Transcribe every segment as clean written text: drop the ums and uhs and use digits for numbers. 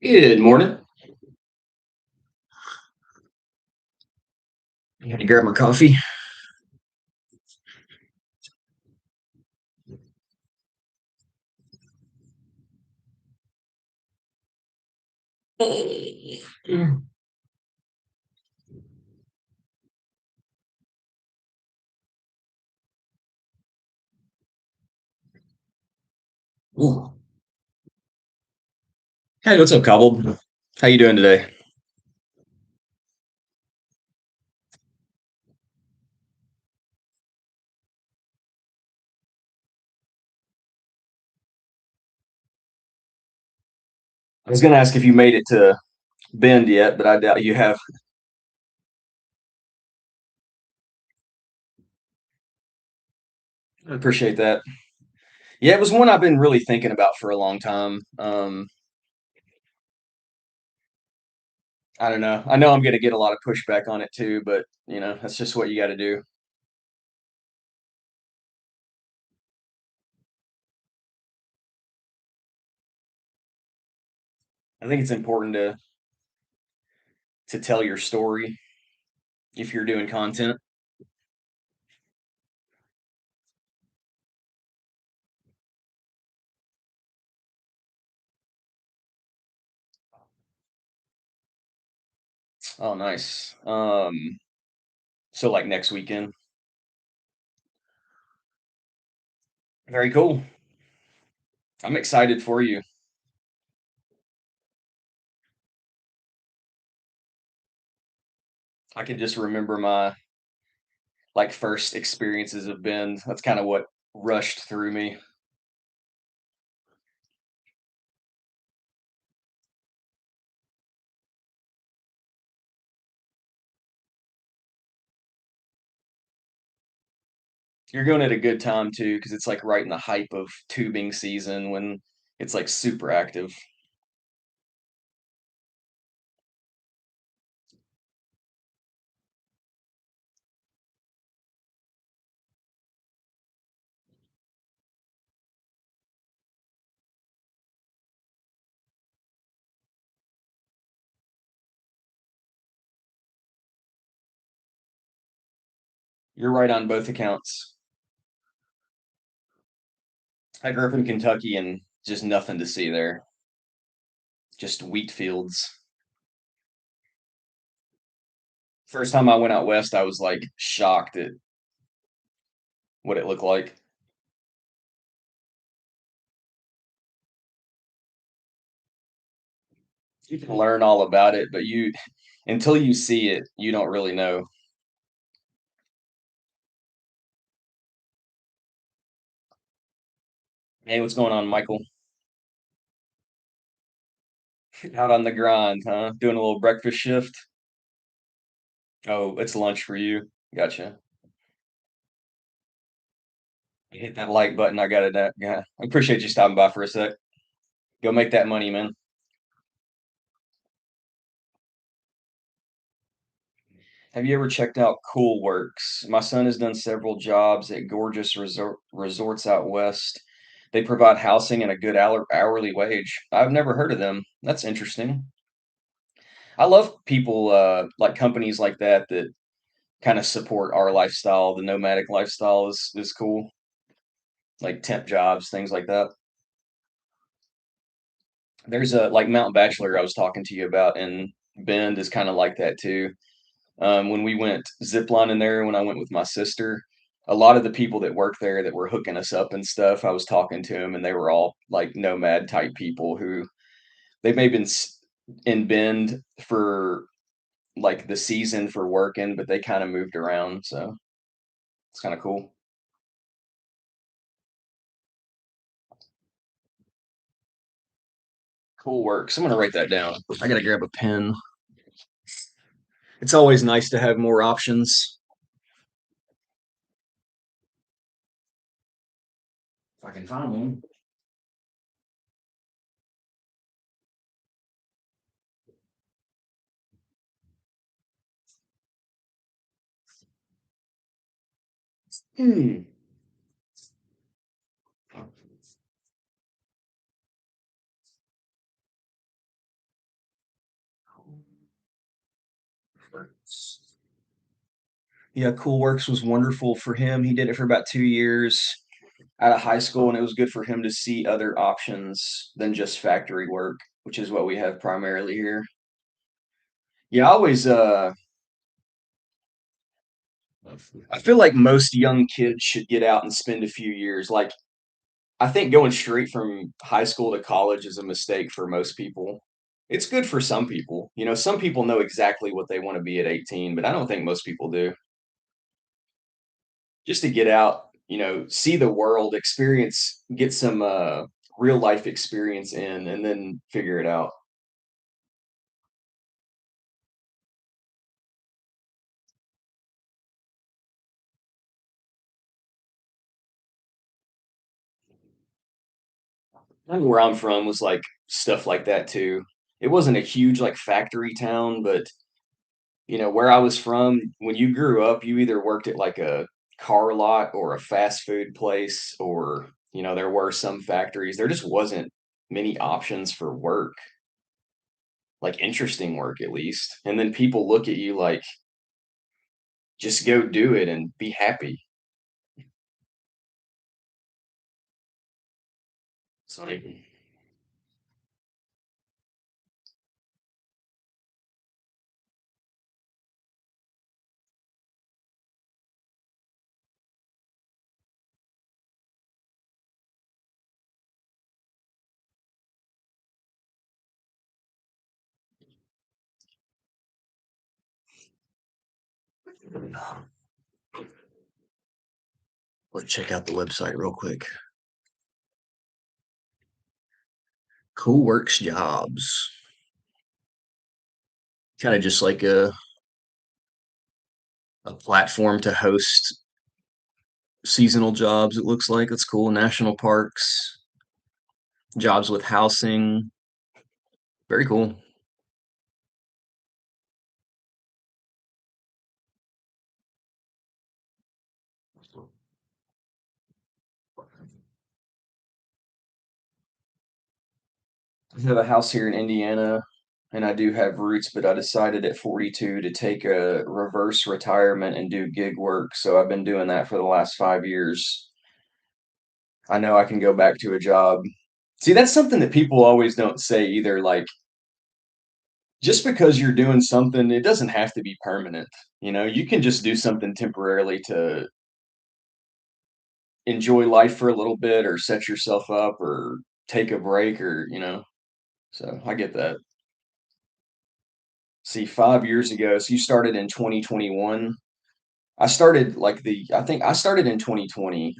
Good morning. I had to grab my coffee. Ooh. Hey, what's up, Cobble? How you doing today? I was gonna ask if you made it to Bend yet, but I doubt you have. I appreciate that. Yeah, it was one I've been really thinking about for a long time. I don't know. I know I'm gonna get a lot of pushback on it too, but that's just what you got to do. I think it's important to tell your story if you're doing content. Oh, nice. So like next weekend. Very cool. I'm excited for you. I can just remember my like first experiences have been. That's kind of what rushed through me. You're going at a good time too, because it's like right in the hype of tubing season when it's like super active. You're right on both accounts. I grew up in Kentucky and just nothing to see there. Just wheat fields. First time I went out west, I was like shocked at what it looked like. You can learn all about it, but you until you see it, you don't really know. Hey, what's going on, Michael? Out on the grind, huh? Doing a little breakfast shift. Oh, it's lunch for you. Gotcha. Hit that like button. I got it. Yeah. I appreciate you stopping by for a sec. Go make that money, man. Have you ever checked out Cool Works? My son has done several jobs at gorgeous resorts out west. They provide housing and a good hourly wage. I've never heard of them. That's interesting. I love people like companies like that that kind of support our lifestyle. The nomadic lifestyle is cool. Like temp jobs, things like that. There's a like Mount Bachelor I was talking to you about in Bend is kind of like that too. When we went ziplining there, when I went with my sister, a lot of the people that work there that were hooking us up and stuff, I was talking to them, and they were all like nomad type people who they may have been in Bend for like the season for working, but they kind of moved around, so it's kind of cool. Cool works. I'm gonna write that down. I gotta grab a pen. It's always nice to have more options. If I can find one. Hmm. Yeah, Cool Works was wonderful for him. He did it for about 2 years out of high school, and it was good for him to see other options than just factory work, which is what we have primarily here. Yeah, I feel like most young kids should get out and spend a few years. Like, I think going straight from high school to college is a mistake for most people. It's good for some people. You know, some people know exactly what they want to be at 18, but I don't think most people do. Just to get out, see the world, experience, get some real life experience in, and then figure it out. And where I'm from was like stuff like that too. It wasn't a huge like factory town, but where I was from, when you grew up, you either worked at like a car lot or a fast food place, or there were some factories. There just wasn't many options for work, like interesting work at least. And then people look at you like, just go do it and be happy. It's like, let's check out the website real quick. Cool Works Jobs. Kind of just like a platform to host seasonal jobs, it looks like. It's cool. National parks, jobs with housing. Very cool. I have a house here in Indiana, and I do have roots, but I decided at 42 to take a reverse retirement and do gig work. So I've been doing that for the last 5 years. I know I can go back to a job. See, that's something that people always don't say either. Like, just because you're doing something, it doesn't have to be permanent. You can just do something temporarily to enjoy life for a little bit or set yourself up or take a break or. So I get that. See, 5 years ago, so you started in 2021. I think I started in 2020.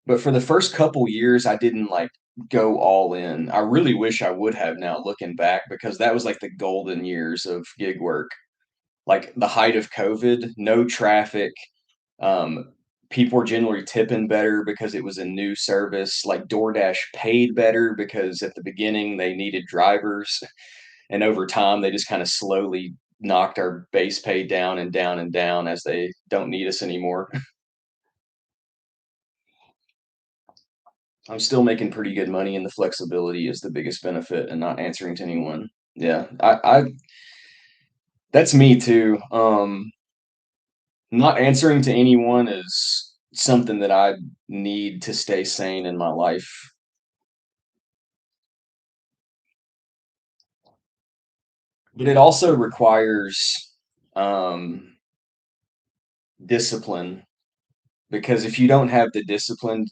But for the first couple years, I didn't like go all in. I really wish I would have now looking back because that was like the golden years of gig work. Like the height of COVID, no traffic. Um, People were generally tipping better because it was a new service. Like DoorDash paid better because at the beginning they needed drivers, and over time they just kind of slowly knocked our base pay down and down and down as they don't need us anymore. I'm still making pretty good money, and the flexibility is the biggest benefit, and not answering to anyone. Yeah, I that's me too. Not answering to anyone is something that I need to stay sane in my life. But it also requires um, discipline, because if you don't have the discipline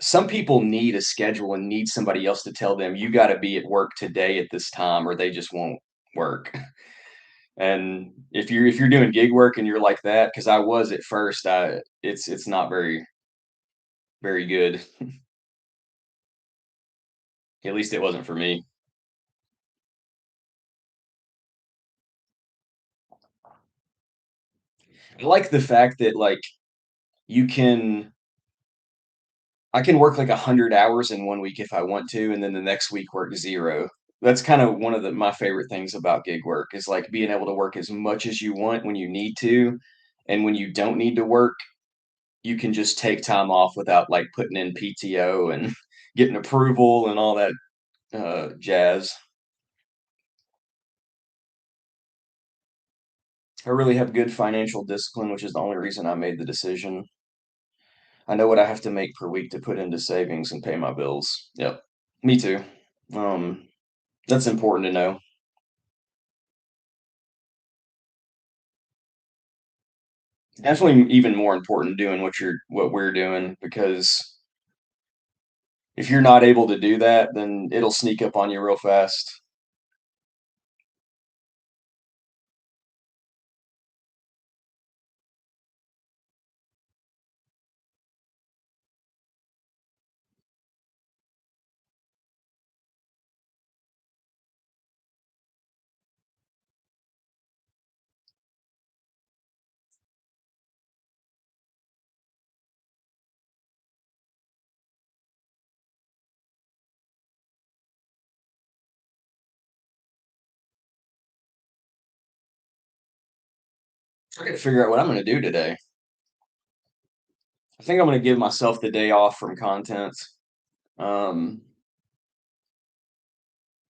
some people need a schedule and need somebody else to tell them you got to be at work today at this time or they just won't. work. And if you're doing gig work and you're like that, because I was at first, it's not very good. At least it wasn't for me. I like the fact that like you can I can work like 100 hours in 1 week if I want to, and then the next week work zero. That's kind of one of my favorite things about gig work is like being able to work as much as you want when you need to, and when you don't need to work, you can just take time off without like putting in PTO and getting approval and all that jazz. I really have good financial discipline, which is the only reason I made the decision. I know what I have to make per week to put into savings and pay my bills. Yep, me too. Um, that's important to know. Definitely even more important doing what we're doing because if you're not able to do that, then it'll sneak up on you real fast. I gotta figure out what I'm gonna do today. I think I'm gonna give myself the day off from content. Um,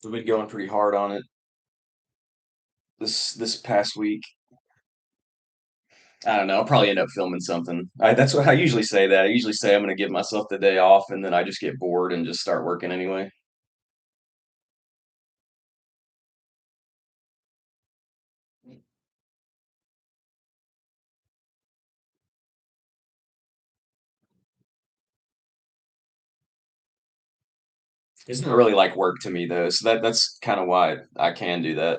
I've been going pretty hard on it this past week. I don't know. I'll probably end up filming something. That's what I usually say. That I usually say I'm gonna give myself the day off, and then I just get bored and just start working anyway. It's not really like work to me though, so that's kind of why I can do that.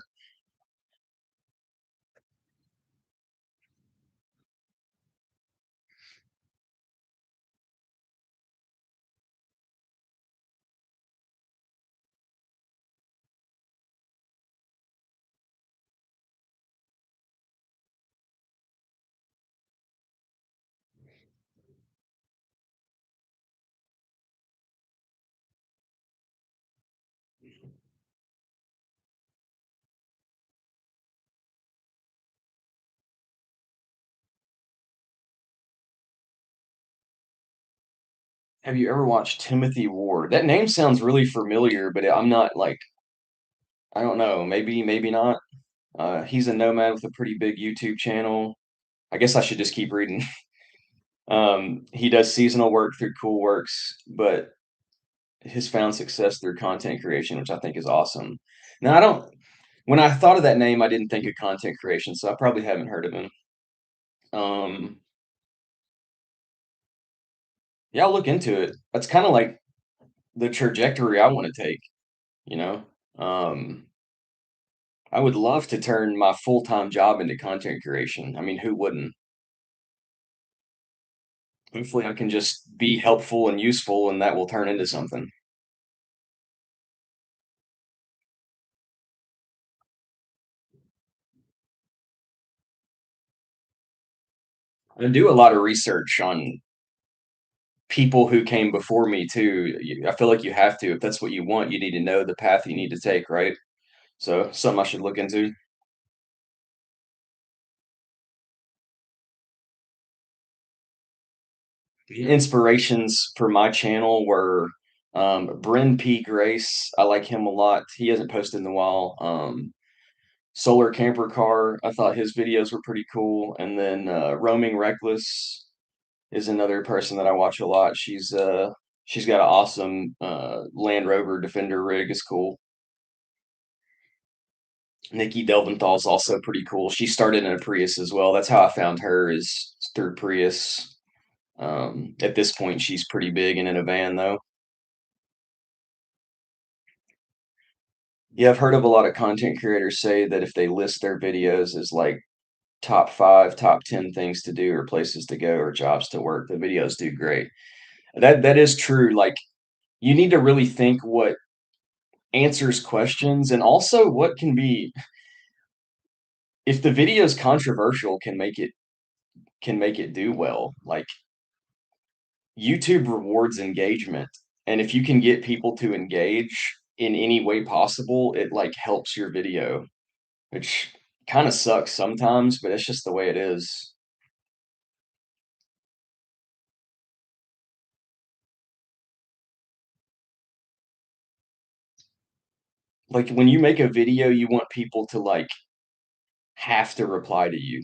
Have you ever watched Timothy Ward? That name sounds really familiar, but I'm not like I don't know. Maybe not. He's a nomad with a pretty big YouTube channel. I guess I should just keep reading. He does seasonal work through Cool Works, but has found success through content creation, which I think is awesome. Now, I don't. When I thought of that name, I didn't think of content creation, so I probably haven't heard of him. Um, yeah, I'll look into it. That's kind of like the trajectory I want to take. You know, um, I would love to turn my full-time job into content creation. I mean, who wouldn't? Hopefully, I can just be helpful and useful, and that will turn into something. I do a lot of research on people who came before me too. I feel like you have to. If that's what you want, you need to know the path you need to take, right? So, something I should look into. The inspirations for my channel were Bryn P. Grace. I like him a lot. He hasn't posted in a while. Solar Camper Car. I thought his videos were pretty cool. And then Roaming Reckless is another person that I watch a lot. She's got an awesome Land Rover Defender rig. It's cool. Nikki Delventhal's also pretty cool. She started in a Prius as well. That's how I found her is through Prius. At this point, she's pretty big and in a van though. Yeah, I've heard of a lot of content creators say that if they list their videos as like top 5, top 10 things to do or places to go or jobs to work, the videos do great. That is true. Like you need to really think what answers questions and also what can be if the video is controversial can make it do well. Like YouTube rewards engagement, and if you can get people to engage in any way possible, it like helps your video, which kind of sucks sometimes, but it's just the way it is. Like when you make a video, you want people to like have to reply to you.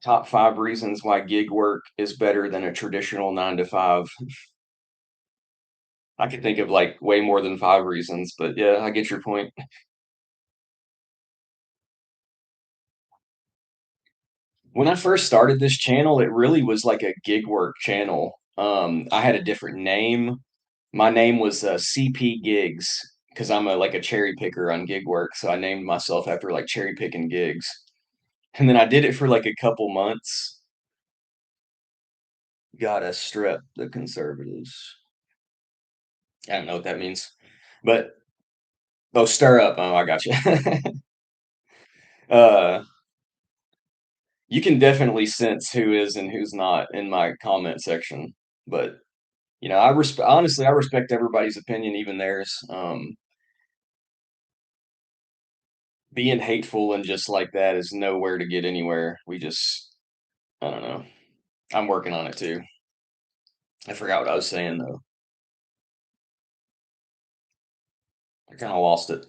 Top 5 reasons why gig work is better than a traditional 9 to 5. I could think of like way more than 5 reasons, but yeah, I get your point. When I first started this channel, it really was like a gig work channel. I had a different name. My name was CP Gigs because I'm a like a cherry picker on gig work, so I named myself after like cherry picking gigs. And then I did it for like a couple months. Got a strip the conservatives. I don't know what that means, but oh, stir up. Oh, I got you. uh, you can definitely sense who is and who's not in my comment section, but you know, honestly, I respect everybody's opinion, even theirs. Being hateful and just like that is nowhere to get anywhere. I don't know. I'm working on it too. I forgot what I was saying though. I kind of lost it.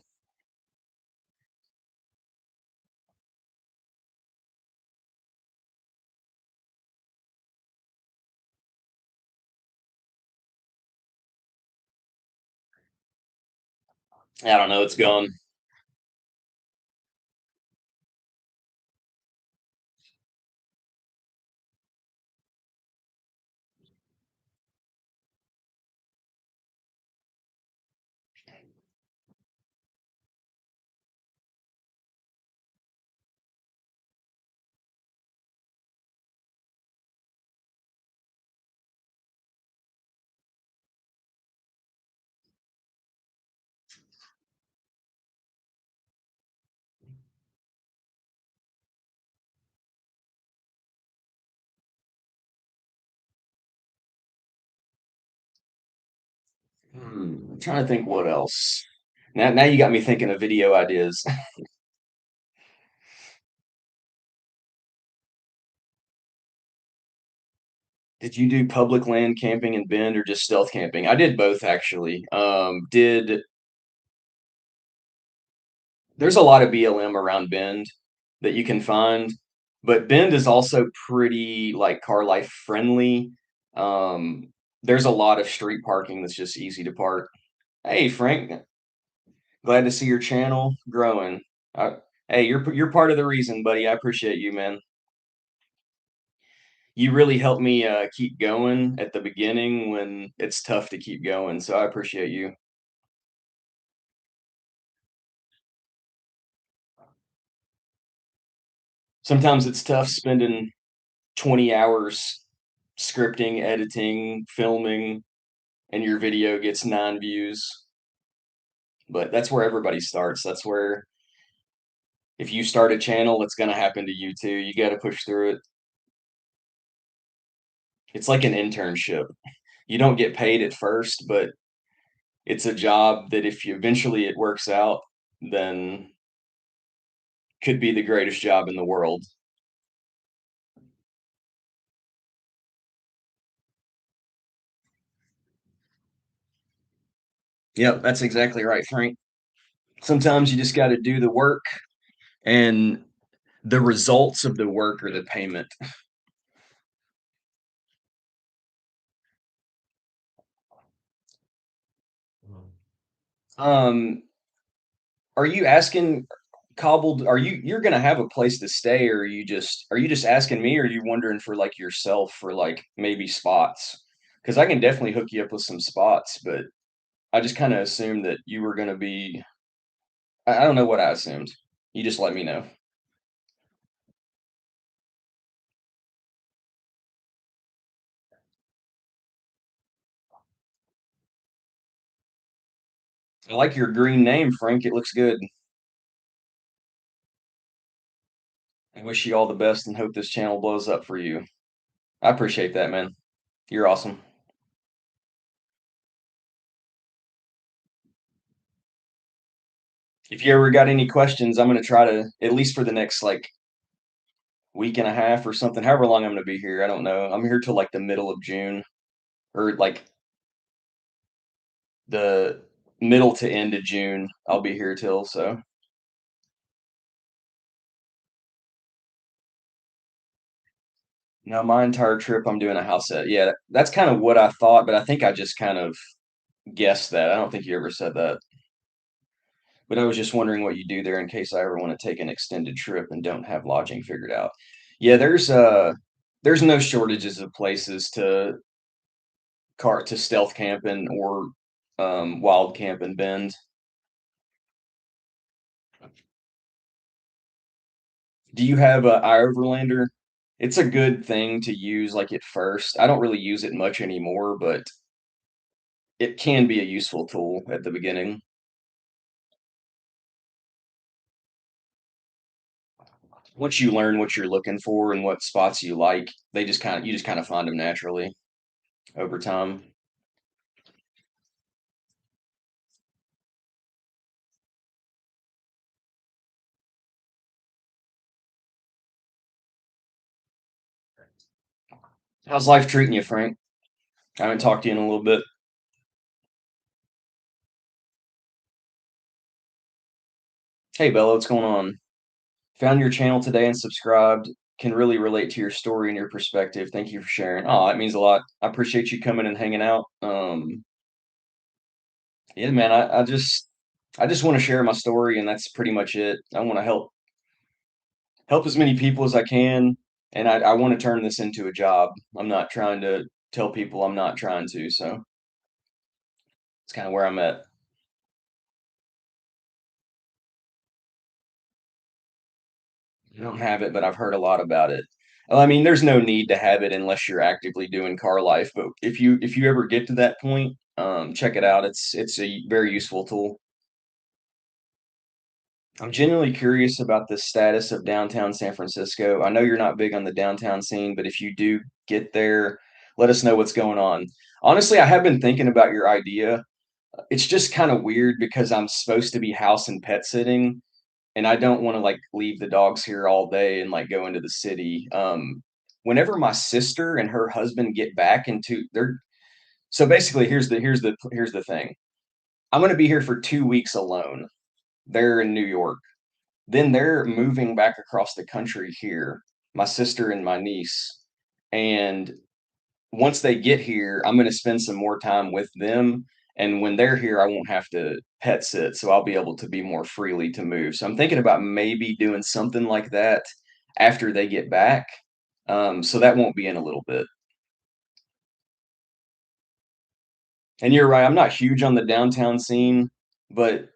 I don't know. It's gone. I'm trying to think what else. Now you got me thinking of video ideas. Did you do public land camping and Bend or just stealth camping? I did both actually. Did There's a lot of BLM around Bend that you can find, but Bend is also pretty like car life friendly. There's a lot of street parking that's just easy to park. Hey Frank, glad to see your channel growing. Uh, hey, you're part of the reason, buddy. I appreciate you, man. You really helped me keep going at the beginning when it's tough to keep going. So I appreciate you. Sometimes it's tough spending 20 hours scripting, editing, filming, and your video gets 9 views. But that's where everybody starts. That's where if you start a channel, it's gonna happen to you too. You got to push through it. It's like an internship. You don't get paid at first, but it's a job that if you eventually it works out, then could be the greatest job in the world. Yep, that's exactly right, Frank. Sometimes you just got to do the work, and the results of the work are the payment. Um, are you asking cobbled? You're gonna have a place to stay, or are you just asking me, or are you wondering for like yourself for like maybe spots? because I can definitely hook you up with some spots, but I just kinda assumed that you were gonna be I don't know what I assumed. You just let me know. I like your green name, Frank, it looks good. I wish you all the best and hope this channel blows up for you. I appreciate that, man. You're awesome. If you ever got any questions, I'm gonna try to at least for the next, like, week and a half or something, however long I'm gonna be here, I don't know. I'm here till, like, the middle of June or, like, the middle to end of June, I'll be here till, so no, my entire trip, I'm doing a house set. Yeah, that's kinda what I thought, but I think I just kind of guessed that. I don't think you ever said that. But I was just wondering what you do there in case I ever wanna take an extended trip and don't have lodging figured out. Yeah, there's no shortages of places to stealth camping or, wild camp and Bend. Do you have a iOverlander? It's a good thing to use, like, at first. I don't really use it much anymore, but it can be a useful tool at the beginning. Once you learn what you're looking for and what spots you like, they just kinda you just kinda find them naturally over time. How's life treating you, Frank? I haven't talked to you in a little bit. Hey, Bella, what's going on? Found your channel today and subscribed. Can really relate to your story and your perspective. Thank you for sharing. Oh, that means a lot. I appreciate you coming and hanging out. Yeah, man, I just want to share my story, and that's pretty much it. I want to help as many people as I can, and I want to turn this into a job. I'm not trying to tell people I'm not trying to, so it's kind of where I'm at. I don't have it, but I've heard a lot about it. Well, I mean, there's no need to have it unless you're actively doing car life, but if you ever get to that point, check it out. It's a very useful tool. I'm genuinely curious about the status of downtown San Francisco. I know you're not big on the downtown scene, but if you do get there, let us know what's going on. Honestly, I have been thinking about your idea. It's just kind of weird because I'm supposed to be house and pet sitting, and I don't want to like leave the dogs here all day and like go into the city. Whenever my sister and her husband get back into their so basically here's the thing. I'm going to be here for 2 weeks alone. They're in New York. Then they're moving back across the country here, my sister and my niece. And once they get here, I'm gonna spend some more time with them. And when they're here, I won't have to pet sit, so I'll be able to be more freely to move. So I'm thinking about maybe doing something like that after they get back. So that won't be in a little bit. And you're right, I'm not huge on the downtown scene, but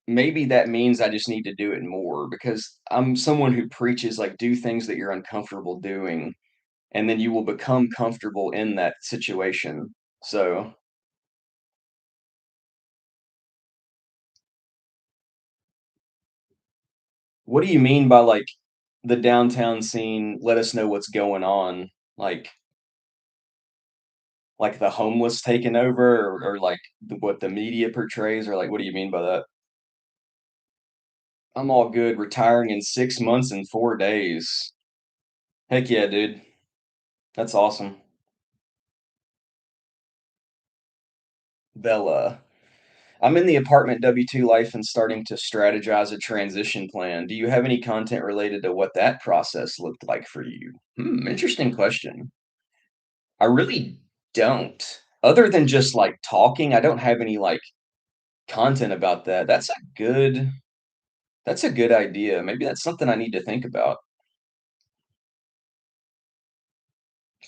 maybe that means I just need to do it more because I'm someone who preaches like do things that you're uncomfortable doing, and then you will become comfortable in that situation. So, what do you mean by like the downtown scene? Let us know what's going on. Like the homeless taking over, or like what the media portrays, or like what do you mean by that? I'm all good. Retiring in 6 months and 4 days. Heck yeah, dude. That's awesome. Bella. I'm in the apartment W2 life and starting to strategize a transition plan. Do you have any content related to what that process looked like for you? Interesting question. I really don't. Other than just like talking, I don't have any like content about that. That's a good idea. Maybe that's something I need to think about.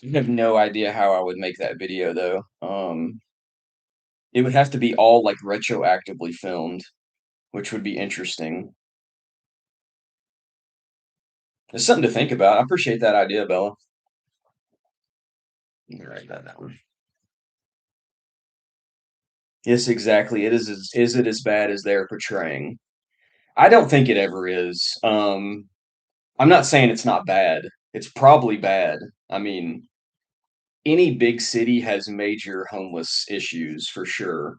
I have no idea how I would make that video though. It would have to be all like retroactively filmed, which would be interesting. It's something to think about. I appreciate that idea, Bella. Let me write that down. Yes, exactly. Is it as bad as they're portraying? I don't think it ever is. I'm not saying it's not bad. It's probably bad. I mean, any big city has major homeless issues for sure,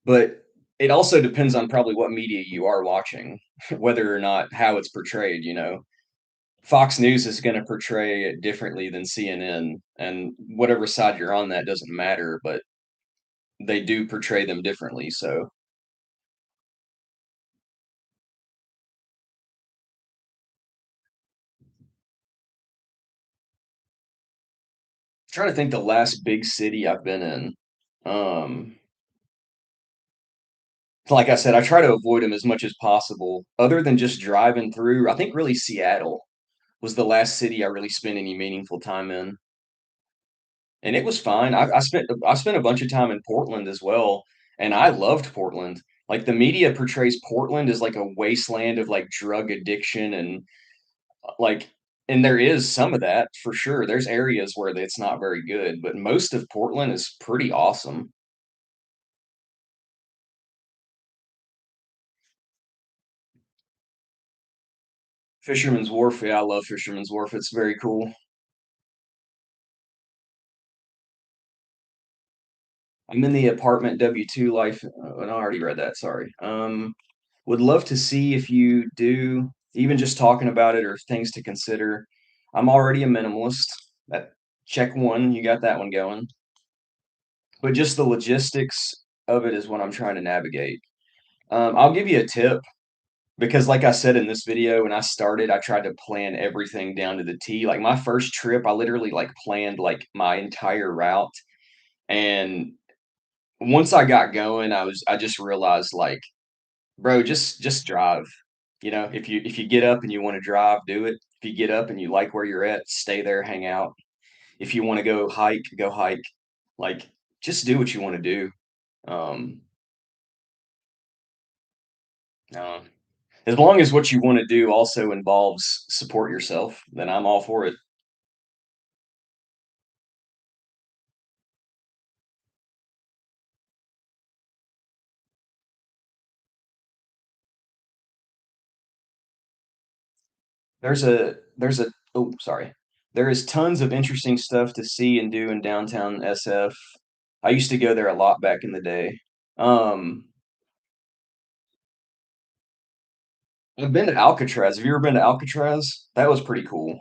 but it also depends on probably what media you are watching, whether or not how it's portrayed, you know. Fox News is going to portray it differently than CNN, and whatever side you're on, that doesn't matter, but they do portray them differently. So, trying to think the last big city I've been in. Um, like I said, I try to avoid them as much as possible. Other than just driving through, I think really Seattle was the last city I really spent any meaningful time in, and it was fine. I spent a bunch of time in Portland as well, and I loved Portland. Like the media portrays Portland as like a wasteland of like drug addiction and like, and there is some of that for sure. There's areas where it's not very good, but most of Portland is pretty awesome. Fisherman's Wharf, yeah, I love Fisherman's Wharf. It's very cool. I'm in the apartment W2 life. And I already read that. Sorry. Would love to see if you do, even just talking about it or things to consider. I'm already a minimalist. That check one, you got that one going. But just the logistics of it is what I'm trying to navigate. I'll give you a tip because, like I said in this video, when I started, I tried to plan everything down to the T. Like my first trip, I literally like planned like my entire route. And once I got going, I just realized like, bro, just drive. You know, if you get up and you want to drive, do it. If you get up and you like where you're at, stay there, hang out. If you want to go hike, go hike. Like just do what you want to do. Um, uh, as long as what you want to do also involves support yourself, then I'm all for it. There's a oh sorry. There is tons of interesting stuff to see and do in downtown SF. I used to go there a lot back in the day. Um, I've been to Alcatraz. Have you ever been to Alcatraz? That was pretty cool.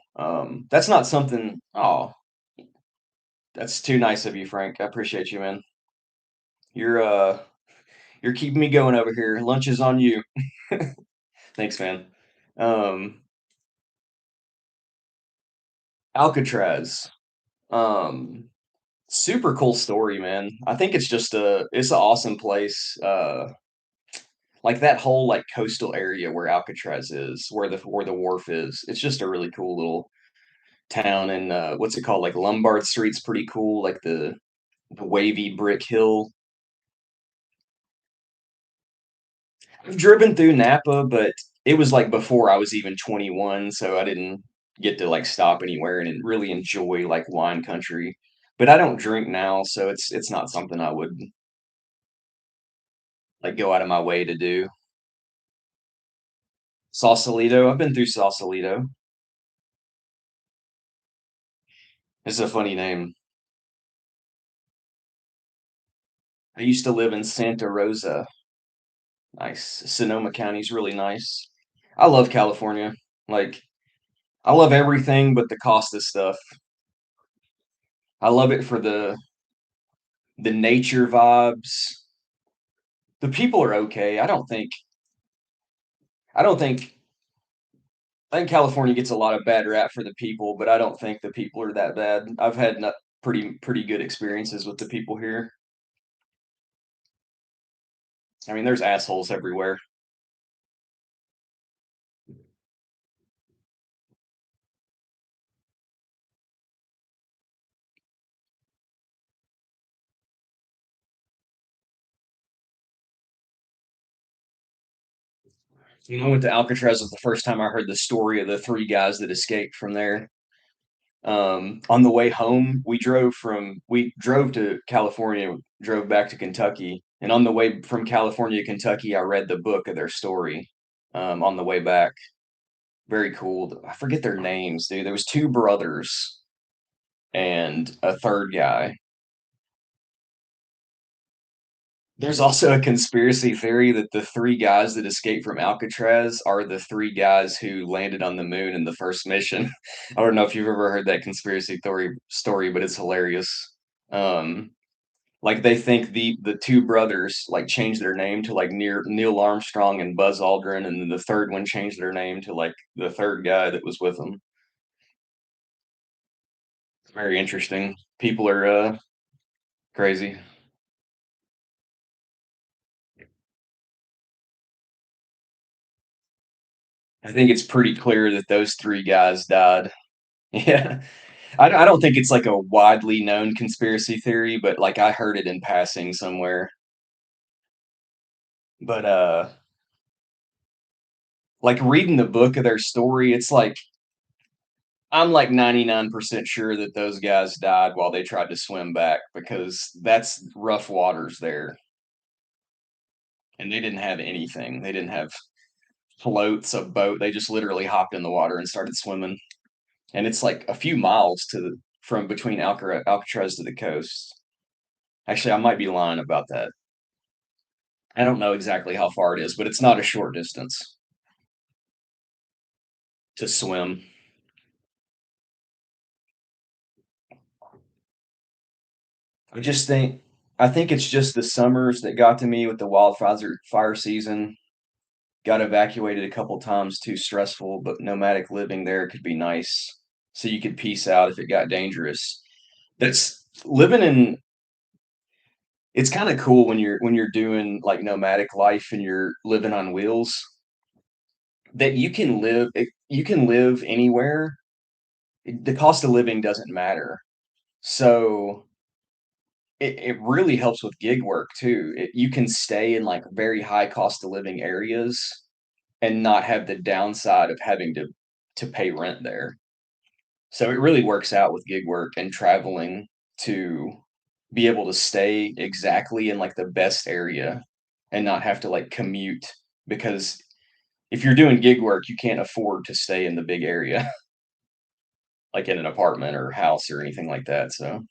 That's not something. Oh, that's too nice of you, Frank. I appreciate you, man. You're uh, you're keeping me going over here. Lunch is on you. Thanks, man. Um, Alcatraz. Um, Super cool story, man. I think it's an awesome place. Like that whole like coastal area where Alcatraz is, where the wharf is. It's just a really cool little town, and what's it called? Like Lombard Street's pretty cool. Like the wavy brick hill. I've driven through Napa, but it was like before I was even 21, so I didn't get to like stop anywhere and really enjoy like wine country. But I don't drink now, so it's not something I would like go out of my way to do. Sausalito, I've been through Sausalito. It's a funny name. I used to live in Santa Rosa. Nice. Sonoma County's really nice. I love California. Like I love everything but the cost of stuff. I love it for the nature vibes. The people are okay. I don't think I think California gets a lot of bad rap for the people, but I don't think the people are that bad. I've had pretty good experiences with the people here. I mean, there's assholes everywhere. When I went to Alcatraz was the first time I heard the story of the three guys that escaped from there. On the way home, we drove to California, drove back to Kentucky, and on the way from California to Kentucky, I read the book of their story. On the way back, very cool. I forget their names, dude. There was two brothers and a third guy. There's also a conspiracy theory that the three guys that escaped from Alcatraz are the three guys who landed on the moon in the first mission. I don't know if you've ever heard that conspiracy story, but it's hilarious. Um, like they think the two brothers like changed their name to like Neil Armstrong and Buzz Aldrin, and then the third one changed their name to like the third guy that was with them. Very interesting. People are crazy. I think it's pretty clear that those three guys died. Yeah. I don't think it's like a widely known conspiracy theory, but like I heard it in passing somewhere. But like reading the book of their story, it's like I'm like 99% sure that those guys died while they tried to swim back because that's rough waters there. And they didn't have anything. They didn't have floats, a boat. They just literally hopped in the water and started swimming. And it's like a few miles from between Alcatraz to the coast. Actually, I might be lying about that. I don't know exactly how far it is, but it's not a short distance to swim. I just think I think it's just the summers that got to me with the wildfire fire season. Got evacuated a couple times, too stressful, but nomadic living there could be nice. So you could peace out if it got dangerous. That's living in it's kind of cool when you're doing like nomadic life and you're living on wheels that you can live anywhere. The cost of living doesn't matter. So it really helps with gig work too. You can stay in like very high cost of living areas and not have the downside of having to pay rent there. So it really works out with gig work and traveling to be able to stay exactly in like the best area and not have to like commute because if you're doing gig work, you can't afford to stay in the big area like in an apartment or house or anything like that. So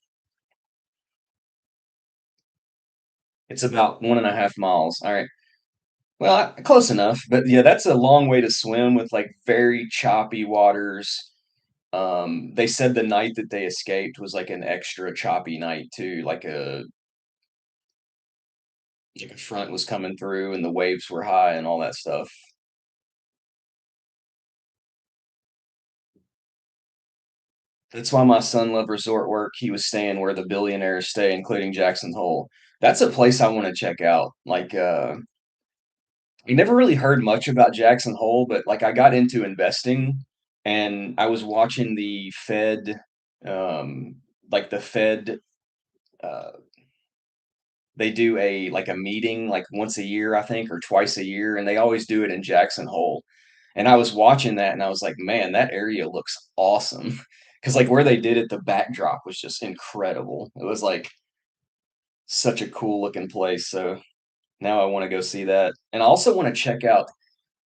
it's about 1.5 miles. All right. Well, close enough, but yeah, that's a long way to swim with like very choppy waters. They said the night that they escaped was like an extra choppy night too, like a front was coming through and the waves were high and all that stuff. That's why my son loved resort work. He was staying where the billionaires stay, including Jackson Hole. That's a place I want to check out. I never really heard much about Jackson Hole, but like I got into investing and I was watching the Fed, um, like the Fed, uh, they do a meeting like once a year, I think, or twice a year, and they always do it in Jackson Hole. And I was watching that and I was like, man, that area looks awesome. Because like where they did it, the backdrop was just incredible. It was like such a cool looking place. So now I want to go see that. And I also want to check out,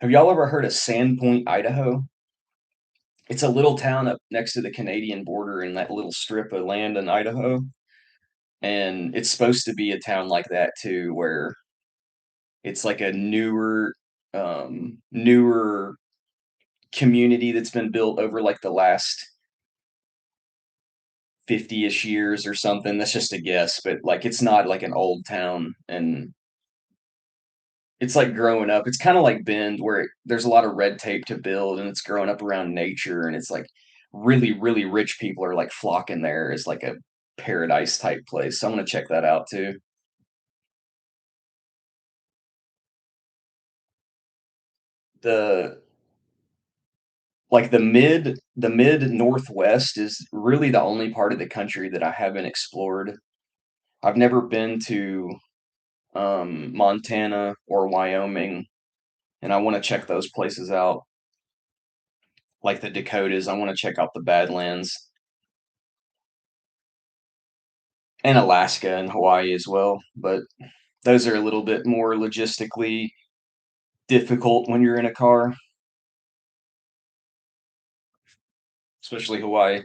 have y'all ever heard of Sandpoint, Idaho? It's a little town up next to the Canadian border in that little strip of land in Idaho. And it's supposed to be a town like that too, where it's like a newer community that's been built over like the last 50-ish years or something. That's just a guess, but like it's not like an old town and it's like growing up. It's kind of like Bend where there's a lot of red tape to build and it's growing up around nature and it's like really rich people are like flocking there as like a paradise type place. So I'm gonna check that out too. The the mid northwest is really the only part of the country that I haven't explored. I've never been to Montana or Wyoming, and I want to check those places out, like the Dakotas. I want to check out the Badlands and Alaska and Hawaii as well. But those are a little bit more logistically difficult when you're in a car, especially Hawaii.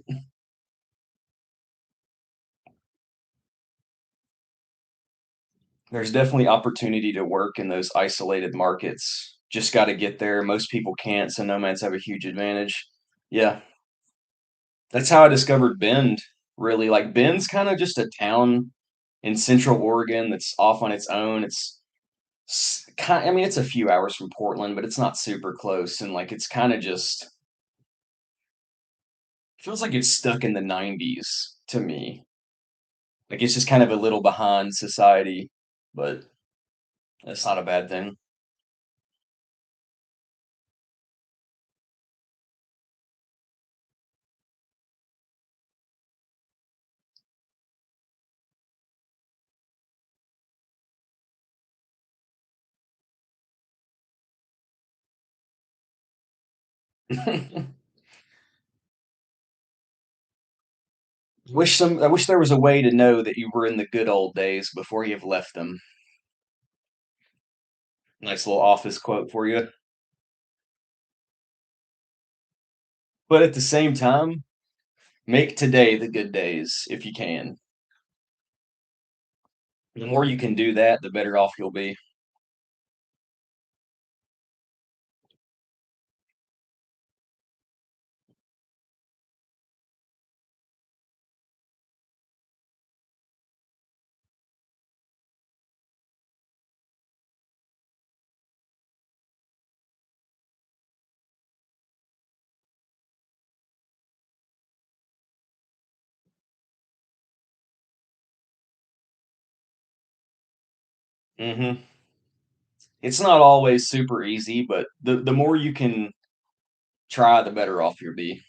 There's definitely opportunity to work in those isolated markets. Just got to get there. Most people can't, so nomads have a huge advantage. Yeah, that's how I discovered Bend. Really, like Bend's kind of just a town in Central Oregon that's off on its own. I mean, it's a few hours from Portland, but it's not super close, and like it's kind of just feels like it's stuck in the '90s to me. Like it's just kind of a little behind society, but that's not a bad thing. I wish there was a way to know that you were in the good old days before you've left them. Nice little office quote for you. But at the same time, make today the good days if you can. The more you can do that, the better off you'll be. Hmm. It's not always super easy, but the more you can try, the better off you'll be.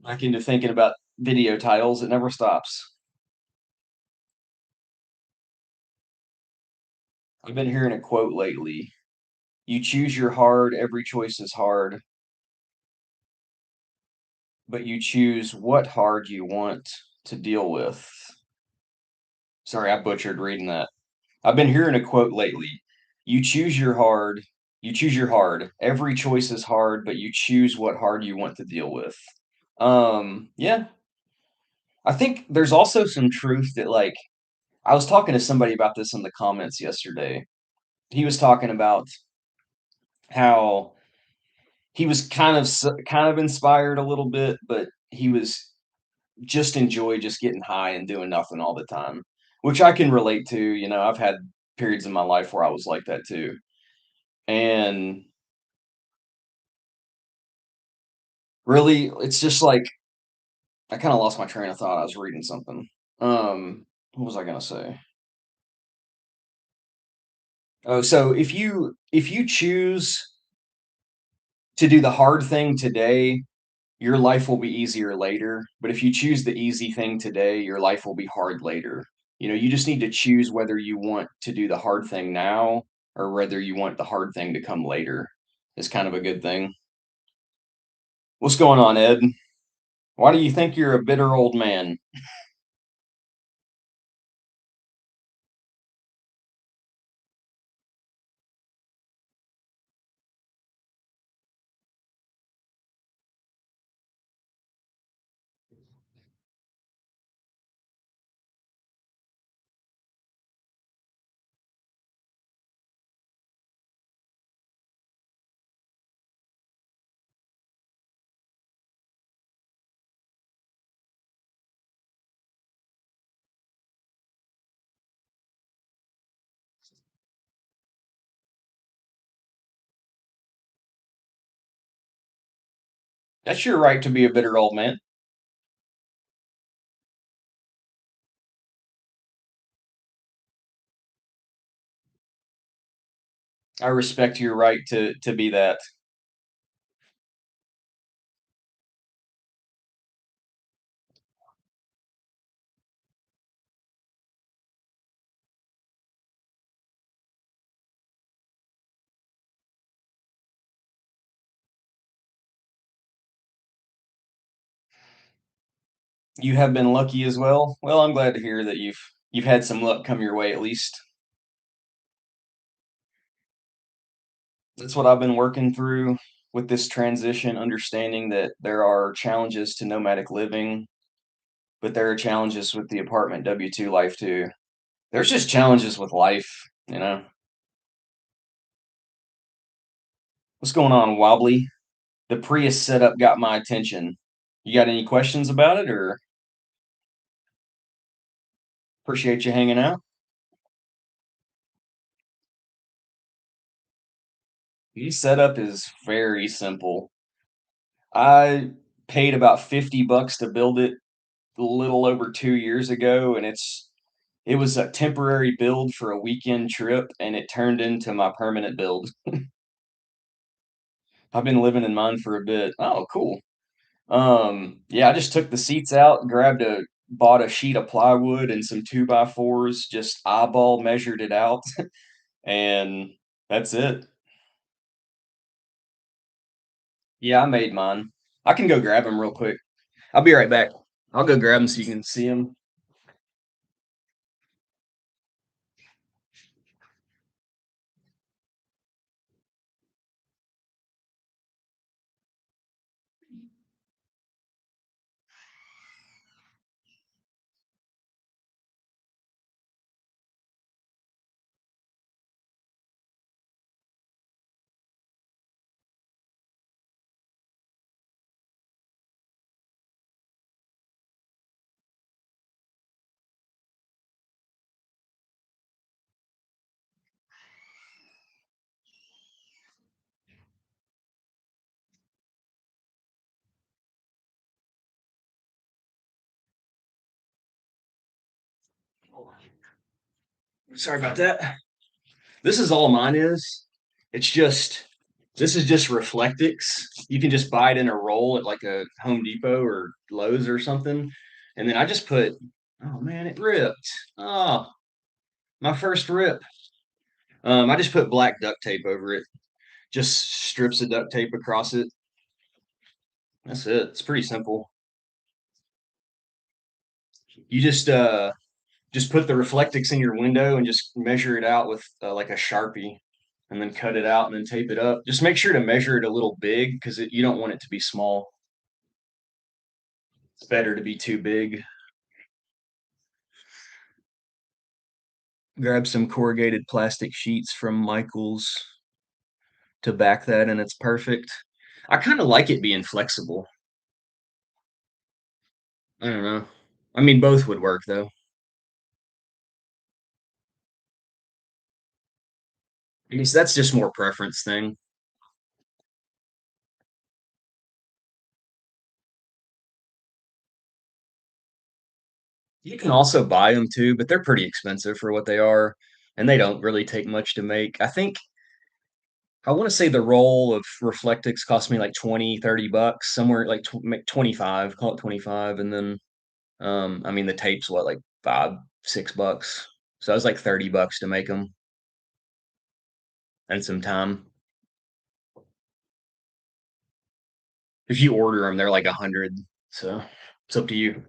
Back into thinking about video titles, it never stops. I've been hearing a quote lately. You choose your hard, every choice is hard, but you choose what hard you want to deal with. Sorry, I butchered reading that. I've been hearing a quote lately. You choose your hard, you choose your hard. Every choice is hard, but you choose what hard you want to deal with. Yeah, I think there's also some truth that like I was talking to somebody about this in the comments yesterday. He was talking about how he was kind of inspired a little bit, but he was just enjoy just getting high and doing nothing all the time, which I can relate to. You know, I've had periods in my life where I was like that too. And really, it's just like I kind of lost my train of thought. I was reading something. What was I gonna say? Oh, so if you choose to do the hard thing today, your life will be easier later. But if you choose the easy thing today, your life will be hard later. You know, you just need to choose whether you want to do the hard thing now or whether you want the hard thing to come later. Is kind of a good thing. What's going on, Ed? Why do you think you're a bitter old man? That's your right to be a bitter old man. I respect your right to be that. You have been lucky as well. Well, I'm glad to hear that you've had some luck come your way at least. That's what I've been working through with this transition, understanding that there are challenges to nomadic living, but there are challenges with the apartment W-2 life too. There's just challenges with life, you know. What's going on, Wobbly? The Prius setup got my attention. You got any questions about it, or appreciate you hanging out? The setup is very simple. I paid about 50 bucks to build it a little over 2 years ago, and it was a temporary build for a weekend trip, and it turned into my permanent build. I've been living in mine for a bit. Oh, cool. Yeah, I just took the seats out, bought a sheet of plywood and some 2 by 4s, just eyeball measured it out, and that's it. Yeah, I made mine. I can go grab them real quick. I'll be right back. I'll go grab them so you can see them. Sorry about that. This is all mine is. It's just this is just Reflectix. You can just buy it in a roll at like a Home Depot or Lowe's or something. And then I just put, oh man, it ripped. Oh, my first rip. I just put black duct tape over it. Just strips of duct tape across it. That's it. It's pretty simple. You just put the Reflectix in your window and just measure it out with like a Sharpie and then cut it out and then tape it up. Just make sure to measure it a little big because you don't want it to be small. It's better to be too big. Grab some corrugated plastic sheets from Michael's to back that, and it's perfect. I kind of like it being flexible. I don't know. I mean, both would work though. I guess that's just more preference thing. You can also buy them too, but they're pretty expensive for what they are, and they don't really take much to make. I want to say the roll of Reflectix cost me like 20, 30 bucks, somewhere like 25, call it 25. And then, I mean, the tape's what, like 5, 6 bucks. So it was like 30 bucks to make them and some time. If you order them, they're like 100. So it's up to you.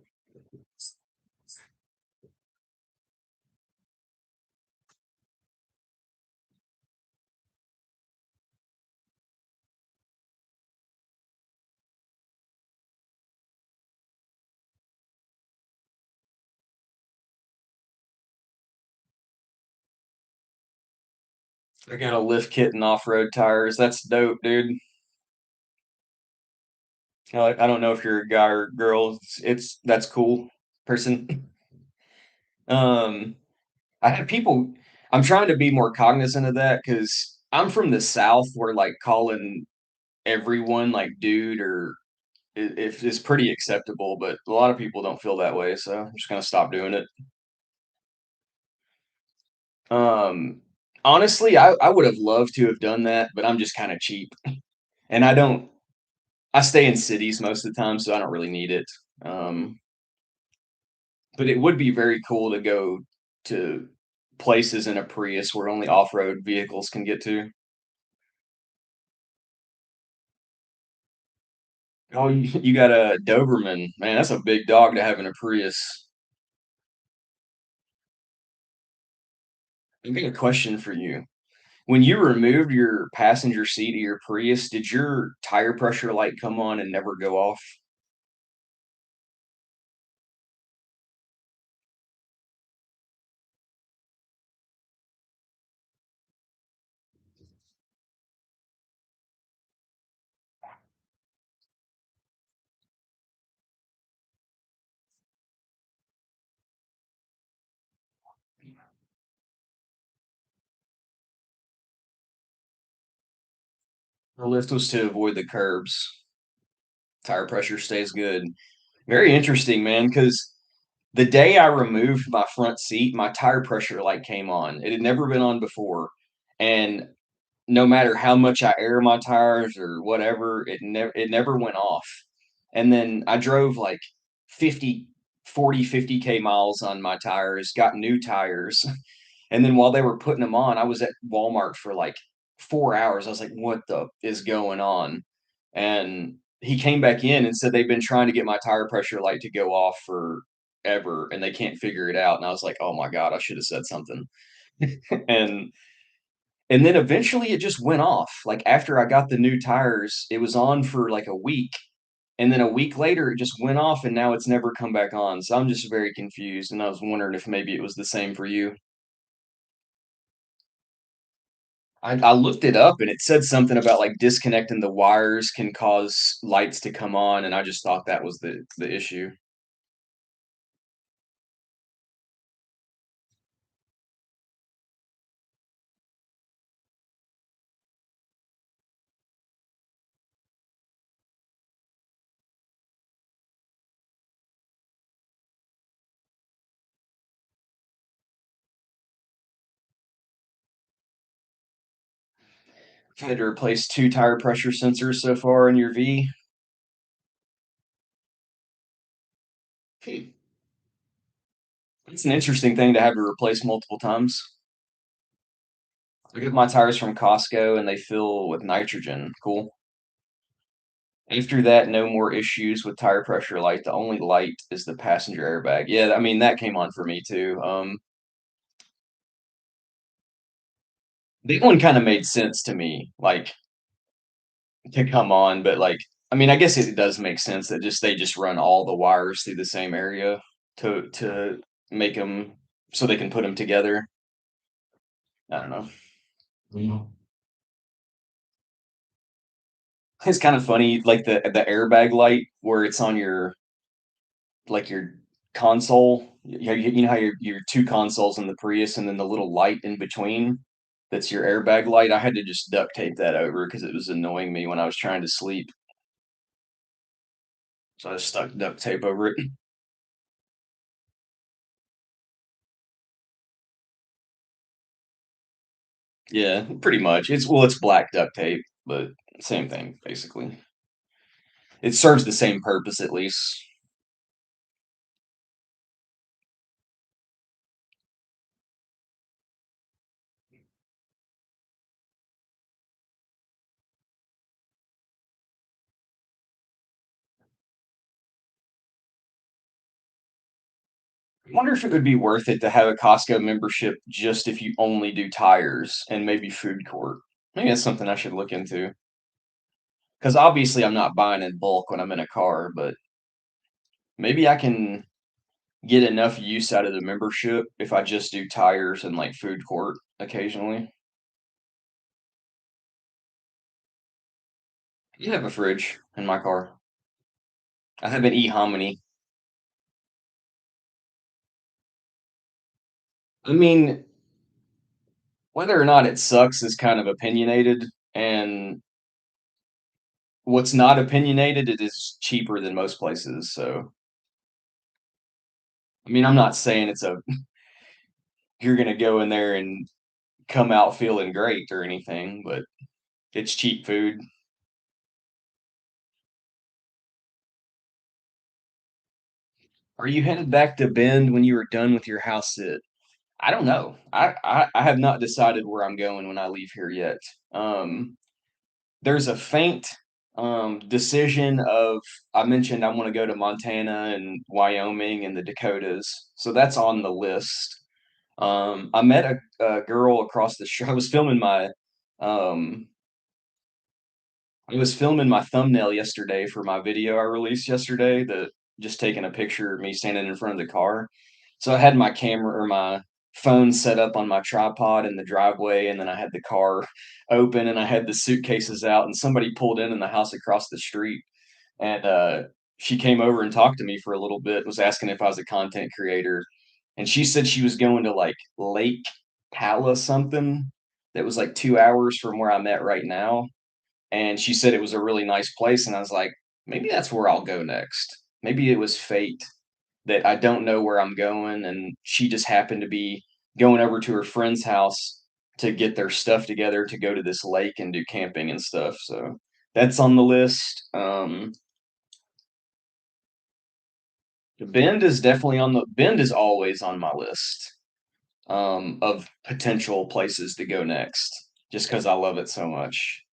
They're gonna lift kit and off-road tires. That's dope, dude. I don't know if you're a guy or girl. That's cool, person. Um, I have people. I'm trying to be more cognizant of that because I'm from the South, where like calling everyone like dude or if is pretty acceptable, but a lot of people don't feel that way, so I'm just gonna stop doing it. Um, Honestly, I would have loved to have done that, but I'm just kinda cheap, and I stay in cities most of the time, so I don't really need it. Um, but it would be very cool to go to places in a Prius where only off-road vehicles can get to. Oh, you got a Doberman. Man, that's a big dog to have in a Prius. I got a question for you. When you removed your passenger seat of your Prius, did your tire pressure light come on and never go off? The lift was to avoid the curbs. Tire pressure stays good. Very interesting, man, because the day I removed my front seat, my tire pressure light came on. It had never been on before, and no matter how much I air my tires or whatever, it never went off. And then I drove like 50, 40, 50K miles on my tires, got new tires. And then while they were putting them on, I was at Walmart for like 4 hours. I was like, what the is going on? And he came back in and said they've been trying to get my tire pressure light to go off forever and they can't figure it out. And I was like, oh my God, I should have said something. and and then eventually it just went off. Like after I got the new tires, it was on for like a week. And then a week later, it just went off and now it's never come back on. So I'm just very confused. And I was wondering if maybe it was the same for you. I looked it up and it said something about like disconnecting the wires can cause lights to come on. And I just thought that was the issue. I've had to replace two tire pressure sensors so far in your V. Hmm. It's an interesting thing to have to replace multiple times. I get my tires from Costco and they fill with nitrogen. Cool. After that, no more issues with tire pressure light. The only light is the passenger airbag. Yeah, I mean that came on for me too. The one kind of made sense to me, like to come on, but like I mean, I guess it does make sense that just they just run all the wires through the same area to make them so they can put them together. I don't know. Mhm. It's kind of funny, like the airbag light where it's on your like your console. You know how your two consoles in the Prius, and then the little light in between. That's your airbag light. I had to just duct tape that over because it was annoying me when I was trying to sleep. So I just stuck duct tape over it. Yeah, pretty much. It's black duct tape, but same thing basically. It serves the same purpose at least. I wonder if it would be worth it to have a Costco membership just if you only do tires and maybe food court. Maybe that's something I should look into. Because obviously I'm not buying in bulk when I'm in a car, but maybe I can get enough use out of the membership if I just do tires and like food court occasionally. You have a fridge in my car. I have an e-hominy. I mean, whether or not it sucks is kind of opinionated, and what's not opinionated, it is cheaper than most places. So, I mean, I'm not saying it's a you're gonna go in there and come out feeling great or anything, but it's cheap food. Are you headed back to Bend when you were done with your house sit? I don't know. I have not decided where I'm going when I leave here yet. Um, there's a faint decision of I mentioned I want to go to Montana and Wyoming and the Dakotas, so that's on the list. I met a girl across the street. Um, I was filming my thumbnail yesterday for my video I released yesterday. That just taking a picture of me standing in front of the car. So I had my camera or my phone set up on my tripod in the driveway, and then I had the car open, and I had the suitcases out, and somebody pulled in the house across the street, and she came over and talked to me for a little bit. Was asking if I was a content creator, and she said she was going to like Lake Pala something that was like 2 hours from where I'm at right now, and she said it was a really nice place, and I was like, maybe that's where I'll go next. Maybe it was fate that I don't know where I'm going, and she just happened to be going over to her friend's house to get their stuff together to go to this lake and do camping and stuff. So that's on the list. Bend is always on my list of potential places to go next, just because I love it so much.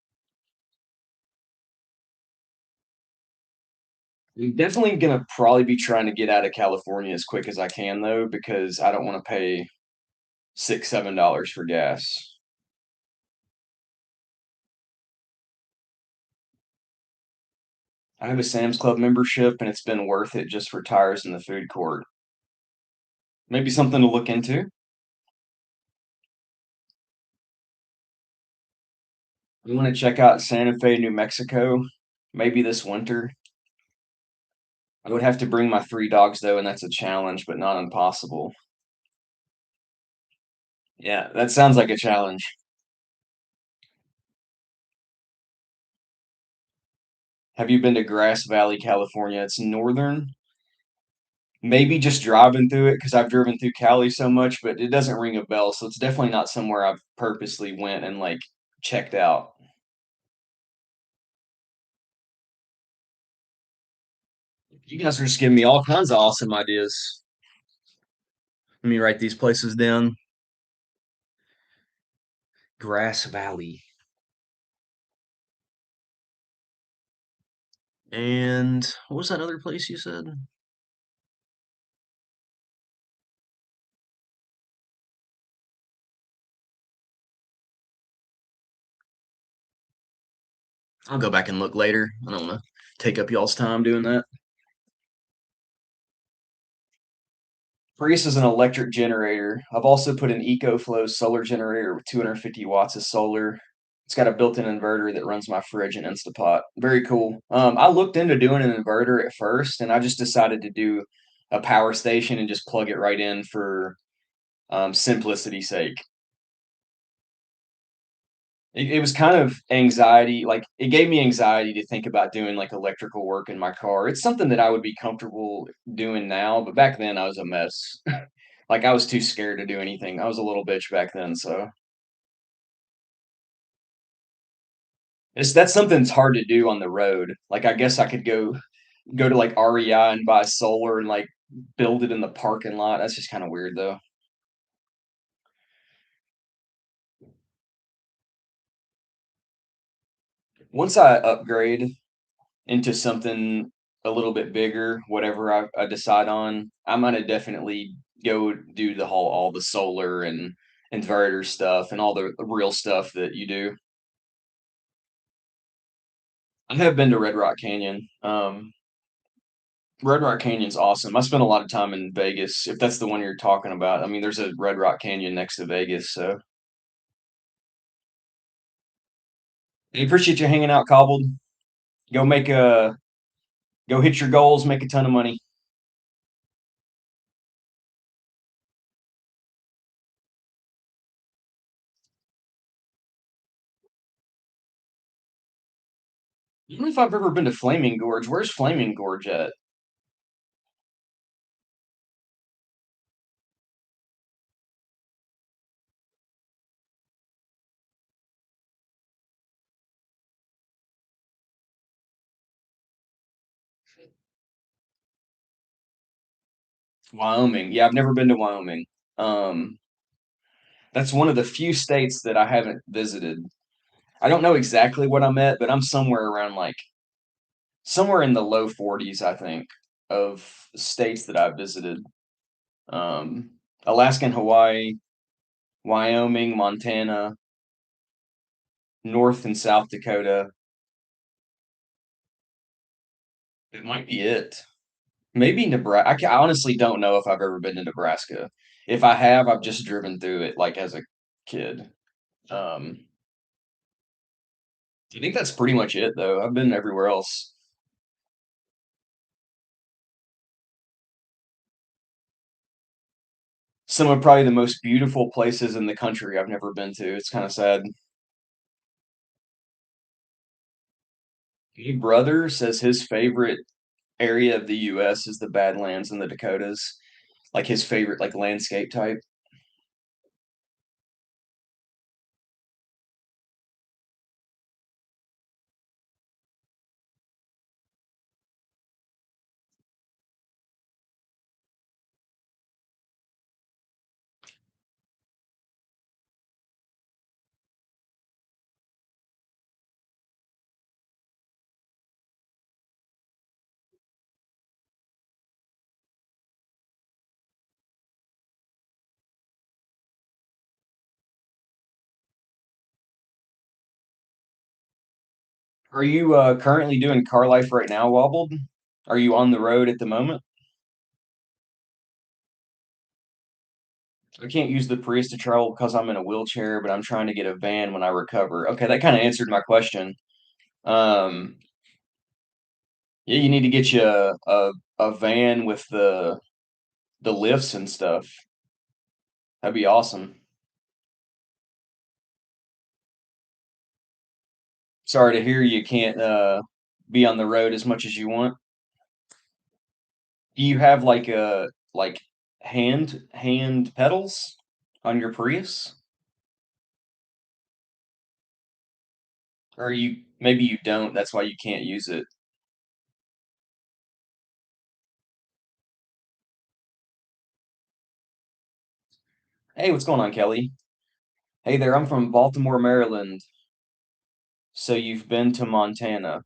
I'm definitely gonna probably be trying to get out of California as quick as I can though, because I don't want to pay $6, $7 for gas. I have a Sam's Club membership and it's been worth it just for tires in the food court. Maybe something to look into. I want to check out Santa Fe, New Mexico, maybe this winter. I would have to bring my three dogs though, and that's a challenge, but not impossible. Yeah, that sounds like a challenge. Have you been to Grass Valley, California? It's northern. Maybe just driving through it because I've driven through Cali so much, but it doesn't ring a bell. So it's definitely not somewhere I've purposely went and like checked out. You guys are just giving me all kinds of awesome ideas. Let me write these places down. Grass Valley. And what was that other place you said? I'll go back and look later. I don't want to take up y'all's time doing that. Prius is an electric generator. I've also put an EcoFlow solar generator with 250 watts of solar. It's got a built-in inverter that runs my fridge and Instapot. Very cool. I looked into doing an inverter at first, and I just decided to do a power station and just plug it right in for simplicity's sake. It was kind of anxiety, like it gave me anxiety to think about doing like electrical work in my car. It's something that I would be comfortable doing now, but back then I was a mess. Like I was too scared to do anything. I was a little bitch back then, so that's something that's hard to do on the road. Like I guess I could go to like REI and buy solar and like build it in the parking lot. That's just kind of weird though. Once I upgrade into something a little bit bigger, whatever I decide on, I'm gonna definitely go do all the solar and inverter stuff and all the real stuff that you do. I have been to Red Rock Canyon. Red Rock Canyon's awesome. I spent a lot of time in Vegas, if that's the one you're talking about. I mean, there's a Red Rock Canyon next to Vegas, so I appreciate you hanging out, Cobbled. Go make a go hit your goals, make a ton of money. don't know if I've ever been to Flaming Gorge. Where's Flaming Gorge at? Wyoming. Yeah, I've never been to Wyoming. Um, that's one of the few states that I haven't visited. I don't know exactly what I'm at, but I'm somewhere around like somewhere in the low 40s, I think, of states that I've visited. Um, Alaska and Hawaii, Wyoming, Montana, North and South Dakota. It might be it. Maybe Nebraska. I honestly don't know if I've ever been to Nebraska. If I have, I've just driven through it like as a kid. Um, I think that's pretty much it, though. I've been everywhere else. Some of probably the most beautiful places in the country I've never been to. It's kind of sad. My brother says his favorite area of the US is the Badlands and the Dakotas. Like his favorite like landscape type. Are you currently doing car life right now, Wobbled? Are you on the road at the moment? I can't use the Prius to travel because I'm in a wheelchair, but I'm trying to get a van when I recover. Okay, that kind of answered my question. Um, yeah, you need to get you a van with the lifts and stuff. That'd be awesome. Sorry to hear you can't be on the road as much as you want. Do you have like a like hand pedals on your Prius? Or you maybe you don't, that's why you can't use it. Hey, what's going on, Kelly? Hey there, I'm from Baltimore, Maryland. So you've been to Montana.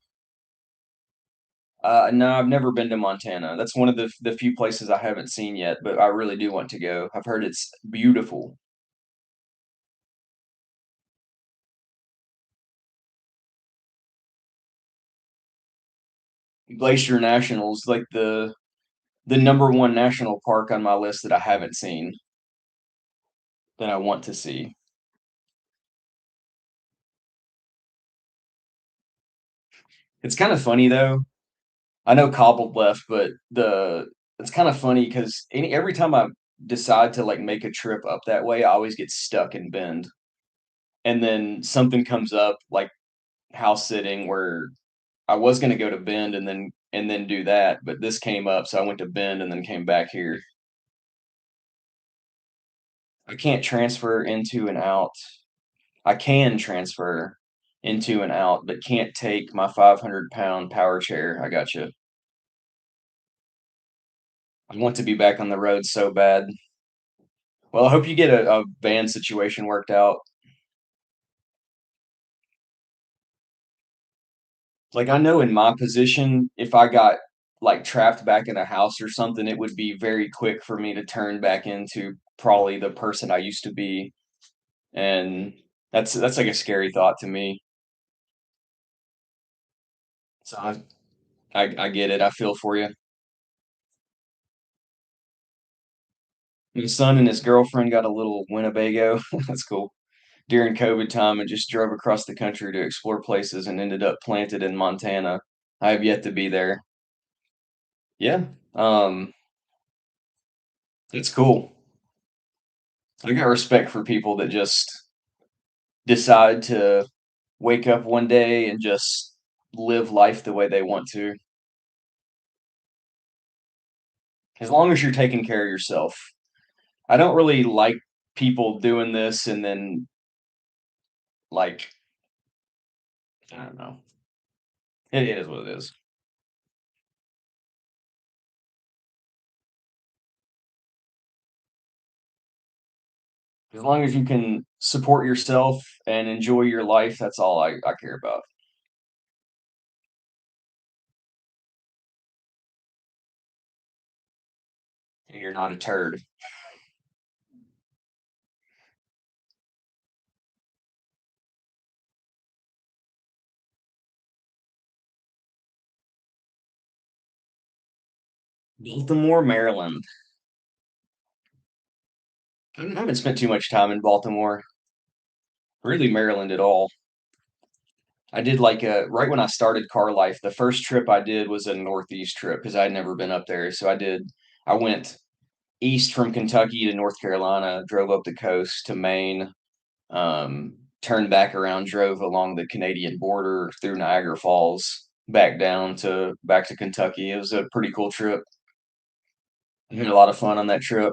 No, I've never been to Montana. That's one of the few places I haven't seen yet, but I really do want to go. I've heard it's beautiful. Glacier National's like the number one national park on my list that I haven't seen that I want to see. It's kind of funny though. I know Cobbled left, but the it's kind of funny because every time I decide to like make a trip up that way, I always get stuck in Bend, and then something comes up like house sitting where I was gonna go to Bend and then do that, but this came up, so I went to Bend and then came back here. I can't transfer into and out. I can transfer into and out, but can't take my 500-pound power chair. I got you. I want to be back on the road so bad. Well, I hope you get a van situation worked out. Like I know in my position, if I got like trapped back in a house or something, it would be very quick for me to turn back into probably the person I used to be. And that's like a scary thought to me. So I get it. I feel for you. My son and his girlfriend got a little Winnebago. That's cool. During COVID time and just drove across the country to explore places and ended up planted in Montana. I have yet to be there. Yeah. Um, it's cool. I got respect for people that just decide to wake up one day and just live life the way they want to, as long as you're taking care of yourself. I don't really like people doing this and then like I don't know. It is what it is. As long as you can support yourself and enjoy your life, that's all I care about. You're not a turd. Baltimore, Maryland. I haven't spent too much time in Baltimore, really Maryland at all. I did like right when I started car life, the first trip I did was a Northeast trip because I'd never been up there. I went east from Kentucky to North Carolina, drove up the coast to Maine, turned back around, drove along the Canadian border through Niagara Falls, back to Kentucky. It was a pretty cool trip. I had a lot of fun on that trip.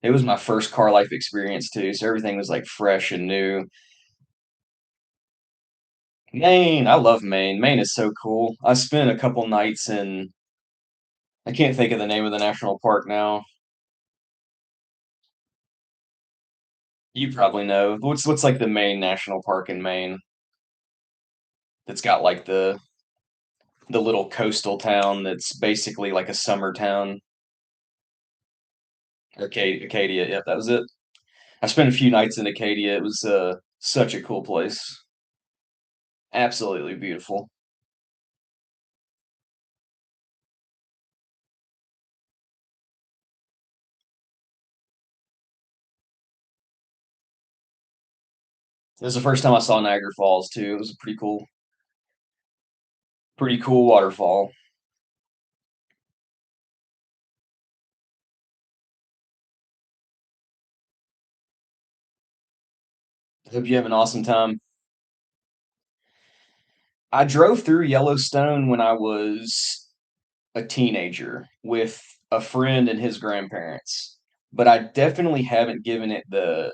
It was my first car life experience too, so everything was like fresh and new. Maine, I love Maine. Maine is so cool. I spent a couple nights in I can't think of the name of the national park now. You probably know. What's like the main national park in Maine that's got like the little coastal town that's basically like a summer town. Acadia, yep, that was it. I spent a few nights in Acadia. It was such a cool place. Absolutely beautiful. It was the first time I saw Niagara Falls too. It was a pretty cool waterfall. I hope you have an awesome time. I drove through Yellowstone when I was a teenager with a friend and his grandparents, but I definitely haven't given it the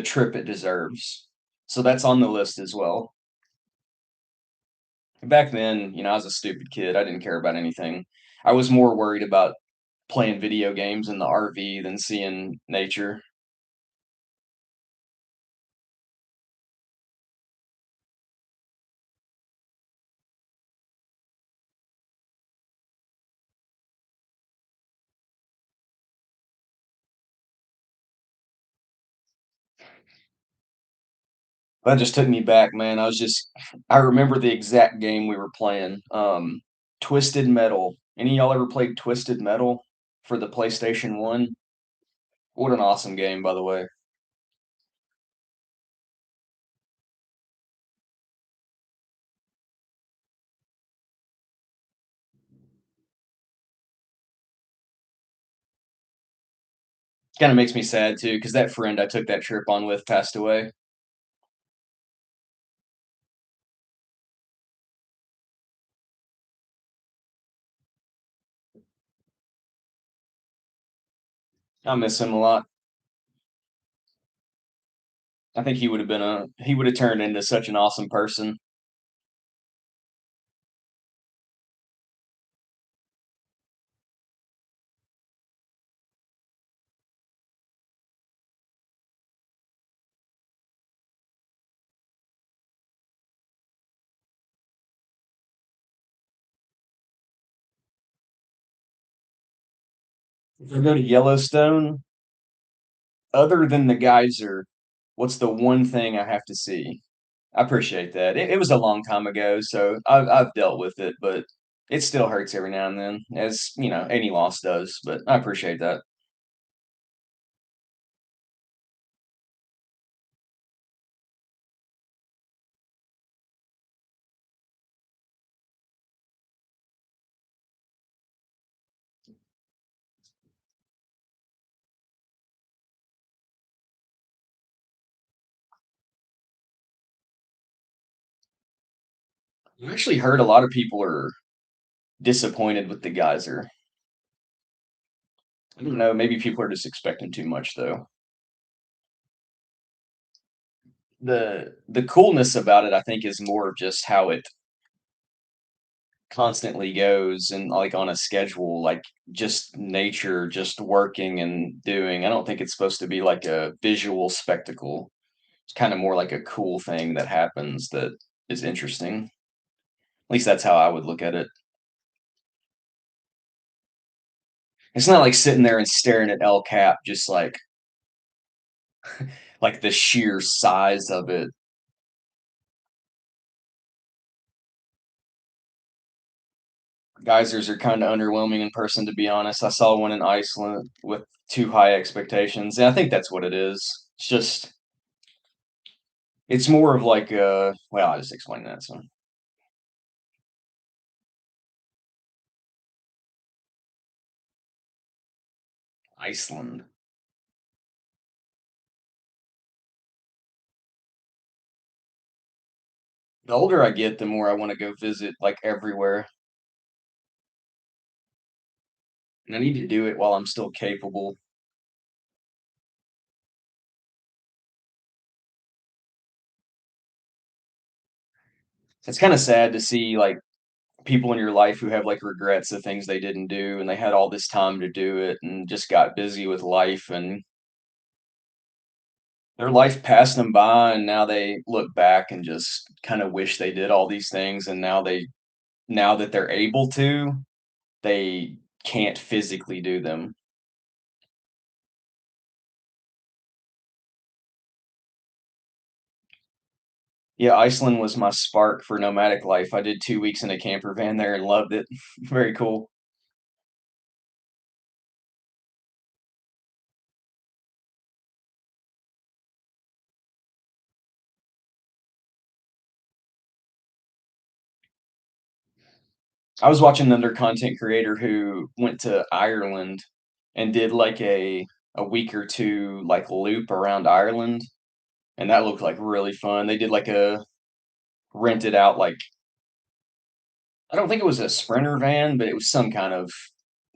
trip it deserves. So that's on the list as well. Back then, I was a stupid kid. I didn't care about anything. I was more worried about playing video games in the RV than seeing nature. That just took me back, man. I remember the exact game we were playing. Twisted Metal. Any of y'all ever played Twisted Metal for the PlayStation 1? What an awesome game, by the way. Kind of makes me sad too, because that friend I took that trip on with passed away. I miss him a lot. I think he would have turned into such an awesome person. If I go to Yellowstone, other than the geyser, what's the one thing I have to see? I appreciate that. It was a long time ago, so I've dealt with it, but it still hurts every now and then, as any loss does. But I appreciate that. I actually heard a lot of people are disappointed with the geyser. I don't know, maybe people are just expecting too much though. The coolness about it, I think, is more of just how it constantly goes and like on a schedule, like just nature, just working and doing. I don't think it's supposed to be like a visual spectacle. It's kind of more like a cool thing that happens that is interesting. At least that's how I would look at it. It's not like sitting there and staring at El Cap, just like the sheer size of it. Geysers are kind of underwhelming in person, to be honest. I saw one in Iceland with too high expectations, and I think that's what it is. It's more of like a well, I'll just explain that. So Iceland. The older I get, the more I want to go visit like everywhere, and I need to do it while I'm still capable. It's kind of sad to see like people in your life who have like regrets of things they didn't do, and they had all this time to do it, and just got busy with life, and their life passed them by, and now they look back and just kind of wish they did all these things, and now that they're able to, they can't physically do them. Yeah, Iceland was my spark for nomadic life. I did 2 weeks in a camper van there and loved it. Very cool. I was watching another content creator who went to Ireland and did like a week or two like loop around Ireland, and that looked like really fun. They did like a rented out like I don't think it was a Sprinter van, but it was some kind of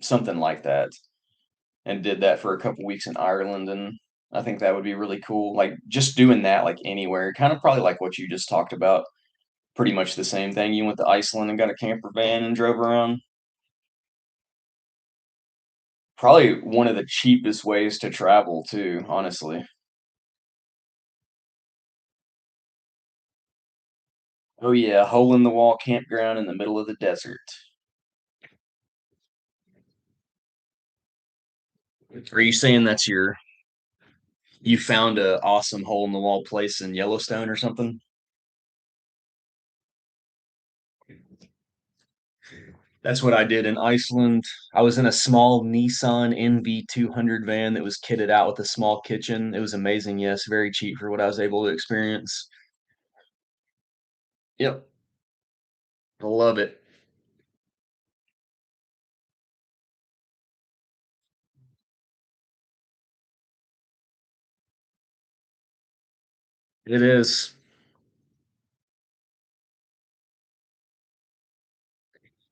something like that, and did that for a couple weeks in Ireland, and I think that would be really cool. Like just doing that like anywhere, kind of probably like what you just talked about. Pretty much the same thing. You went to Iceland and got a camper van and drove around. Probably one of the cheapest ways to travel too, honestly. Oh yeah, hole in the wall campground in the middle of the desert. Are you saying that's you found a awesome hole in the wall place in Yellowstone or something? That's what I did in Iceland. I was in a small Nissan NV 200 van that was kitted out with a small kitchen. It was amazing. Yes, very cheap for what I was able to experience. Yep, I love it. It is.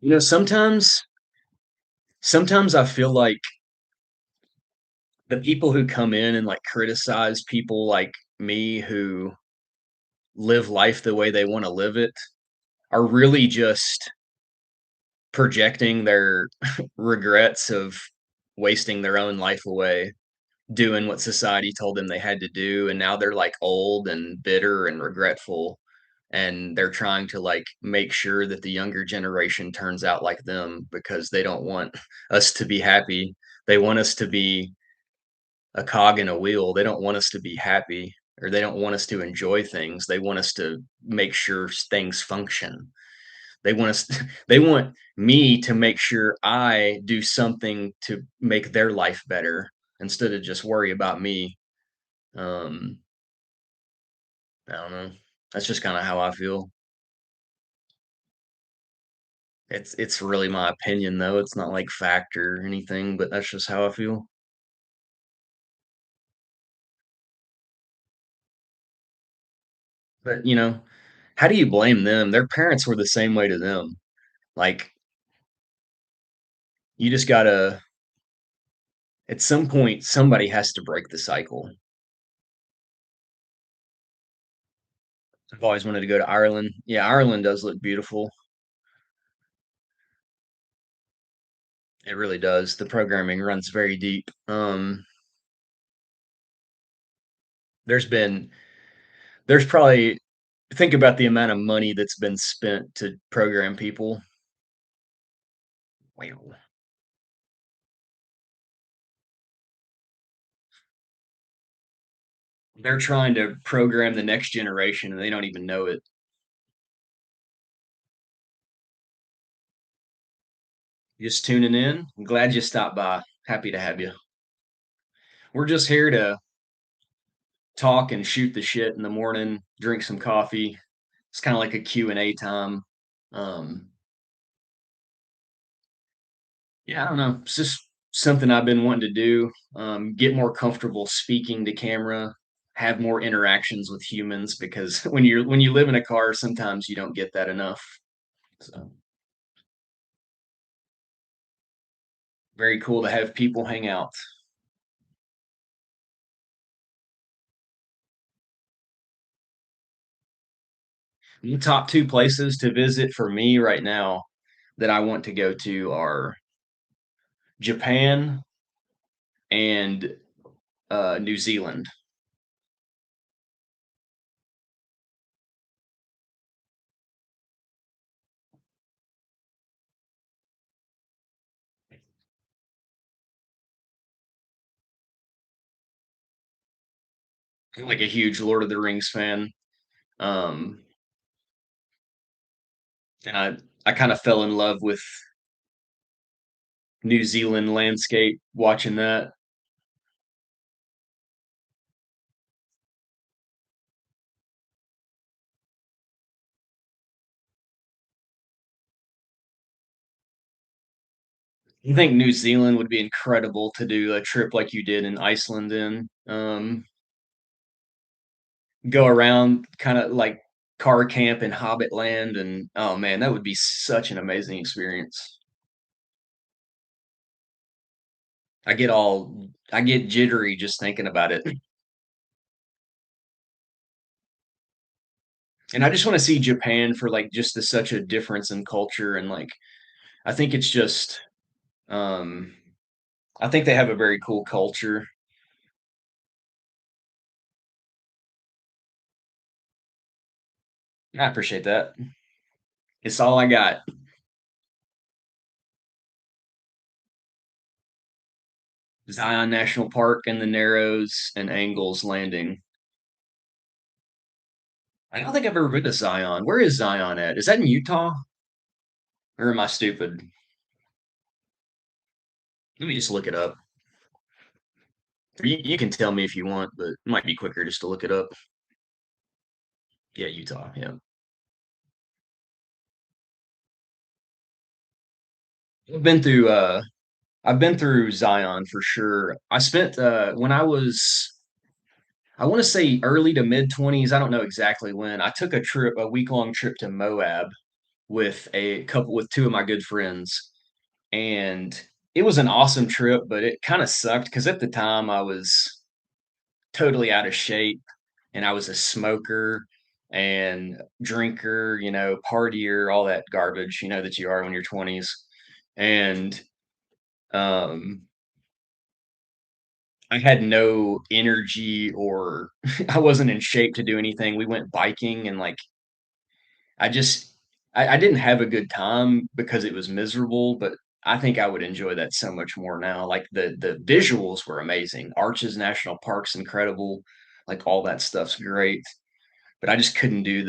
You know, sometimes I feel like the people who come in and like criticize people like me who live life the way they want to live it are really just projecting their regrets of wasting their own life away doing what society told them they had to do, and now they're like old and bitter and regretful, and they're trying to like make sure that the younger generation turns out like them because they don't want us to be happy. They want us to be a cog in a wheel. They don't want us to be happy, or they don't want us to enjoy things. They want us to make sure things function. They want us they want me to make sure I do something to make their life better instead of just worry about me. Um, I don't know. That's just kind of how I feel. It's really my opinion though. It's not like fact or anything, but that's just how I feel. But you know, How do you blame them? Their parents were the same way to them. Like, you just gotta at some point, somebody has to break the cycle. I've always wanted to go to Ireland. Yeah, Ireland does look beautiful. It really does. The programming runs very deep. There's been there's probably think about the amount of money that's been spent to program people. Wow. They're trying to program the next generation and they don't even know it. Just tuning in. I'm glad you stopped by. Happy to have you. We're just here to talk and shoot the shit in the morning, drink some coffee. It's kind of like a Q&A time. Um, yeah, I don't know. It's just something I've been wanting to do. Get more comfortable speaking to camera, have more interactions with humans because when you live in a car, sometimes you don't get that enough. So very cool to have people hang out. The top two places to visit for me right now that I want to go to are Japan and New Zealand. I'm like a huge Lord of the Rings fan. Um, and I kind of fell in love with New Zealand landscape watching that. I think New Zealand would be incredible to do a trip like you did in Iceland in. Go around kind of like car camp in Hobbit land and oh man, that would be such an amazing experience. I get jittery just thinking about it. And I just want to see Japan for like just such a difference in culture and like I think it's just um I think they have a very cool culture. I appreciate that. It's all I got. Zion National Park and the Narrows and Angles Landing. I don't think I've ever been to Zion. Where is Zion at? Is that in Utah? Or am I stupid? Let me just look it up. You can tell me if you want, but it might be quicker just to look it up. Yeah, Utah. Yeah. I've been through I've been through Zion for sure. I spent when I want to say early to mid 20s, I don't know exactly when. I took a week-long trip to Moab with two of my good friends. And it was an awesome trip, but it kind of sucked because at the time I was totally out of shape and I was a smoker and drinker, partier, all that garbage, that you are when you're 20s. And um, I had no energy or I wasn't in shape to do anything. We went biking and like I just I didn't have a good time because it was miserable, but I think I would enjoy that so much more now. Like the visuals were amazing. Arches National Park's incredible. Like all that stuff's great. But I just couldn't do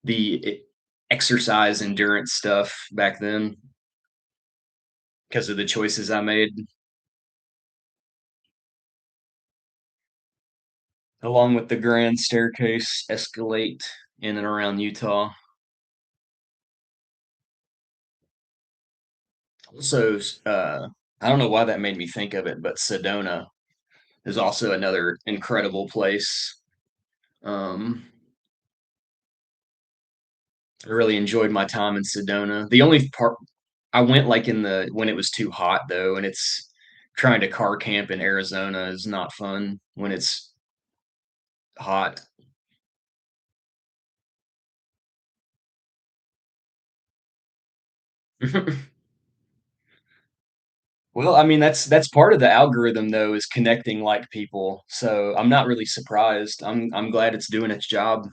the exercise endurance stuff back then because of the choices I made, along with the grand staircase escalate in and around Utah. Also, I don't know why that made me think of it, but Sedona is also another incredible place. Um, I really enjoyed my time in Sedona. The only part I went like in the when it was too hot though, and it's trying to car camp in Arizona is not fun when it's hot. Well, I mean that's part of the algorithm though is connecting like people. So I'm not really surprised. I'm glad it's doing its job.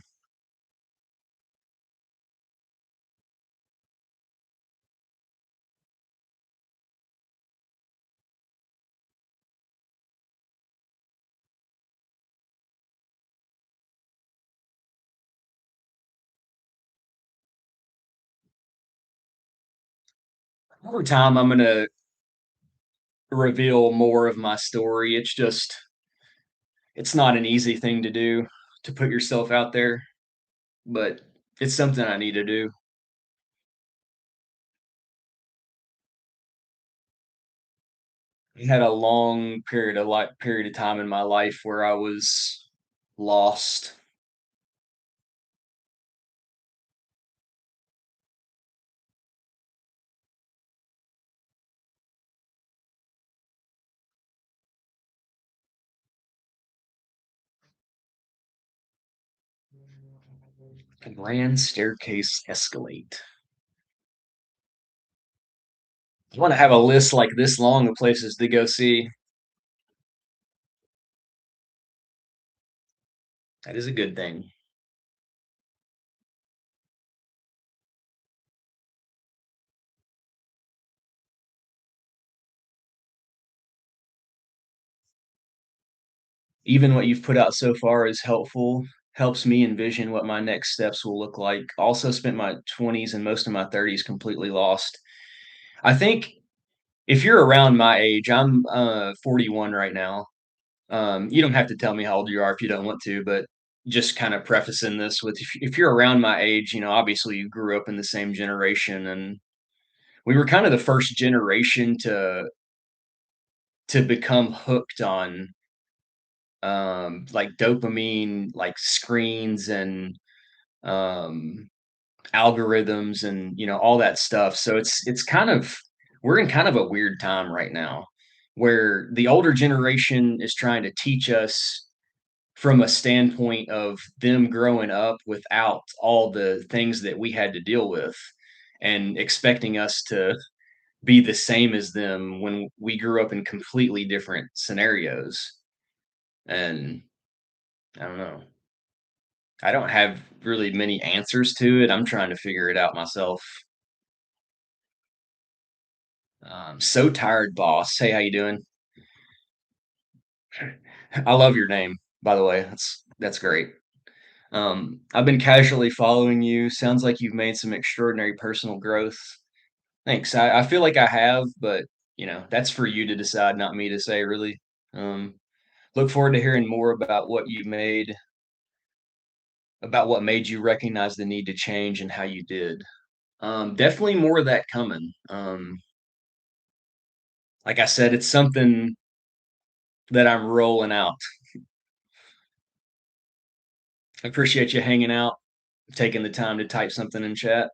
Over time, I'm gonna reveal more of my story. It's not an easy thing to do to put yourself out there, but it's something I need to do. I had a long period of time in my life where I was lost. A grand staircase escalate. I want to have a list like this long of places to go see. That is a good thing. Even what you've put out so far is helpful, helps me envision what my next steps will look like. Also spent my 20s and most of my 30s completely lost. I think if you're around my age, I'm 41 right now. You don't have to tell me how old you are if you don't want to, but just kind of prefacing this with if you're around my age, obviously you grew up in the same generation and we were kind of the first generation to become hooked on like dopamine like screens and um algorithms and all that stuff. So it's kind of we're in kind of a weird time right now where the older generation is trying to teach us from a standpoint of them growing up without all the things that we had to deal with and expecting us to be the same as them when we grew up in completely different scenarios. And I don't know. I don't have really many answers to it. I'm trying to figure it out myself. So tired, boss. Hey, how you doing? I love your name, by the way. That's great. I've been casually following you. Sounds like you've made some extraordinary personal growth. Thanks. I feel like I have, but that's for you to decide, not me to say, really. Um, look forward to hearing more about what made you recognize the need to change and how you did. Definitely more of that coming. Like I said, it's something that I'm rolling out. I appreciate you hanging out, taking the time to type something in chat.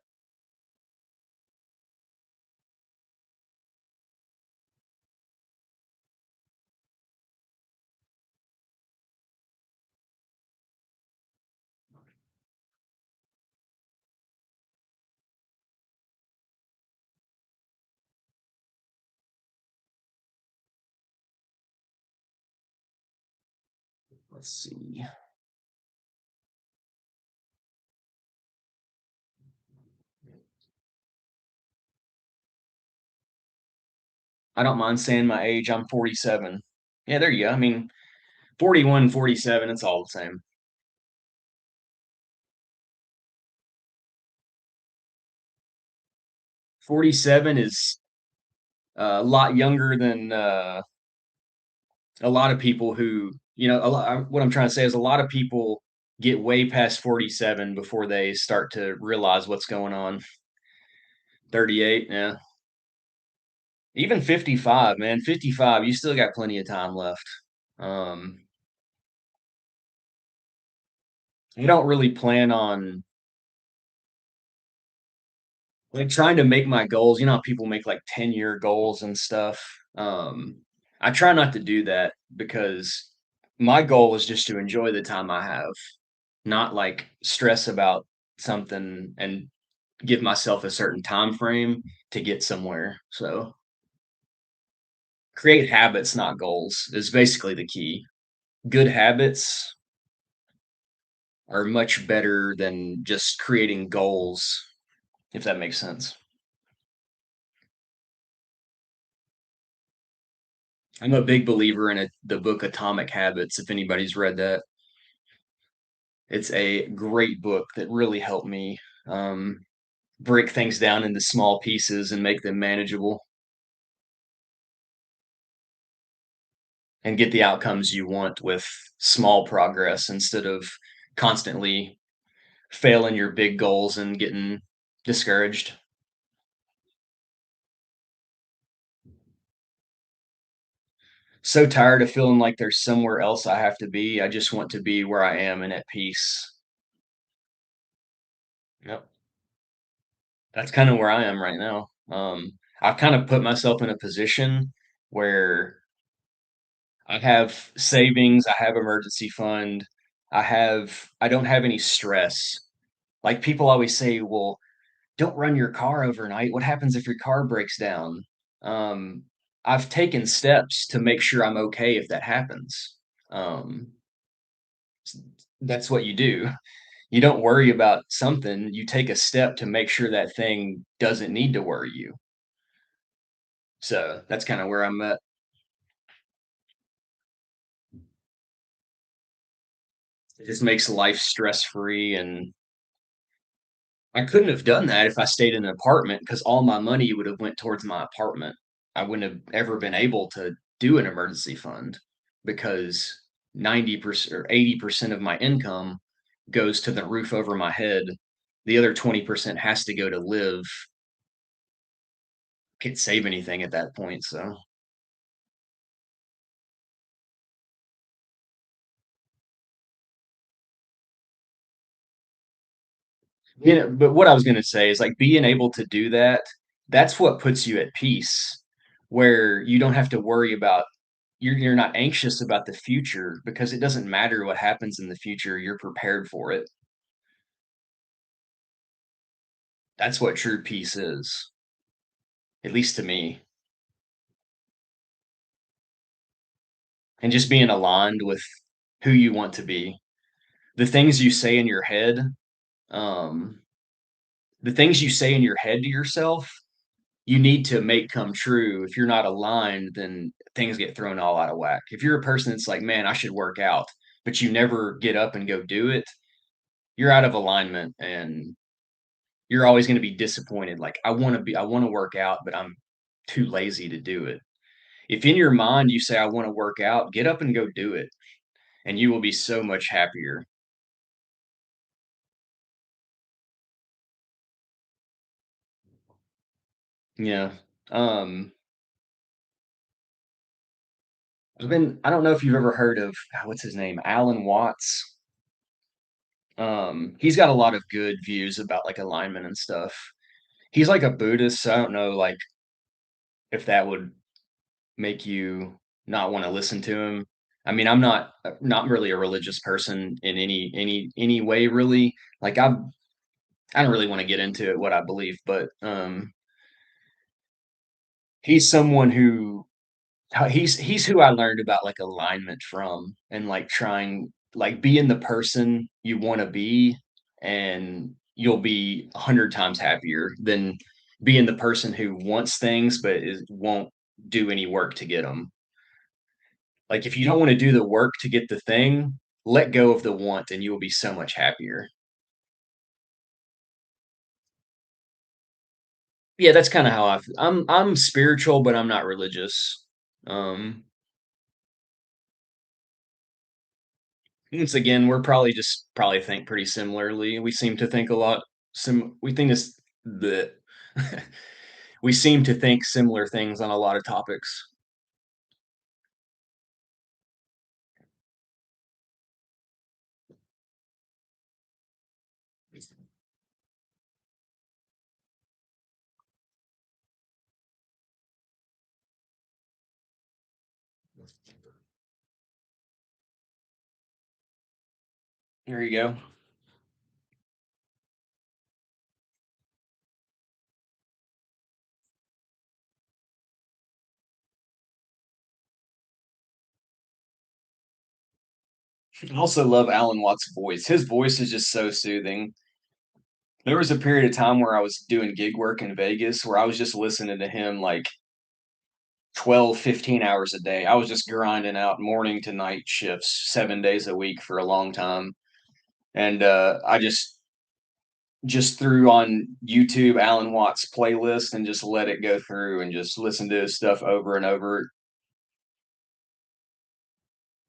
Let's see. I don't mind saying my age. I'm 47. Yeah, there you go. I mean, 41, 47, it's all the same. 47 is a lot younger than a lot of people who, what I'm trying to say is a lot of people get way past 47 before they start to realize what's going on. 38, yeah. Even 55, man. 55, you still got plenty of time left. Um, I don't really plan on Like trying to make my goals, you know how people make like 10-year goals and stuff. Um, I try not to do that because my goal is just to enjoy the time I have, not like stress about something and give myself a certain time frame to get somewhere. So create habits, not goals, is basically the key. Good habits are much better than just creating goals, if that makes sense. I'm a big believer in the book Atomic Habits, if anybody's read that. It's a great book that really helped me um, break things down into small pieces and make them manageable and get the outcomes you want with small progress instead of constantly failing your big goals and getting discouraged. So tired of feeling like there's somewhere else I have to be. I just want to be where I am and at peace. Yep. That's kind of where I am right now. I've kind of put myself in a position where I have savings, I have emergency fund, I don't have any stress. Like people always say, well, don't run your car overnight. What happens if your car breaks down? Um, I've taken steps to make sure I'm okay if that happens. Um, that's what you do. You don't worry about something, you take a step to make sure that thing doesn't need to worry you. So that's kind of where I'm at. It just makes life stress free. And I couldn't have done that if I stayed in an apartment because all my money would have went towards my apartment. I wouldn't have ever been able to do an emergency fund because 90% or 80% of my income goes to the roof over my head. The other 20% has to go to live. Can't save anything at that point. So yeah, but what I was gonna say is like being able to do that, that's what puts you at peace, where you don't have to worry about you're not anxious about the future because it doesn't matter what happens in the future, you're prepared for it. That's what true peace is, at least to me. And just being aligned with who you want to be. The things you say in your head, um, the things you say in your head to yourself you need to make come true. If you're not aligned, then things get thrown all out of whack. If you're a person that's like, man, I should work out, but you never get up and go do it, you're out of alignment and you're always going to be disappointed. Like, I want to work out, but I'm too lazy to do it. If in your mind you say, I want to work out, get up and go do it, and you will be so much happier. Yeah. Um, I don't know if you've ever heard of, what's his name? Alan Watts. He's got a lot of good views about like alignment and stuff. He's like a Buddhist, so I don't know like if that would make you not want to listen to him. I mean, I'm not really a religious person in any way really. Like I don't really want to get into it what I believe, but he's someone who he's who I learned about like alignment from and like trying like being the person you want to be and you'll be 100 times happier than being the person who wants things but won't do any work to get them. Like if you don't want to do the work to get the thing, let go of the want and you will be so much happier. Yeah, that's kind of how I'm spiritual but I'm not religious. Um Once again, we're probably just probably think pretty similarly. We seem to think a lot we think this the we seem to think similar things on a lot of topics. There you go. I also love Alan Watts' voice. His voice is just so soothing. There was a period of time where I was doing gig work in Vegas where I was just listening to him like 12, 15 hours a day. I was just grinding out morning to night shifts 7 days a week for a long time. And I just threw on YouTube Alan Watts playlist and just let it go through and just listen to his stuff over and over.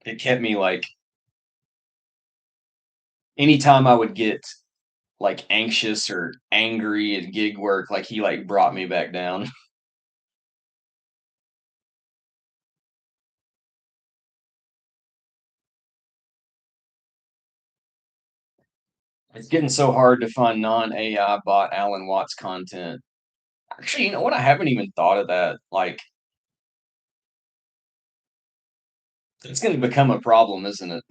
It kept me like anytime I would get like anxious or angry at gig work, like he like brought me back down. It's getting so hard to find non-AI bot Alan Watts content. Actually, you know what? I haven't even thought of that. Like, it's going to become a problem, isn't it?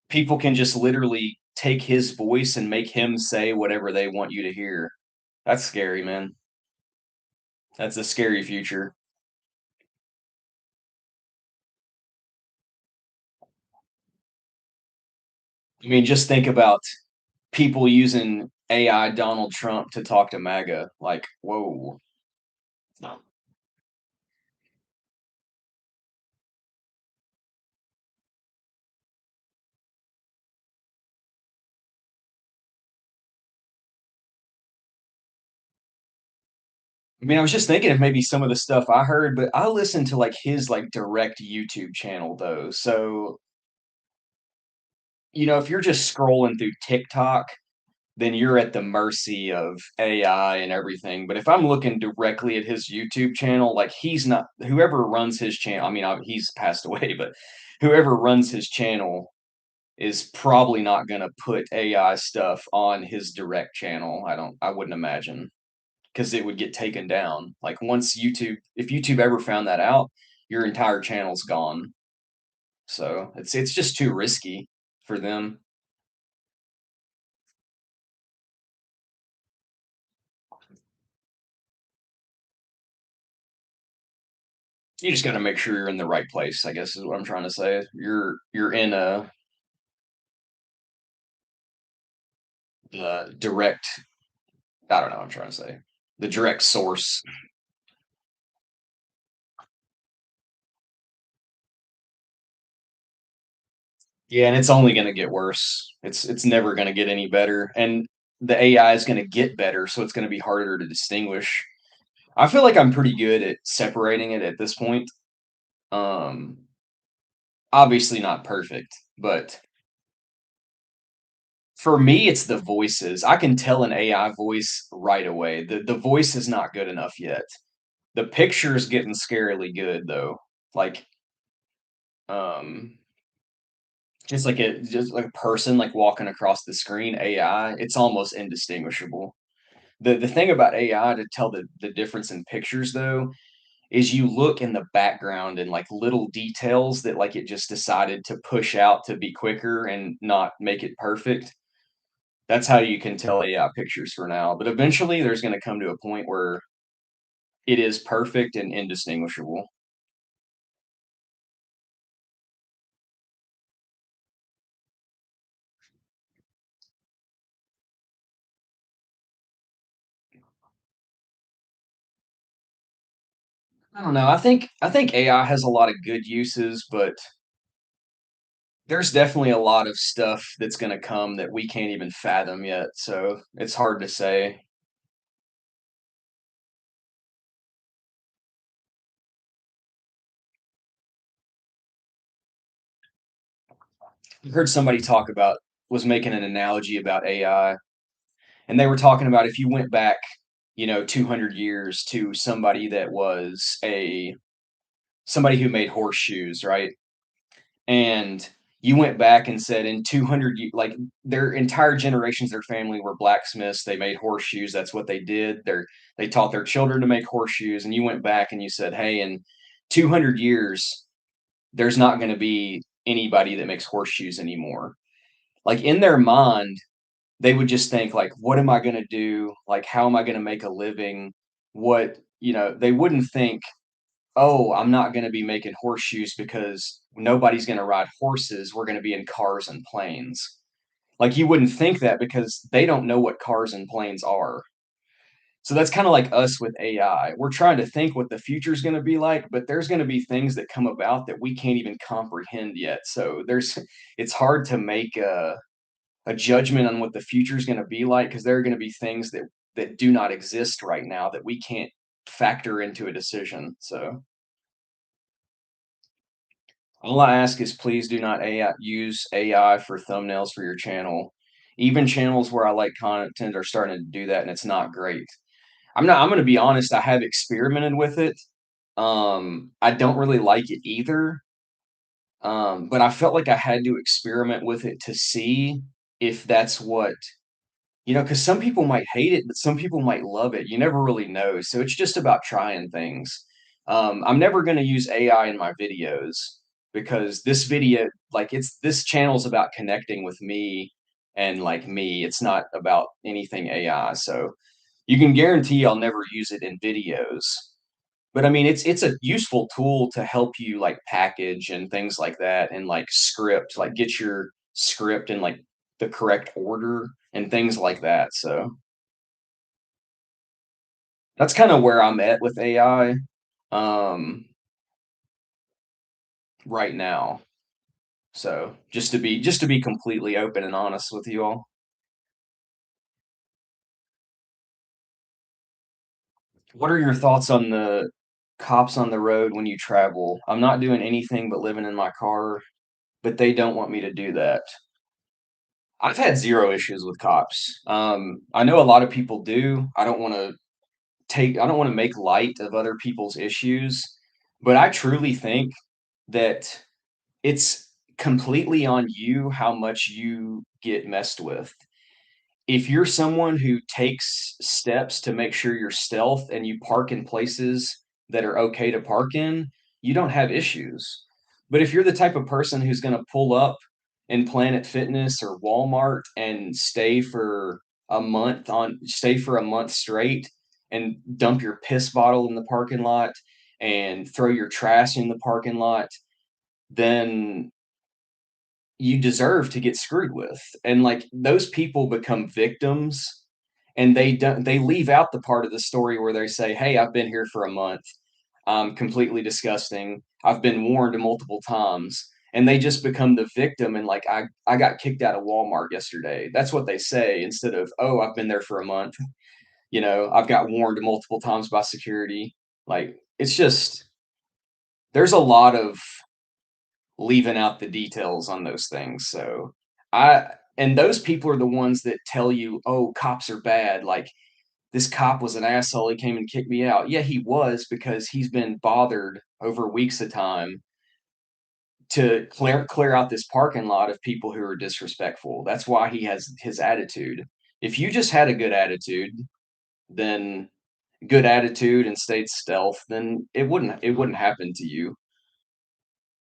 People can just literally take his voice and make him say whatever they want you to hear. That's scary, man. That's a scary future. I mean, just think about people using AI Donald Trump to talk to MAGA. Like, whoa. I mean, I was just thinking of maybe some of the stuff I heard, but I listened to like his like direct YouTube channel though. So, if you're just scrolling through TikTok, then you're at the mercy of AI and everything. But if I'm looking directly at his YouTube channel, like he's not whoever runs his channel, I mean, he's passed away, but whoever runs his channel is probably not going to put AI stuff on his direct channel. I wouldn't imagine because it would get taken down. Like once if YouTube ever found that out, your entire channel's gone. So it's just too risky for them. You just got to make sure you're in the right place, I guess is what I'm trying to say. You're in a the direct I don't know what I'm trying to say. The direct source. Yeah, and it's only going to get worse. It's never going to get any better, and the AI is going to get better, so it's going to be harder to distinguish. I feel like I'm pretty good at separating it at this point. Um, Obviously not perfect, but for me, it's the voices. I can tell an AI voice right away. The voice is not good enough yet. The picture's getting scarily good though. Like, um, just like a person like walking across the screen, AI, it's almost indistinguishable. The thing about AI to tell the difference in pictures though is you look in the background and like little details that like it just decided to push out to be quicker and not make it perfect. That's how you can tell AI pictures for now. But eventually there's going to come to a point where it is perfect and indistinguishable. I don't know. I think AI has a lot of good uses, but there's definitely a lot of stuff that's going to come that we can't even fathom yet. So it's hard to say. I heard somebody talk about was making an analogy about AI, and they were talking about if you went back, 200 years to somebody that was a somebody who made horseshoes, right? And you went back and said in 200 like their entire generations their family were blacksmiths, they made horseshoes, that's what they did, they taught their children to make horseshoes, and you went back and you said, hey, in 200 years, there's not going to be anybody that makes horseshoes anymore. Like in their mind, they would just think like, what am I going to do? Like, how am I going to make a living? What, they wouldn't think, oh, I'm not going to be making horseshoes because nobody's going to ride horses. We're going to be in cars and planes. Like you wouldn't think that because they don't know what cars and planes are. So that's kind of like us with AI. We're trying to think what the future is going to be like, but there's going to be things that come about that we can't even comprehend yet. So it's hard to make a judgment on what the future is going to be like because there are going to be things that do not exist right now that we can't factor into a decision. So all I ask is please do not use AI for thumbnails for your channel. Even channels where I like content are starting to do that, and it's not great. I'm gonna be honest, I have experimented with it. I don't really like it either. But I felt like I had to experiment with it to see if that's what, because some people might hate it, but some people might love it. You never really know. So it's just about trying things. I'm never gonna use AI in my videos because this channel's about connecting with me and like me. It's not about anything AI. So you can guarantee I'll never use it in videos. But I mean, it's a useful tool to help you like package and things like that and like script, like get your script in like the correct order and things like that. So that's kind of where I'm at with AI um right now. So just to be completely open and honest with you all. What are your thoughts on the cops on the road when you travel? I'm not doing anything but living in my car, but they don't want me to do that. I've had 0 issues with cops. I know a lot of people do. I don't wanna make light of other people's issues, but I truly think that it's completely on you how much you get messed with. If you're someone who takes steps to make sure you're stealth and you park in places that are okay to park in, you don't have issues. But if you're the type of person who's gonna pull up in Planet Fitness or Walmart and stay for a month straight and dump your piss bottle in the parking lot and throw your trash in the parking lot, then you deserve to get screwed with. And like those people become victims and they leave out the part of the story where they say, "Hey, I've been here for a month. I'm completely disgusting. I've been warned multiple times." And they just become the victim and like I got kicked out of Walmart yesterday. That's what they say instead of, "Oh, I've been there for a month." I've got warned multiple times by security. Like it's just there's a lot of leaving out the details on those things. So I and those people are the ones that tell you, "Oh, cops are bad." Like this cop was an asshole. He came and kicked me out. Yeah, he was because he's been bothered over weeks of time to clear out this parking lot of people who are disrespectful. That's why he has his attitude. If you just had a then good attitude and stayed stealth, then it wouldn't happen to you.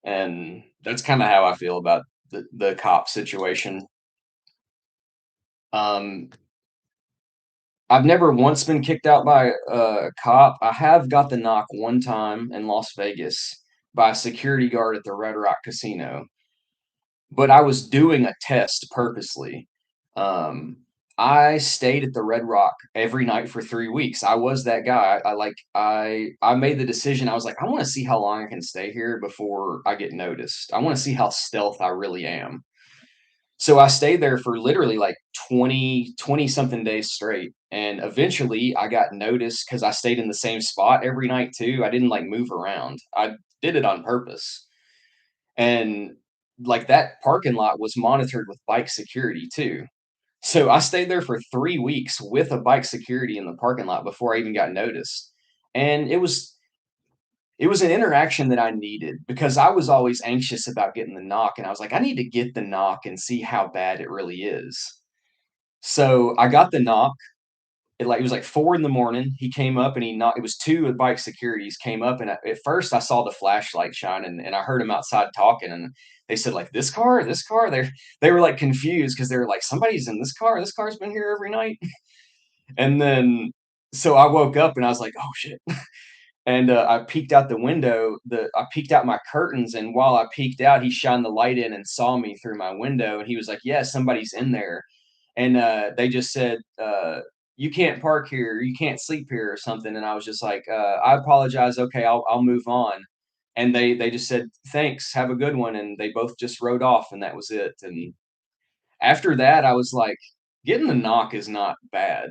And that's kind of how I feel about the cop situation. Um, I've never once been kicked out by a cop. I have got the knock one time in Las Vegas by a security guard at the Red Rock Casino, but I was doing a test purposely. Um, I stayed at the Red Rock every night for 3 weeks. I was that guy. I made the decision. I was like, I want to see how long I can stay here before I get noticed. I want to see how stealth I really am. So I stayed there for literally like 20 something days straight. And eventually I got noticed because I stayed in the same spot every night too. I didn't like move around. I did it on purpose. And like that parking lot was monitored with bike security too. So I stayed there for 3 weeks with a bike security in the parking lot before I even got noticed. And it was an interaction that I needed because I was always anxious about getting the knock, and I was like, "I need to get the knock and see how bad it really is." So, I got the knock, it was like 4 in the morning. He came up and he knocked. It was two bike securities came up, and at first I saw the flashlight shining, and I heard him outside talking, and they said like this car. They were like confused because they were like somebody's in this car. This car's been here every night, and then so I woke up and I was like, oh shit. And I peeked out the window. I peeked out my curtains, and while I peeked out, he shined the light in and saw me through my window. And he was like, "Yeah, somebody's in there." And they just said, "You can't park here. You can't sleep here," or something. And I was just like, "I apologize. Okay, I'll move on." And they just said, "Thanks. Have a good one." And they both just rode off, and that was it. And after that, I was like, getting the knock is not bad.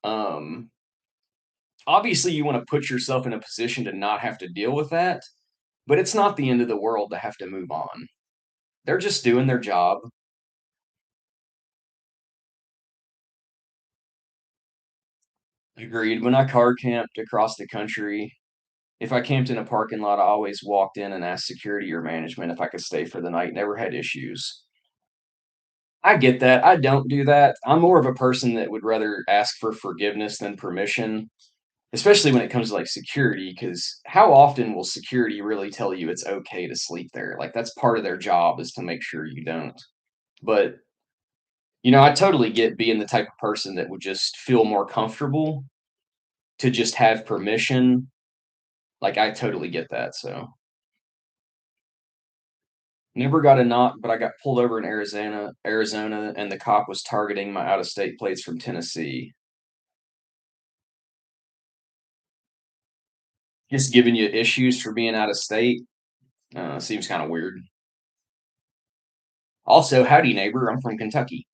Um, Obviously, you want to put yourself in a position to not have to deal with that, but it's not the end of the world to have to move on. They're just doing their job. Agreed. When I car camped across the country, if I camped in a parking lot, I always walked in and asked security or management if I could stay for the night. Never had issues. I get that. I don't do that. I'm more of a person that would rather ask for forgiveness than permission, especially when it comes to like security, because how often will security really tell you it's okay to sleep there? Like that's part of their job is to make sure you don't. But I totally get being the type of person that would just feel more comfortable to just have permission. Like, I totally get that, so never got a knock, but I got pulled over in Arizona, and the cop was targeting my out-of-state plates from Tennessee. Just giving you issues for being out of state, seems kinda weird. Also, howdy neighbor, I'm from Kentucky.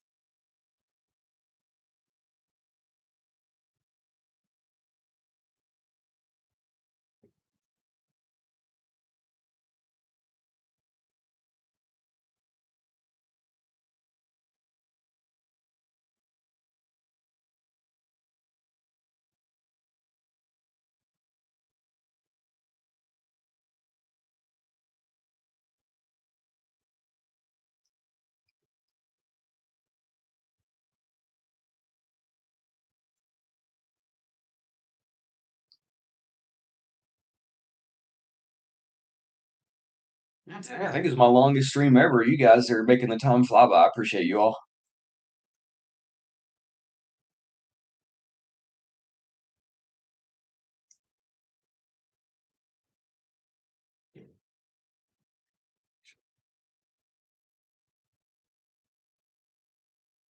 Yeah, I think it's my longest stream ever. You guys are making the time fly by. I appreciate you all.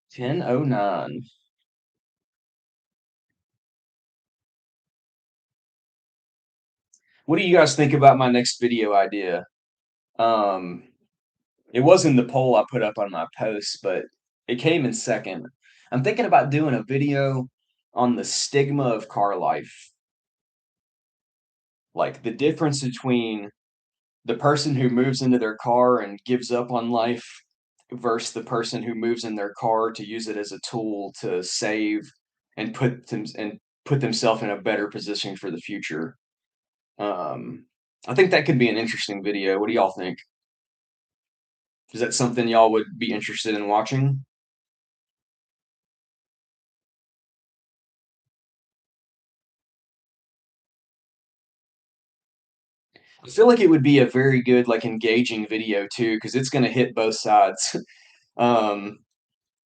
10:09. What do you guys think about my next video idea? Um, it wasn't the poll I put up on my post, but it came in second. I'm thinking about doing a video on the stigma of car life, like the difference between the person who moves into their car and gives up on life versus the person who moves in their car to use it as a tool to save and put themselves in a better position for the future. Um, I think that could be an interesting video. What do y'all think? Is that something y'all would be interested in watching? I feel like it would be a very good, like, engaging video too, because it's gonna hit both sides, um,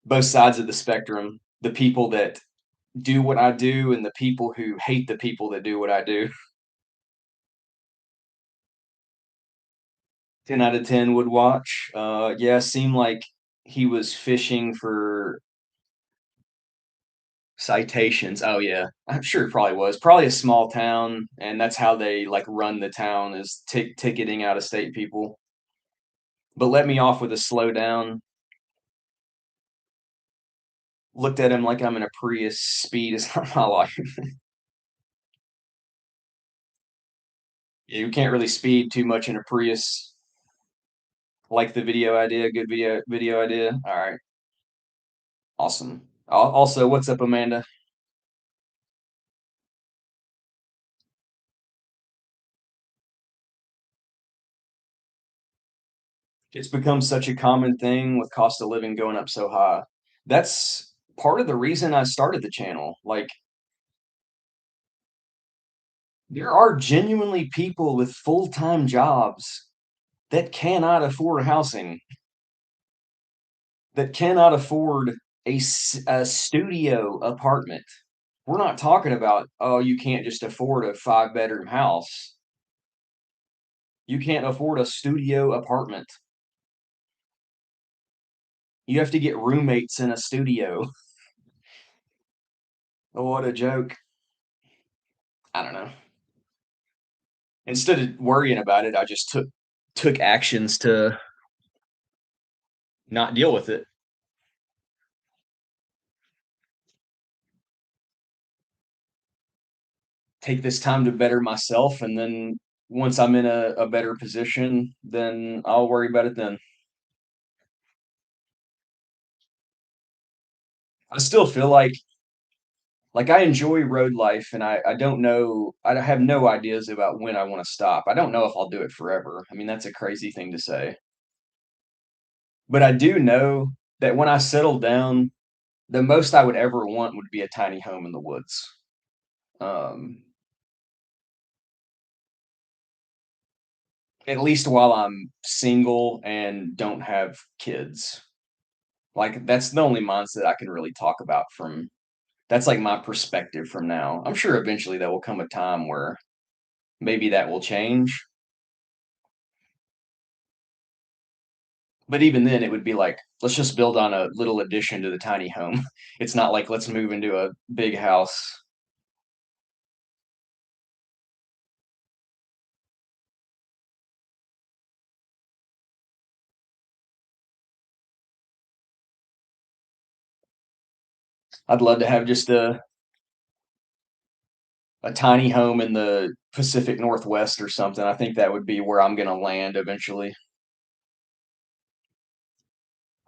both sides of the spectrum. The people that do what I do and the people who hate the people that do what I do. 10 out of 10 would watch. Yeah, seemed like he was fishing for citations. Oh, yeah. I'm sure it probably was. Probably a small town, and that's how they, like, run the town is ticketing out of state people. But let me off with a slow down. Looked at him like I'm in a Prius. Speed is not my life. You can't really speed too much in a Prius. Like the video idea, good video idea. All right, awesome. Also, what's up, Amanda? It's become such a common thing with cost of living going up so high. That's part of the reason I started the channel. Like, there are genuinely people with full-time jobs that cannot afford housing, that cannot afford a studio apartment. We're not talking about, oh, you can't just afford a five-bedroom house. You can't afford a studio apartment. You have to get roommates in a studio. Oh, what a joke. I don't know. Instead of worrying about it, I just took actions to not deal with it. Take this time to better myself, and then once I'm in a better position, then I'll worry about it then. I still feel like I enjoy road life, and I don't know, I have no ideas about when I want to stop. I don't know if I'll do it forever. I mean, that's a crazy thing to say. But I do know that when I settle down, the most I would ever want would be a tiny home in the woods. Um, at least while I'm single and don't have kids. Like, that's the only mindset I can really talk about from that's like my perspective from now. I'm sure eventually there will come a time where maybe that will change. But even then, it would be like, let's just build on a little addition to the tiny home. It's not like let's move into a big house. I'd love to have just a tiny home in the Pacific Northwest or something. I think that would be where I'm going to land eventually.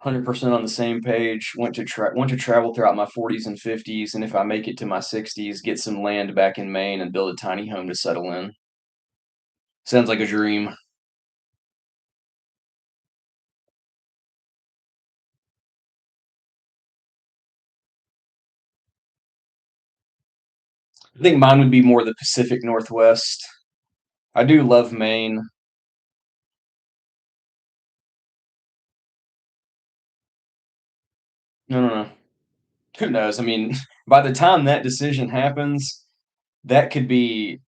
100% on the same page. Want to travel throughout my 40s and 50s, and if I make it to my 60s, get some land back in Maine and build a tiny home to settle in. Sounds like a dream. I think mine would be more the Pacific Northwest. I do love Maine. No, no, no. Who knows? I mean, by the time that decision happens, that could be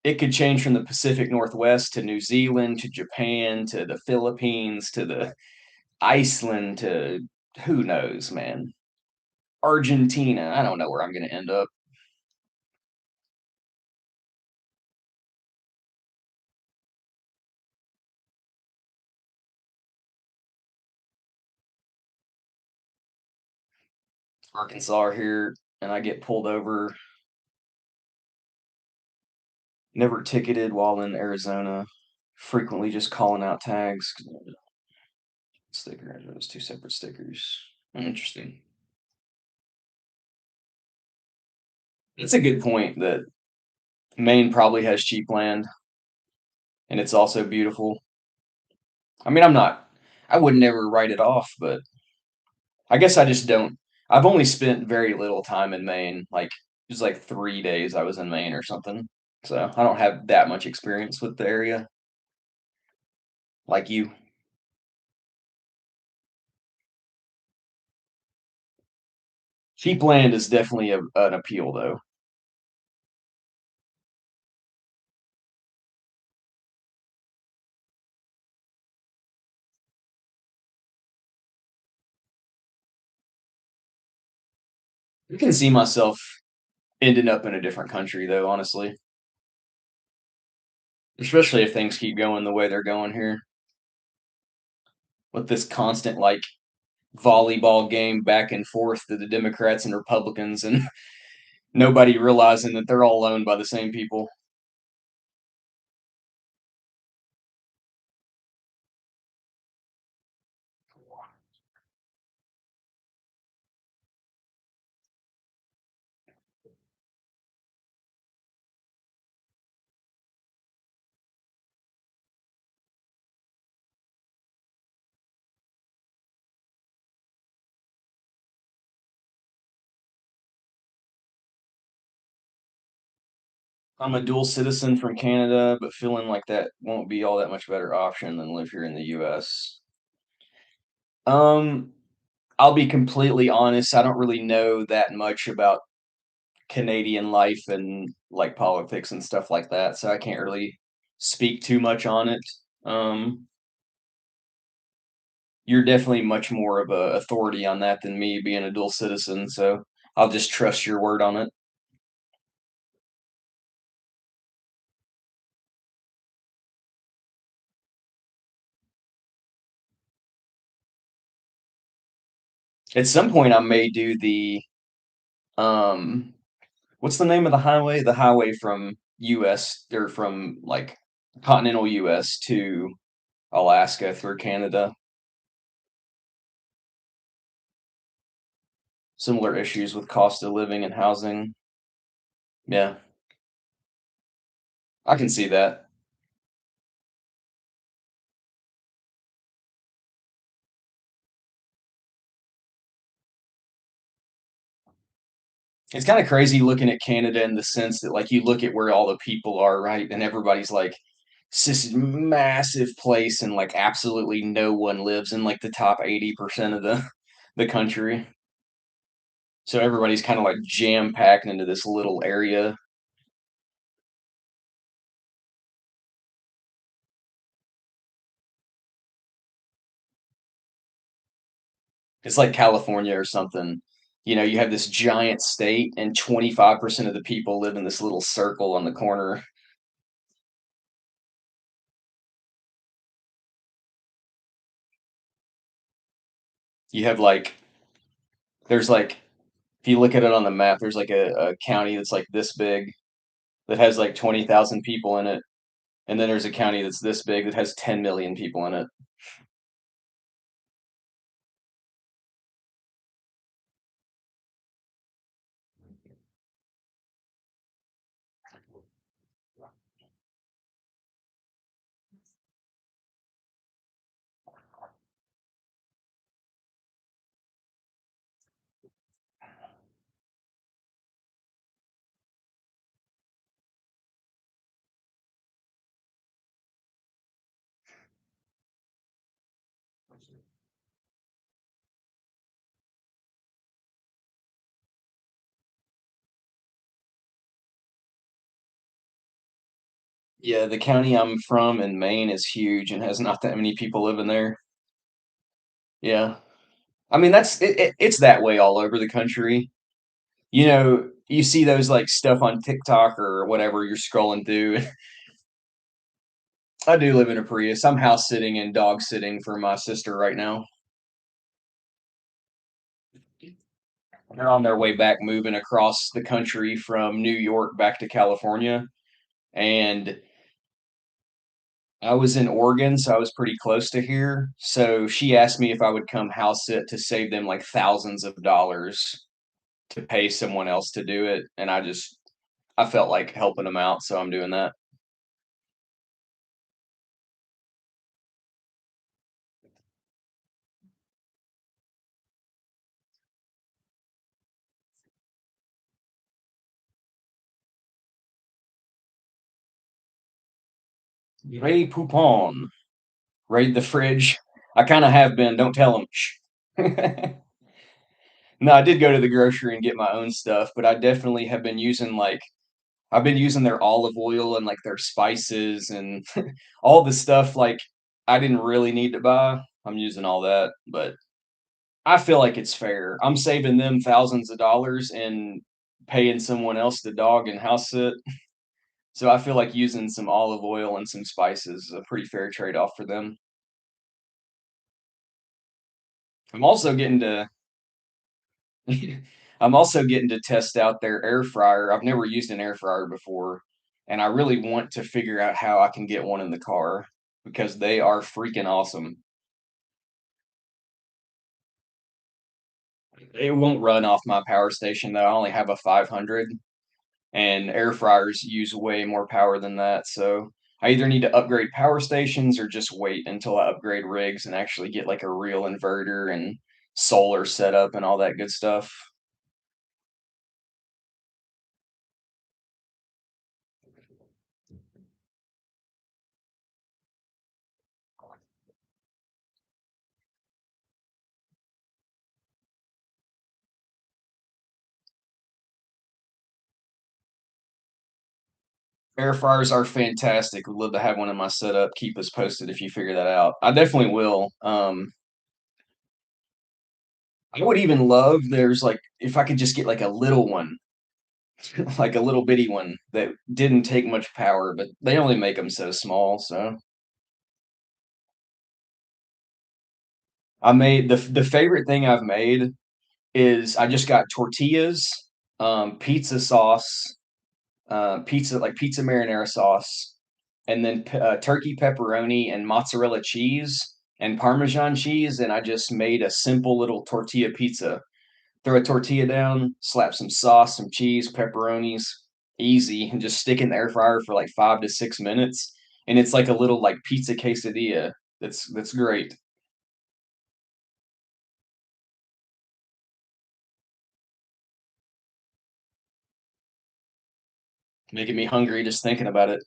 it could change from the Pacific Northwest to New Zealand to Japan to the Philippines to the Iceland to who knows, man. Argentina. I don't know where I'm going to end up. Arkansas here, and I get pulled over, never ticketed while in Arizona, frequently just calling out tags. Sticker, those two separate stickers. Interesting. It's a good point that Maine probably has cheap land and it's also beautiful. I mean, I would never write it off, but I guess I just don't. I've only spent very little time in Maine. Like, it was like 3 days I was in Maine or something. So I don't have that much experience with the area like you. Cheap land is definitely an appeal, though. I can see myself ending up in a different country, though, honestly, especially if things keep going the way they're going here with this constant, like, volleyball game back and forth to the Democrats and Republicans, and nobody realizing that they're all owned by the same people. I'm a dual citizen from Canada, but feeling like that won't be all that much better option than live here in the US. Um, I'll be completely honest, I don't really know that much about Canadian life and, like, politics and stuff like that, so I can't really speak too much on it. Um, you're definitely much more of a authority on that than me being a dual citizen, so I'll just trust your word on it. At some point, I may do um what's the name of the highway? The highway from US or from, like, continental US to Alaska through Canada. Similar issues with cost of living and housing. Yeah, I can see that. It's kinda crazy looking at Canada in the sense that, like, you look at where all the people are, right? And everybody's like, it's this massive place and, like, absolutely no one lives in, like, the top 80% of the country. So everybody's kinda, like, jam-packed into this little area. It's like California or something. You know, you have this giant state and 25% of the people live in this little circle on the corner. You have, like there's, like if you look at it on the map, there's, like, a county that's, like, this big that has, like, 20,000 people in it, and then there's a county that's this big that has 10,000,000 people in it. Yeah, the county I'm from in Maine is huge and has not that many people living there. Yeah. I mean, it's that way all over the country. You know, you see those, like, stuff on TikTok or whatever you're scrolling through. I do live in a Prius. I'm house sitting and dog sitting for my sister right now. They're on their way back moving across the country from New York back to California, and I was in Oregon, so I was pretty close to here, so she asked me if I would come house sit to save them, like, thousands of dollars to pay someone else to do it, and I felt like helping them out, so I'm doing that. Ray Poupon. Raid the fridge. I kinda have been, don't tell them. Shh. No, I did go to the grocery and get my own stuff, but I definitely have been using, like I've been using their olive oil and, like, their spices and all the stuff, like, I didn't really need to buy. I'm using all that, but I feel like it's fair. I'm saving them thousands of dollars and paying someone else to dog and house sit, so I feel like using some olive oil and some spices is a pretty fair trade-off for them. I'm also getting to I'm also getting to test out their air fryer. I've never used an air fryer before, and I really want to figure out how I can get one in the car because they are freaking awesome. It won't run off my power station though. I only have a 500, and air fryers use way more power than that. So I either need to upgrade power stations or just wait until I upgrade rigs and actually get like a real inverter and solar setup and all that good stuff. Air fryers are fantastic. Would love to have one in my setup. Keep us posted if you figure that out. I definitely will. I would even love there's like if I could just get like a little one, like a little bitty one that didn't take much power, but they only make them so small. So I made the favorite thing I've made is I just got tortillas, pizza sauce, pizza marinara sauce, and then turkey pepperoni and mozzarella cheese and Parmesan cheese, and I just made a simple little tortilla pizza. Throw a tortilla down, slap some sauce, some cheese, pepperonis, easy, and just stick in the air fryer for like 5 to 6 minutes, and it's like a little like pizza quesadilla. That's great. Making me hungry just thinking about it.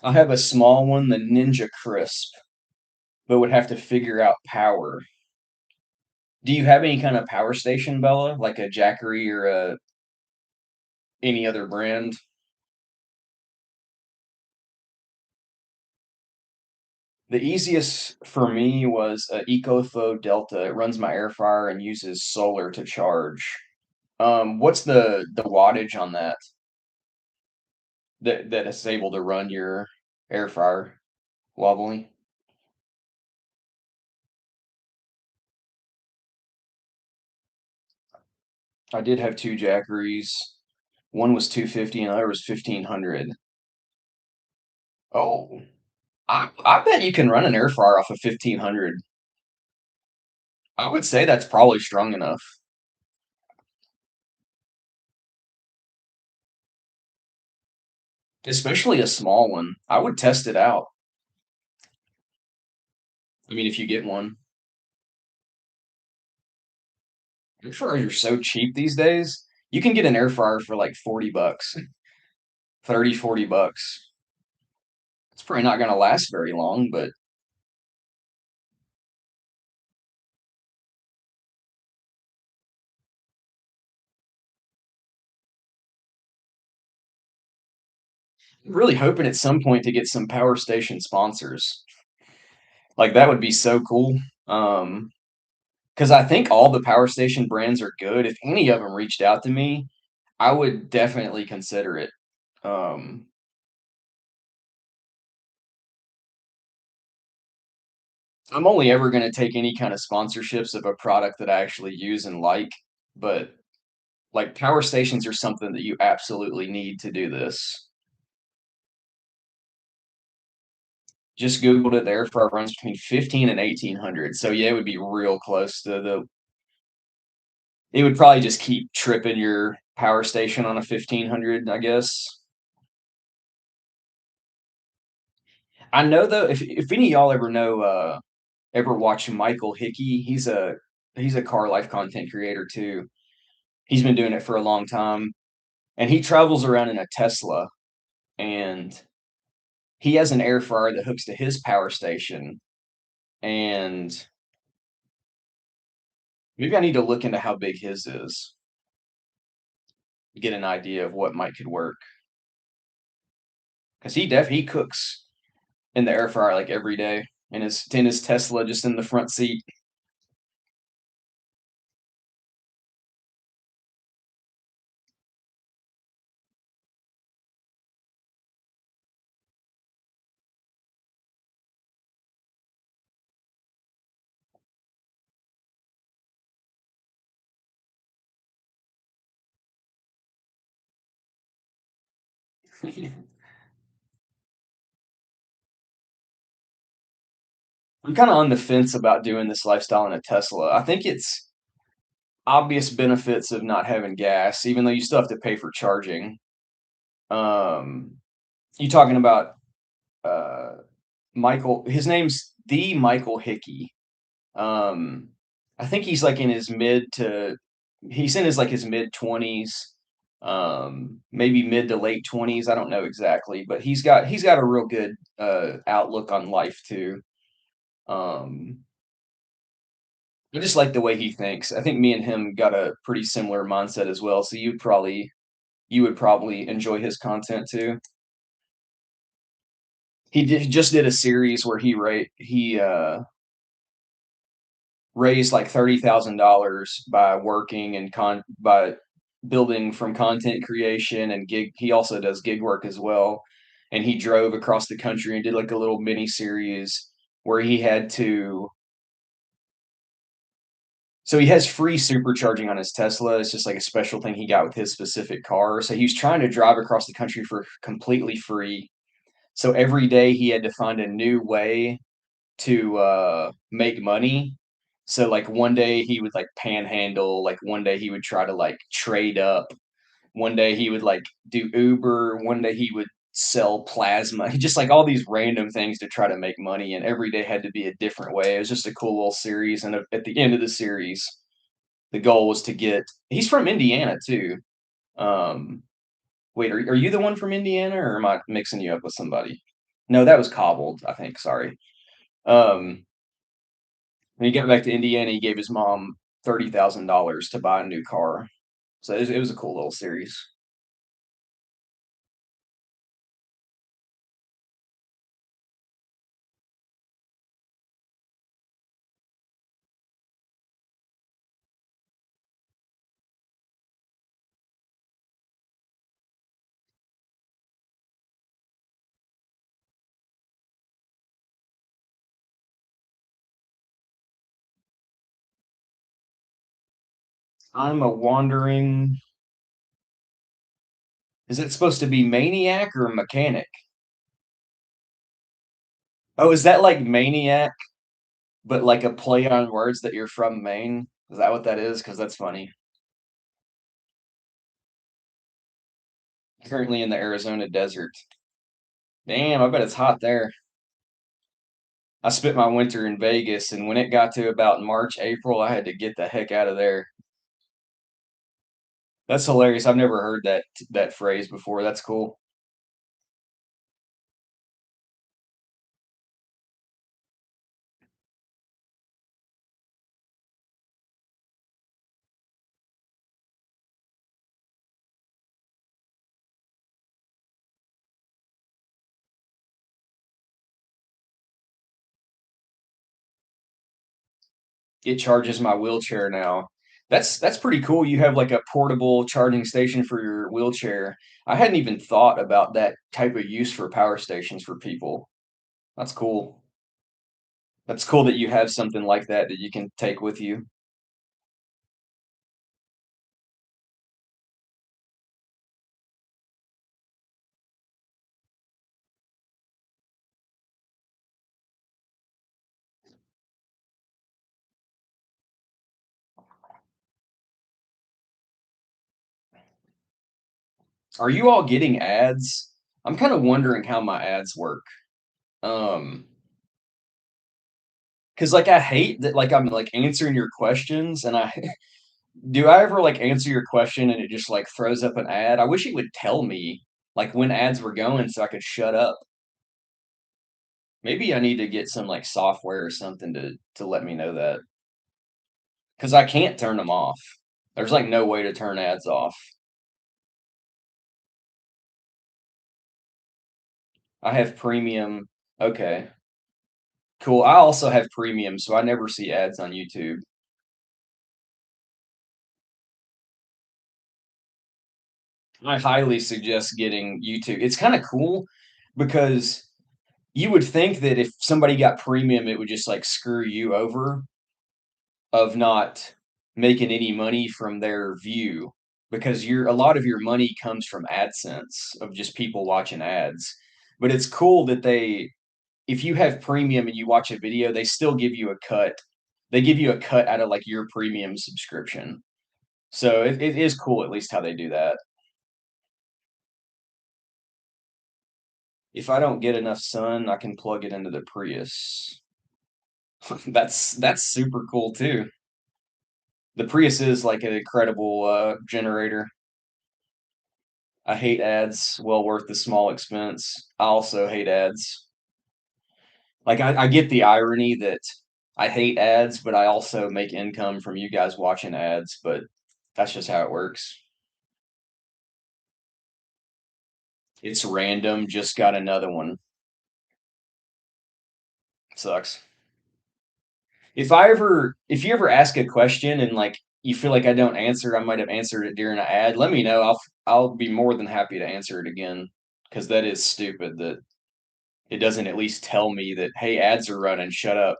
I have a small one, the Ninja Crisp, but would have to figure out power. Do you have any kind of power station, Bella, like a Jackery or any other brand? The easiest for me was a EcoFlow Delta. It runs my air fryer and uses solar to charge. What's the wattage on that is able to run your air fryer wobbly? I did have two Jackeries. One was 250 and the other was 1500. Oh, I bet you can run an air fryer off of 1500. I would say that's probably strong enough, especially a small one. I would test it out. I mean, if you get one. Air fryers are so cheap these days. You can get an air fryer for like 40 bucks, 30, 40 bucks. It's probably not going to last very long, but I'm really hoping at some point to get some power station sponsors. Like that would be so cool. Um, because I think all the power station brands are good. If any of them reached out to me, I would definitely consider it. Um, I'm only ever going to take any kind of sponsorships of a product that I actually use and like, but like power stations are something that you absolutely need to do this. Just Googled it. The air fryer runs between 15 and 1800. So yeah, it would be real close to the. It would probably just keep tripping your power station on a 1500, I guess. I know though, if any of y'all ever know, ever watch Michael Hickey, he's a car life content creator too. He's been doing it for a long time, and he travels around in a Tesla, and he has an air fryer that hooks to his power station, and maybe I need to look into how big his is to get an idea of what might could work. Because he cooks in the air fryer like every day in his Tesla just in the front seat. I'm kind of on the fence about doing this lifestyle in a Tesla. I think it's obvious benefits of not having gas, even though you still have to pay for charging. Um, you talking about uh, Michael? His name's the Michael Hickey. Um, I think he's like in his mid to he's in his like his mid 20s, maybe mid to late 20s. I don't know exactly, but he's got a real good outlook on life too. Um, I just like the way he thinks. I think me and him got a pretty similar mindset as well, so you would probably enjoy his content too. He just did a series where he raised like $30,000 by working and con by building from content creation and gig. He also does gig work as well, and he drove across the country and did like a little mini series where he had to. So he has free supercharging on his Tesla. It's just like a special thing he got with his specific car. So he was trying to drive across the country for completely free. So every day he had to find a new way to make money. So like one day he would like panhandle, like one day he would try to like trade up, one day he would like do Uber, one day he would sell plasma. He just like all these random things to try to make money, and every day had to be a different way. It was just a cool little series, and at the end of the series, the goal was to get. He's from Indiana too. Um, wait, are you the one from Indiana, or am I mixing you up with somebody? No, that was Cobbled, I think. Sorry. Um, when he got back to Indiana, he gave his mom $30,000 to buy a new car. So it was a cool little series. I'm a wandering. Is it supposed to be maniac or mechanic? Oh, is that like maniac, but like a play on words that you're from Maine? Is that what that is? Because that's funny. Currently in the Arizona desert. Damn, I bet it's hot there. I spent my winter in Vegas, and when it got to about March, April, I had to get the heck out of there. That's hilarious. I've never heard that phrase before. That's cool. It charges my wheelchair now. That's pretty cool. You have like a portable charging station for your wheelchair. I hadn't even thought about that type of use for power stations for people. That's cool. That's cool that you have something like that that you can take with you. Are you all getting ads? I'm kind of wondering how my ads work. Um, because like I hate that like I'm like answering your questions and I do I ever like answer your question and it just like throws up an ad? I wish it would tell me like when ads were going so I could shut up. Maybe I need to get some like software or something to let me know that because I can't turn them off. There's like no way to turn ads off. I have premium. Okay, cool. I also have premium, so I never see ads on YouTube. I highly suggest getting YouTube. It's kind of cool because you would think that if somebody got premium, it would just like screw you over of not making any money from their view because a lot of your money comes from AdSense of just people watching ads. But it's cool that they if you have premium and you watch a video, they still give you a cut. They give you a cut out of like your premium subscription. So it is cool at least how they do that. If I don't get enough sun, I can plug it into the Prius. That's super cool too. The Prius is like an incredible generator. I hate ads. Well worth the small expense. I also hate ads. Like I get the irony that I hate ads, but I also make income from you guys watching ads, but that's just how it works. It's random, just got another one. Sucks. If you ever ask a question and like you feel like I don't answer, I might have answered it during an ad, let me know. I'll be more than happy to answer it again because that is stupid that it doesn't at least tell me that, hey, ads are running, shut up.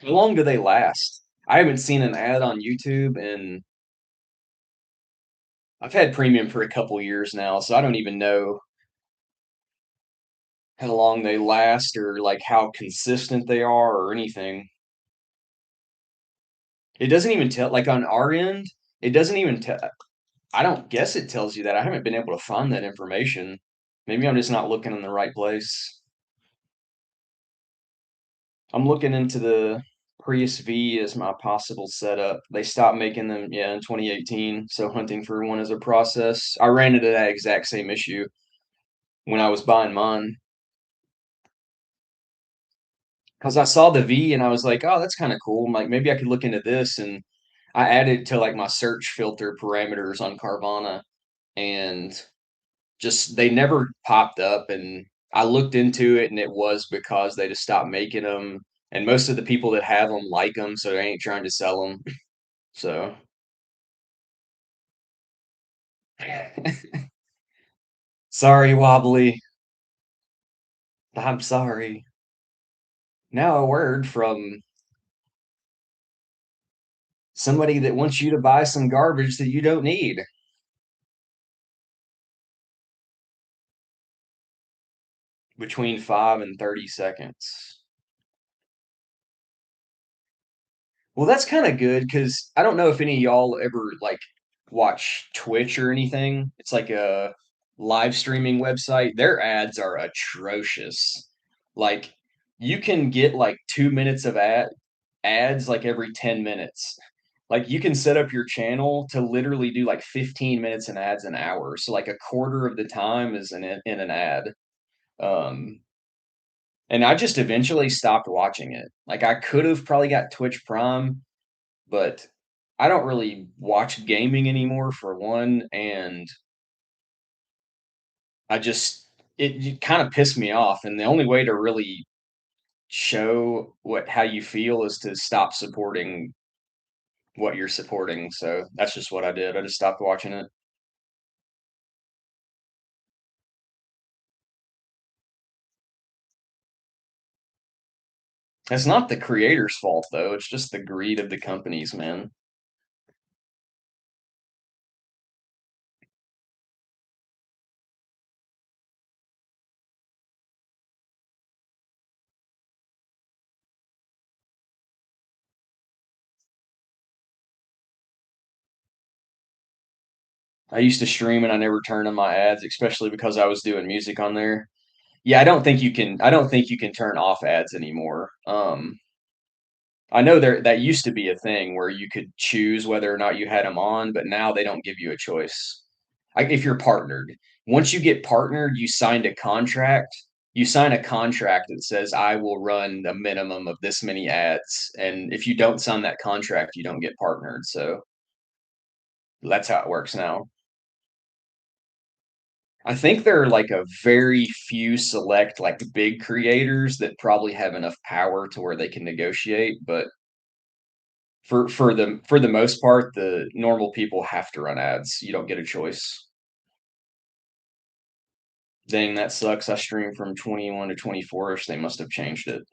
How long do they last? I haven't seen an ad on YouTube and I've had premium for a couple years now, so I don't even know how long they last or like how consistent they are or anything. It doesn't even tell, like on our end, it doesn't even tell. I don't guess it tells you that. I haven't been able to find that information. Maybe I'm just not looking in the right place. I'm looking into the Prius V as my possible setup. They stopped making them, yeah, in 2018. So hunting for one is a process. I ran into that exact same issue when I was buying mine because I saw the V and I was like, oh, that's kind of cool. I'm like, maybe I could look into this. And I added to like my search filter parameters on Carvana and just they never popped up. And I looked into it and it was because they just stopped making them. And most of the people that have them like them, so they ain't trying to sell them. So sorry, Wobbly. I'm sorry. Now a word from somebody that wants you to buy some garbage that you don't need. Between 5 and 30 seconds. Well, that's kind of good because I don't know if any of y'all ever like watch Twitch or anything. It's like a live streaming website. Their ads are atrocious. Like you can get like 2 minutes of ads like every 10 minutes. Like you can set up your channel to literally do like 15 minutes in ads an hour. So like a quarter of the time is in an ad. Um, and I just eventually stopped watching it. Like I could have probably got Twitch Prime, but I don't really watch gaming anymore for one, and I just it kind of pissed me off. And the only way to really show what how you feel is to stop supporting what you're supporting. So that's just what I did. I just stopped watching it. It's not the creator's fault though. It's just the greed of the companies, man. I used to stream and I never turned on my ads, especially because I was doing music on there. Yeah, I don't think you can turn off ads anymore. I know that used to be a thing where you could choose whether or not you had them on, but now they don't give you a choice. Like if you're partnered, once you get partnered, you sign a contract that says I will run a minimum of this many ads, and if you don't sign that contract, you don't get partnered. So that's how it works now. I think there are like a very few select like big creators that probably have enough power to where they can negotiate, but for the most part, the normal people have to run ads. You don't get a choice. Dang, that sucks. I streamed from 21 to 24ish. They must have changed it.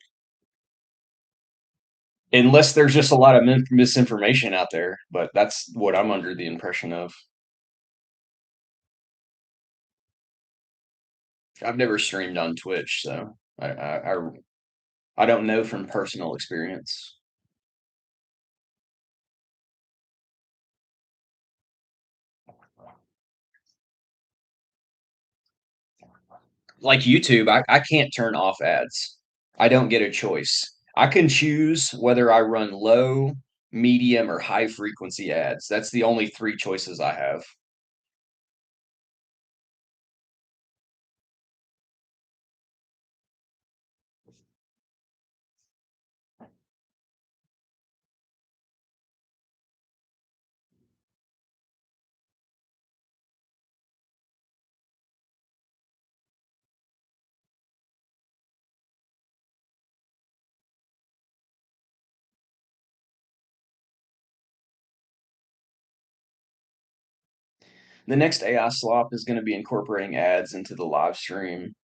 Unless there's just a lot of misinformation out there, but that's what I'm under the impression of. I've never streamed on Twitch, so I don't know from personal experience. Like YouTube, I can't turn off ads. I don't get a choice. I can choose whether I run low, medium, or high frequency ads. That's the only 3 choices I have. The next AI slop is gonna be incorporating ads into the live stream,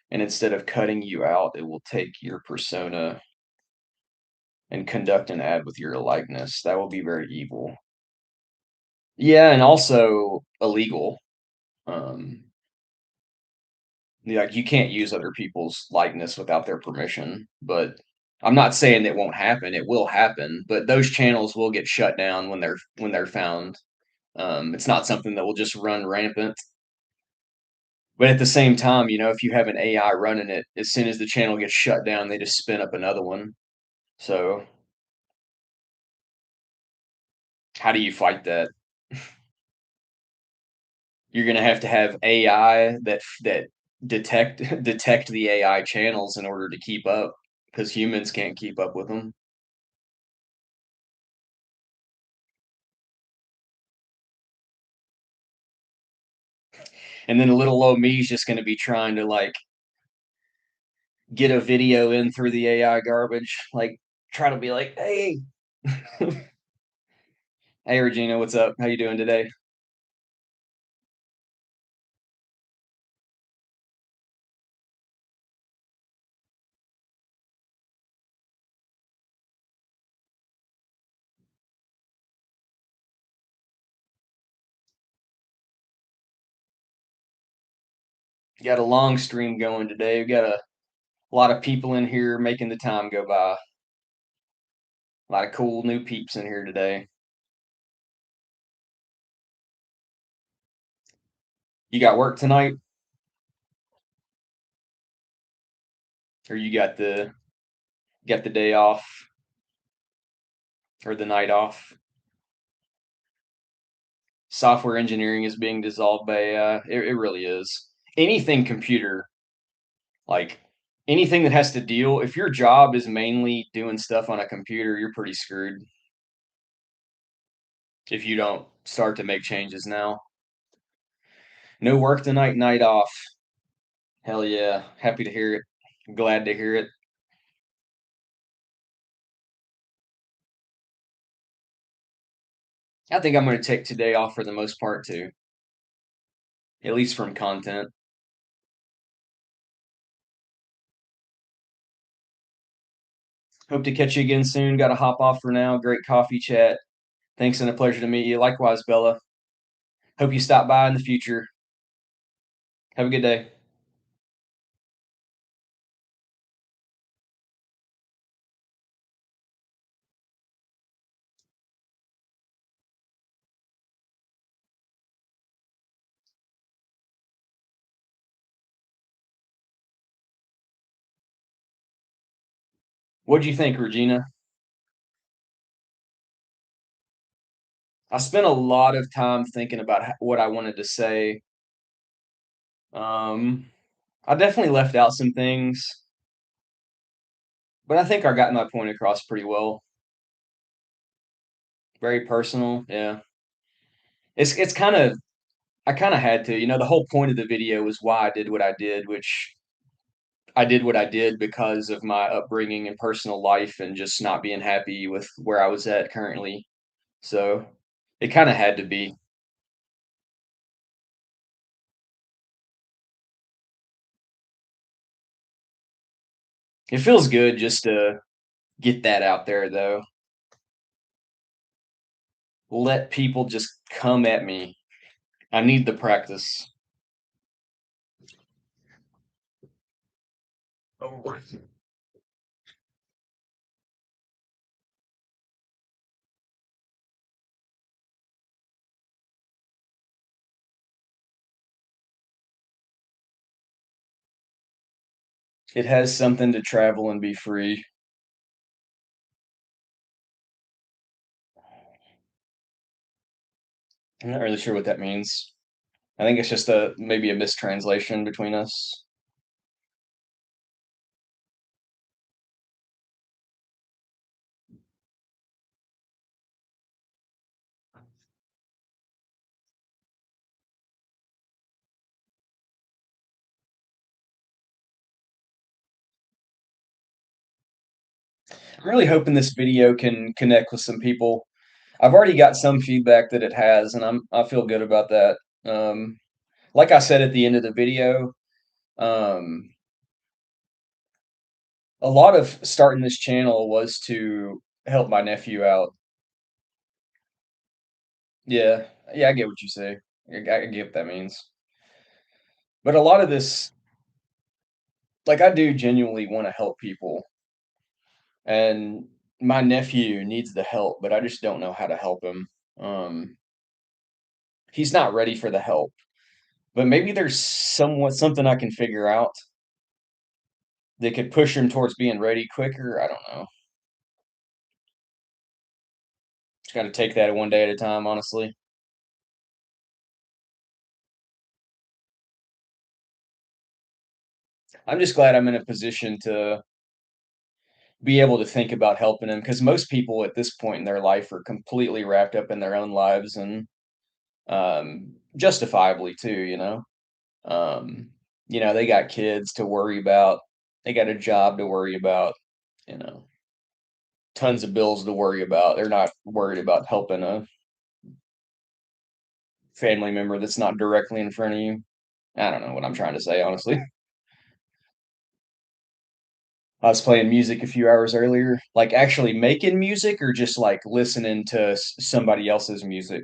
and instead of cutting you out, it will take your persona and conduct an ad with your likeness. That will be very evil. Yeah, and also illegal. Um, like, you can't use other people's likeness without their permission, but I'm not saying it won't happen, it will happen, but those channels will get shut down when they're found. It's not something that will just run rampant. But at the same time, if you have an AI running it, as soon as the channel gets shut down, they just spin up another one. So, how do you fight that? You're gonna have to have AI that detect the AI channels in order to keep up, because humans can't keep up with them. And then a little old me is just gonna be trying to, like, get a video in through the AI garbage, like, try to be like, "Hey, hey, Regina, what's up? How you doing today?" Got a long stream going today. We got a lot of people in here making the time go by. A lot of cool new peeps in here today. You got work tonight, or you got the day off or the night off? Software engineering is being dissolved by AI. It really is. Anything computer, like anything that has to deal, if your job is mainly doing stuff on a computer, you're pretty screwed if you don't start to make changes now. No work tonight, night off. Hell yeah. Happy to hear it. Glad to hear it. I think I'm going to take today off for the most part too, at least from content. Hope to catch you again soon. Got to hop off for now. Great coffee chat. Thanks and a pleasure to meet you. Likewise, Bella. Hope you stop by in the future. Have a good day. What'd you think, Regina? I spent a lot of time thinking about what I wanted to say. Um, I definitely left out some things, but I think I got my point across pretty well. Very personal. Yeah. It's kind of I kind of had to. The whole point of the video was why I did what I did, which I did what I did because of my upbringing and personal life and just not being happy with where I was at currently. So it kind of had to be. It feels good just to get that out there, though. Let people just come at me. I need the practice. Oh. It has something to travel and be free. I'm not really sure what that means. I think it's just a maybe a mistranslation between us. I'm really hoping this video can connect with some people. I've already got some feedback that it has, and I feel good about that. Um, like I said at the end of the video, um, a lot of starting this channel was to help my nephew out. Yeah, yeah, I get what you say. I get what that means. But a lot of this, like, I do genuinely want to help people, and my nephew needs the help, but I just don't know how to help him. Um, he's not ready for the help, but maybe there's something I can figure out that could push him towards being ready quicker. I don't know. Just got to take that one day at a time, honestly. I'm just glad I'm in a position to be able to think about helping him because most people at this point in their life are completely wrapped up in their own lives and justifiably too, Um, they got kids to worry about, they got a job to worry about, you know, tons of bills to worry about. They're not worried about helping a family member that's not directly in front of you. I don't know what I'm trying to say, honestly. I was playing music a few hours earlier, like actually making music or just like listening to somebody else's music.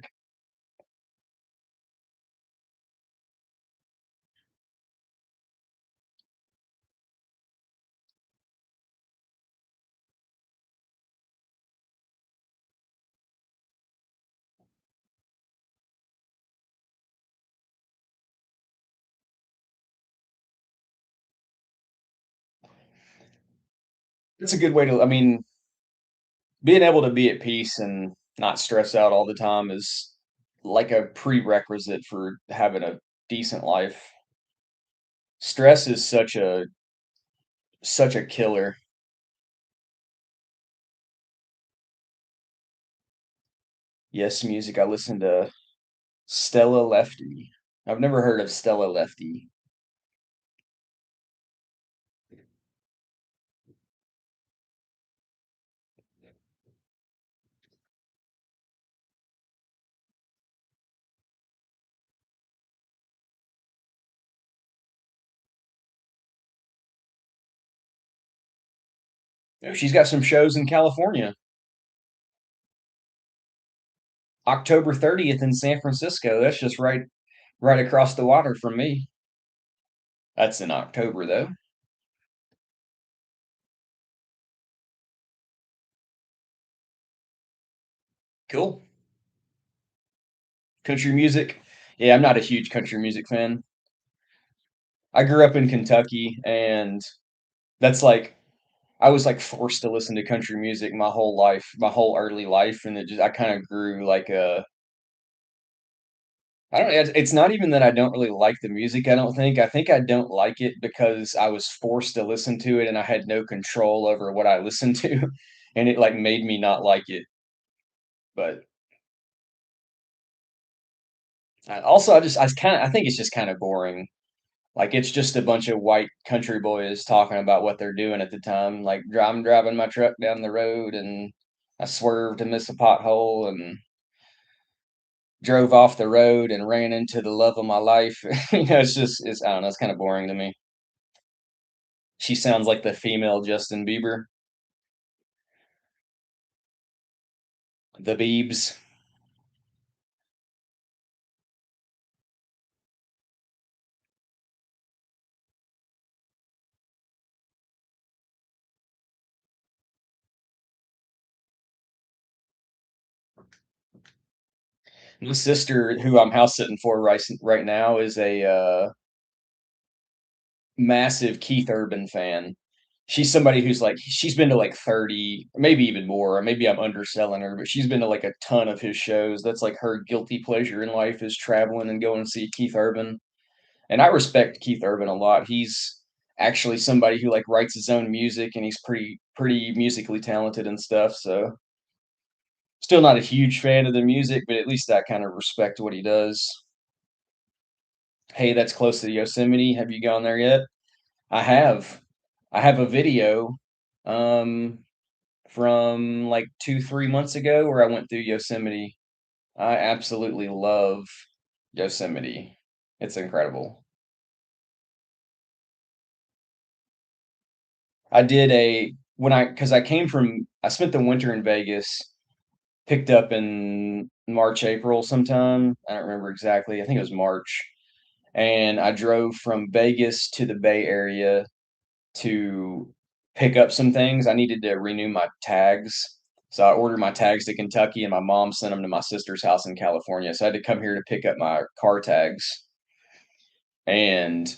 It's a good way to, I mean, being able to be at peace and not stress out all the time is like a prerequisite for having a decent life. Stress is such a killer. Yes, music. I listen to Stella Lefty. I've never heard of Stella Lefty. Oh, she's got some shows in California. October 30th in San Francisco. That's just right across the water from me. That's in October though. Cool. Country music. Yeah, I'm not a huge country music fan. I grew up in Kentucky and that's like I was like forced to listen to country music my whole life, my whole early life, and it just I kind of grew like a I don't it's not even that I don't really like the music, I don't think. I think I don't like it because I was forced to listen to it and I had no control over what I listened to and it like made me not like it. But also I think it's just kind of boring. Like it's just a bunch of white country boys talking about what they're doing at the time. Like I'm driving my truck down the road and I swerved to miss a pothole and drove off the road and ran into the love of my life. It's I don't know, it's kind of boring to me. She sounds like the female Justin Bieber, the Biebs. My sister, who I'm house sitting for right now, is a massive Keith Urban fan. She's somebody who's like she's been to like 30, maybe even more, or maybe I'm underselling her, but she's been to like a ton of his shows. That's like her guilty pleasure in life is traveling and going to see Keith Urban. And I respect Keith Urban a lot. He's actually somebody who like writes his own music and he's pretty musically talented and stuff. So still not a huge fan of the music, but at least I kind of respect what he does. Hey, that's close to Yosemite. Have you gone there yet? I have. I have a video um from like 2, 3 months ago where I went through Yosemite. I absolutely love Yosemite. It's incredible. I did a when I because I came from I spent the winter in Vegas, picked up in March, April sometime. I don't remember exactly. I think it was March. And I drove from Vegas to the Bay Area to pick up some things. I needed to renew my tags. So I ordered my tags to Kentucky and my mom sent them to my sister's house in California. So I had to come here to pick up my car tags. And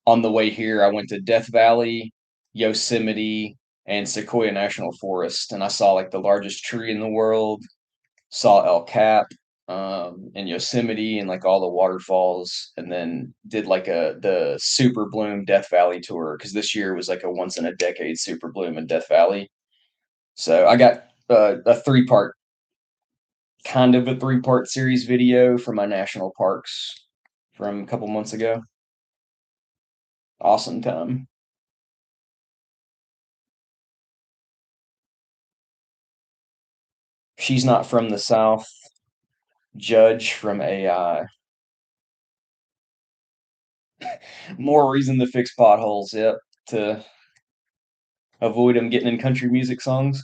on the way here, I went to Death Valley, Yosemite, and Sequoia National Forest. And I saw like the largest tree in the world, saw El Cap, in Yosemite and like all the waterfalls, and then did like the Super Bloom Death Valley tour because this year was like a once in a decade Super Bloom in Death Valley. So I got a three-part series video for my national parks from a couple months ago. Awesome time. She's not from the South. Judge from AI. More reason to fix potholes. Yep, to avoid them getting in country music songs.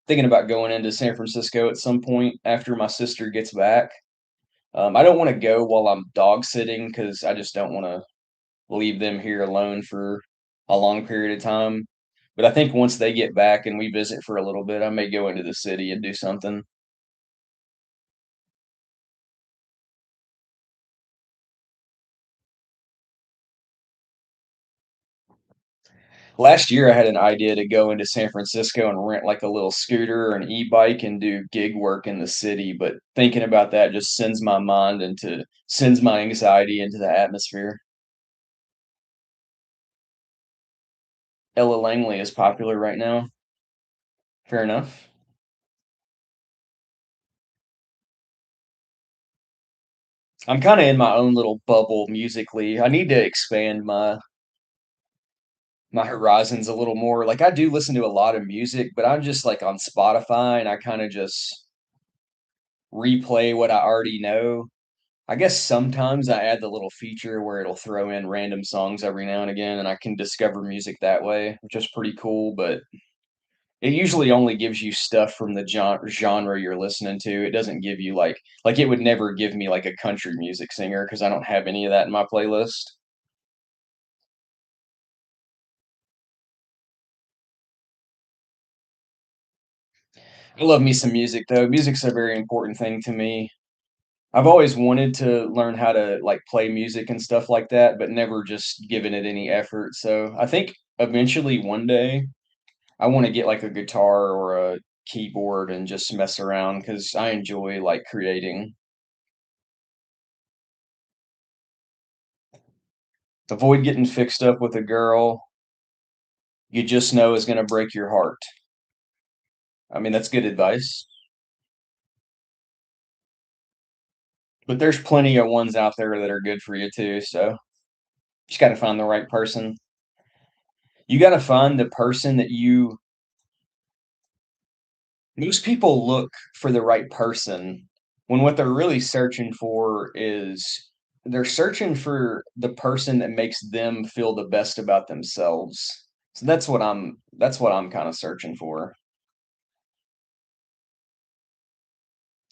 Thinking about going into San Francisco at some point after my sister gets back. I don't want to go while I'm dog sitting because I just don't want to leave them here alone for a long period of time. But I think once they get back and we visit for a little bit, I may go into the city and do something. Last year, I had an idea to go into San Francisco and rent like a little scooter or an e-bike and do gig work in the city. But thinking about that just sends my anxiety into the atmosphere. Ella Langley is popular right now. Fair enough. I'm kind of in my own little bubble musically. I need to expand my horizons a little more. Like I do listen to a lot of music, but I'm just like on Spotify and I kind of just replay what I already know. I guess sometimes I add the little feature where it'll throw in random songs every now and again and I can discover music that way, which is pretty cool, but it usually only gives you stuff from the genre you're listening to. It doesn't give you like it would never give me like a country music singer because I don't have any of that in my playlist. I love me some music though. Music's a very important thing to me. I've always wanted to learn how to like play music and stuff like that, but never just given it any effort. So I think eventually one day I want to get like a guitar or a keyboard and just mess around because I enjoy like creating. Avoid getting fixed up with a girl you just know is going to break your heart. I mean, that's good advice, but there's plenty of ones out there that are good for you too. So just got to find the right person. You got to find the person that you most people look for the right person when what they're really searching for is they're searching for the person that makes them feel the best about themselves. So that's what I'm kind of searching for.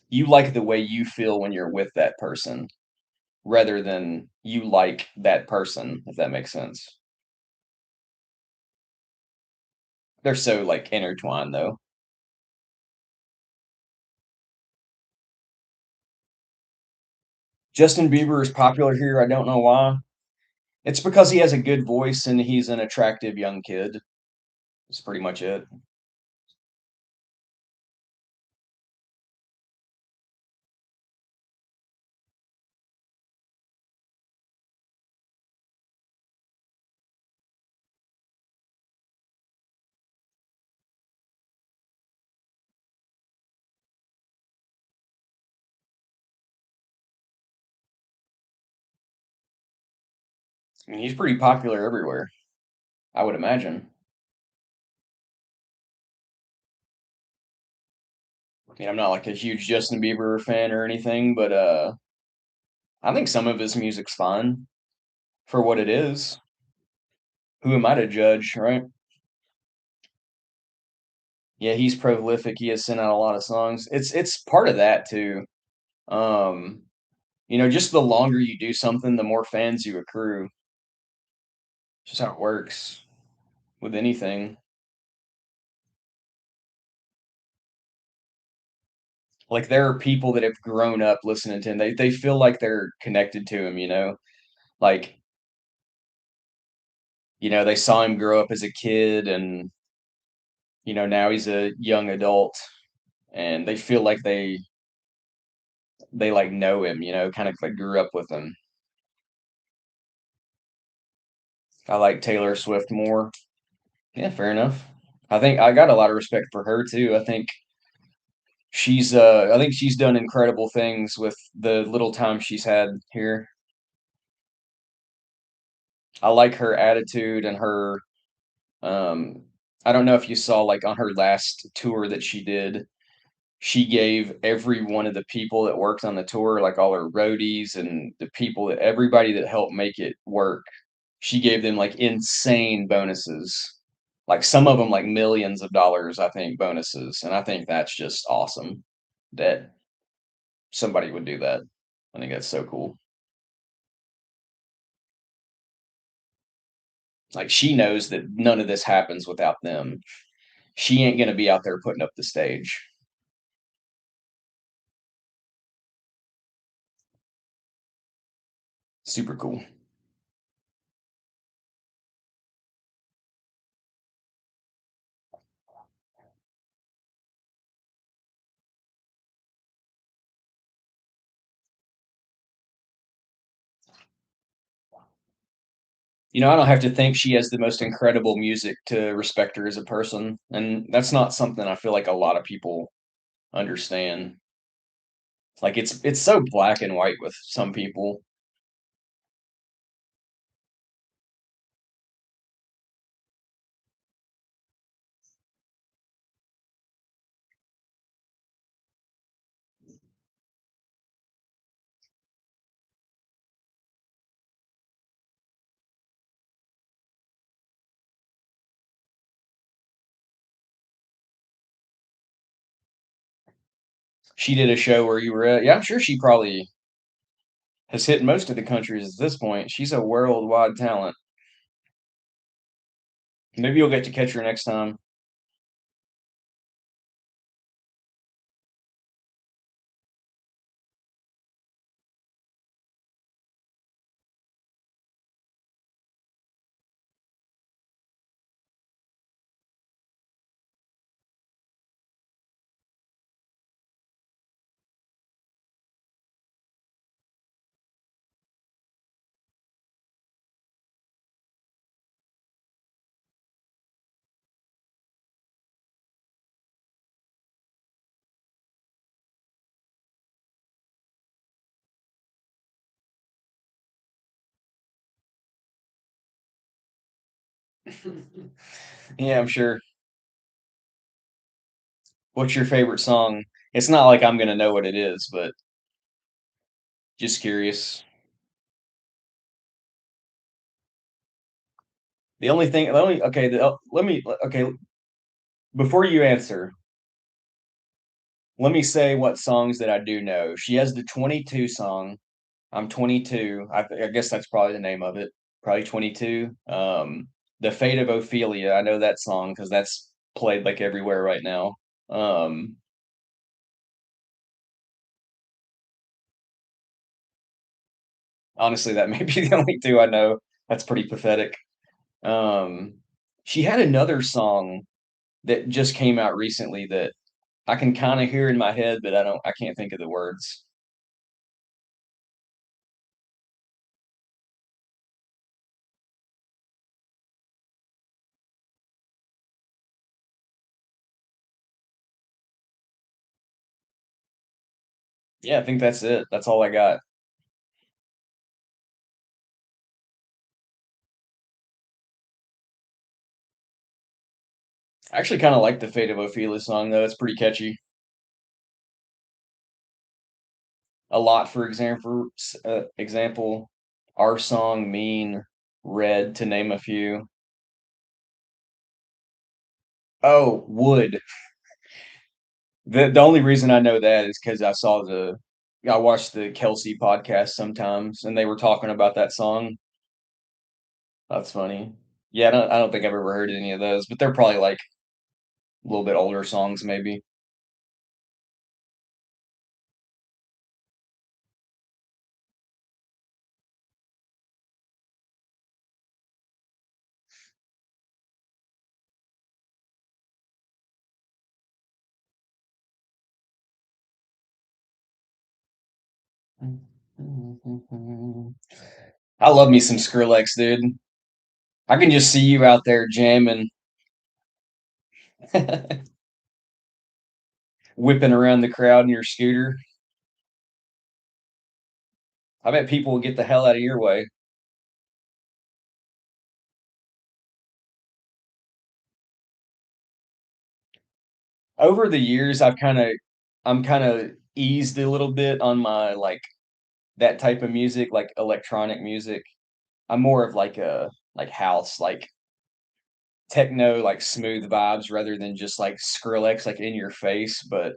You like the way you feel when you're with that person rather than you like that person, if that makes sense. they're so, like, intertwined, though. Justin Bieber is popular here, I don't know why. It's because he has a good voice and he's an attractive young kid. That's pretty much it. I mean, he's pretty popular everywhere, I would imagine. I mean, I'm not like a huge Justin Bieber fan or anything, but I think some of his music's fine for what it is. Who am I to judge, right? Yeah, he's prolific. He has sent out a lot of songs. It's part of that too. Um, just the longer you do something, the more fans you accrue. It's just how it works with anything. Like there are people that have grown up listening to him. They feel like they're connected to him. Like, they saw him grow up as a kid and now he's a young adult and they feel like they like know him, kind of like grew up with him. I like Taylor Swift more. Yeah, fair enough. I think I got a lot of respect for her too. I think she's done incredible things with the little time she's had here. I like her attitude and her um I don't know if you saw like on her last tour that she did, she gave every one of the people that worked on the tour, like all her roadies and the people that everybody that helped make it work, she gave them like insane bonuses. Like some of them like millions of dollars, I think, bonuses. And I think that's just awesome that somebody would do that. I think that's so cool. Like she knows that none of this happens without them. She ain't gonna be out there putting up the stage. Super cool. I don't have to think she has the most incredible music to respect her as a person, and that's not something I feel like a lot of people understand. Like it's so black and white with some people. She did a show where you were at. Yeah, I'm sure she probably has hit most of the countries at this point. She's a worldwide talent. Maybe you'll get to catch her next time. Yeah, I'm sure. What's your favorite song? It's not like I'm gonna know what it is, but just curious. The only okay, let me okay, before you answer, let me say what songs that I do know. She has the 22 song. I'm 22. I guess that's probably the name of it. Probably 22. The Fate of Ophelia. I know that song because that's played like everywhere right now. Um, Honestly, that may be the only 2 I know. That's pretty pathetic. Um, she had another song that just came out recently that I can kinda hear in my head, but I can't think of the words. Yeah, I think that's it. That's all I got. I actually kinda like the Fate of Ophelia song, though, it's pretty catchy. A Lot, for example, Our Song, Mean, Red, to name a few. Oh, Would. The only reason I know that is because I watched the Kelsey podcast sometimes, and they were talking about that song. That's funny. Yeah, I don't think I've ever heard any of those, but they're probably, like, a little bit older songs maybe. I love me some Skrillex, dude. I can just see you out there jamming, whipping around the crowd in your scooter. I bet people will get the hell out of your way. Over the years, I'm kinda eased a little bit on my, like, that type of music, like electronic music. I'm more of like a like house, like techno, like smooth vibes rather than just like Skrillex, like in your face. But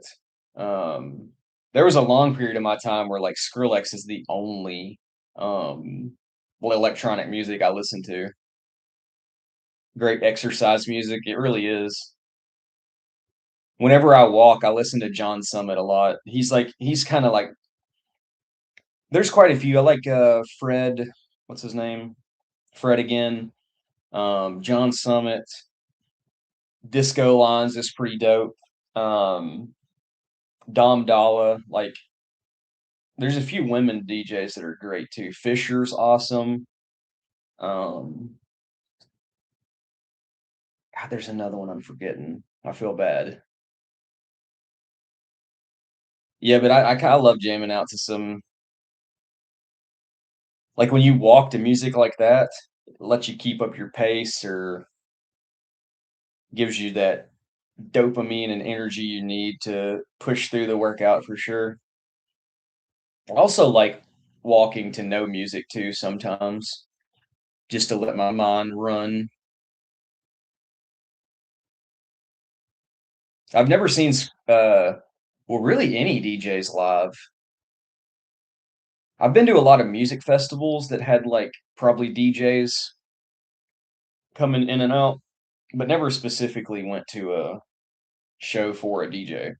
um, there was a long period of my time where like Skrillex is the only um, well, electronic music I listen to. Great exercise music, it really is. Whenever I walk, I listen to John Summit a lot. He's kind of like there's quite a few. I like Fred, what's his name? Fred again. John Summit, Disco Lines is pretty dope. Um, Dom Dalla, like there's a few women DJs that are great too. Fisher's awesome. Um, God, there's another one I'm forgetting. I feel bad. Yeah, but I kind of love jamming out to some like when you walk to music like that, it lets you keep up your pace or gives you that dopamine and energy you need to push through the workout for sure. I also like walking to no music too sometimes, just to let my mind run. I've never seen well, really any DJs live. I've been to a lot of music festivals that had like probably DJs coming in and out, but never specifically went to a show for a DJ.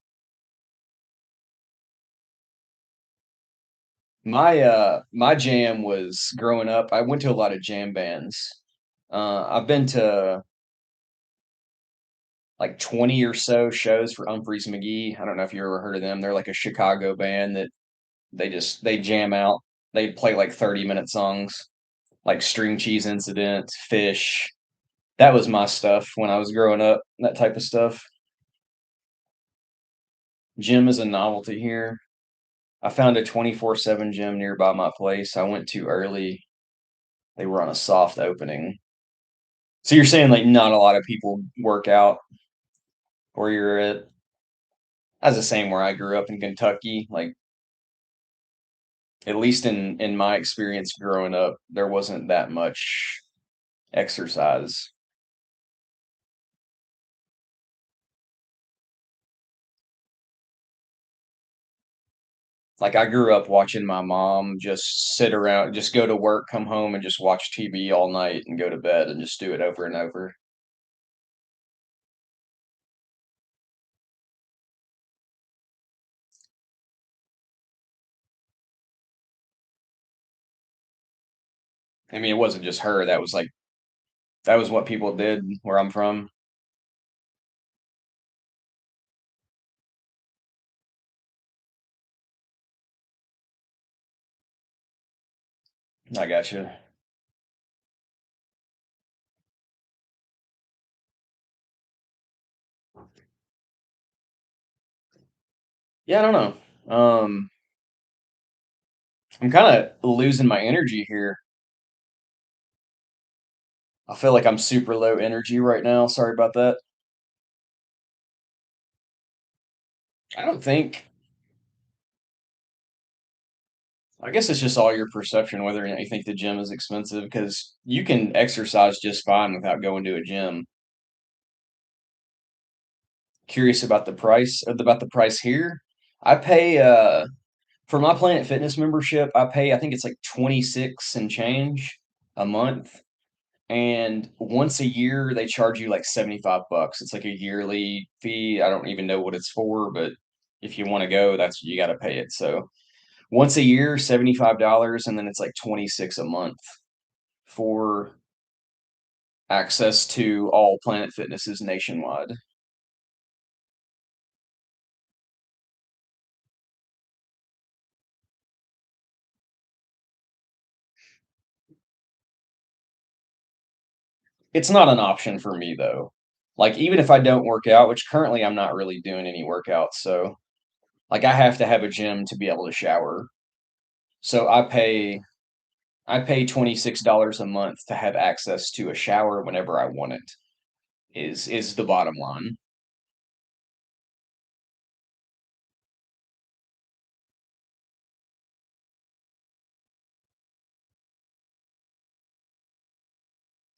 My jam was growing up, I went to a lot of jam bands. I've been to like 20 or so shows for Humphreys McGee. I don't know if you ever heard of them. They're like a Chicago band that they jam out. They play like 30-minute songs, like String Cheese Incident, Fish. That was my stuff when I was growing up, that type of stuff. Gym is a novelty here. I found a 24/7 gym nearby my place. I went too early. They were on a soft opening. So you're saying like not a lot of people work out where you're at? That's the same where I grew up in Kentucky. Like at least in my experience growing up, there wasn't that much exercise. Like I grew up watching my mom just sit around, just go to work, come home, and just watch TV all night and go to bed and just do it over and over. I mean, it wasn't just her. That was what people did where I'm from. I got you. Yeah, I don't know. I'm kind of losing my energy here. I feel like I'm super low energy right now. Sorry about that. I don't think. I guess it's just all your perception whether or not you think the gym is expensive because you can exercise just fine without going to a gym. Curious about the price here. I pay for my Planet Fitness membership, I pay I think it's like 26 and change a month. And once a year they charge you like 75 bucks. It's like a yearly fee. I don't even know what it's for, but if you want to go, that's you got to pay it. So once a year, $75, and then it's like 26 a month for access to all Planet Fitnesses nationwide. It's not an option for me though. Like even if I don't work out, which currently I'm not really doing any workouts, so like I have to have a gym to be able to shower. So I pay $26 a month to have access to a shower whenever I want it. Is the bottom line.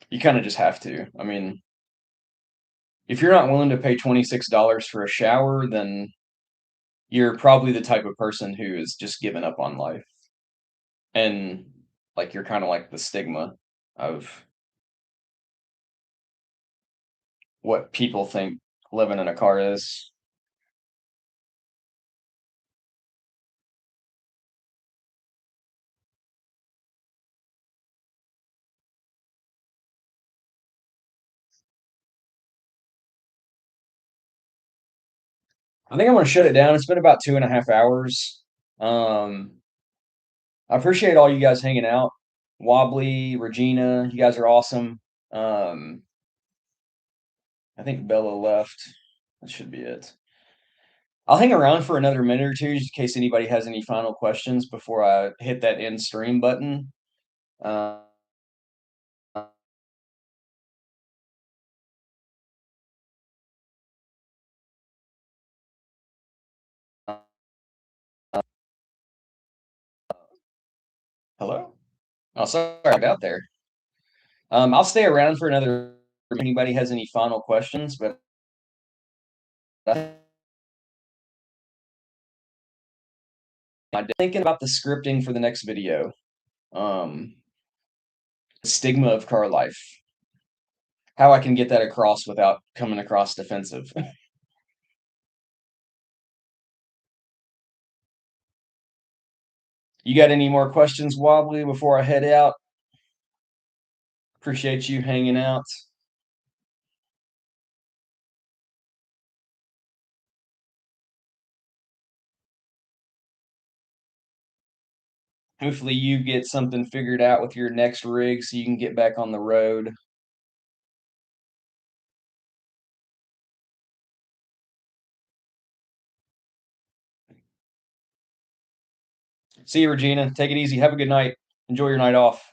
You kind of just have to. I mean, if you're not willing to pay $26 for a shower, then you're probably the type of person who is just given up on life. And like you're kind of like the stigma of what people think living in a car is. I think I'm gonna shut it down. It's been about 2.5 hours. Um, I appreciate all you guys hanging out. Wobbly, Regina, you guys are awesome. Um, I think Bella left. That should be it. I'll hang around for another minute or two just in case anybody has any final questions before I hit that end stream button. Uh, hello? Oh, sorry about there. I'll stay around for another if anybody has any final questions, but I'm thinking about the scripting for the next video. Um, Stigma of car life. How I can get that across without coming across defensive. You got any more questions, Wobbly, before I head out? Appreciate you hanging out. Hopefully, you get something figured out with your next rig so you can get back on the road. See you, Regina. Take it easy. Have a good night. Enjoy your night off.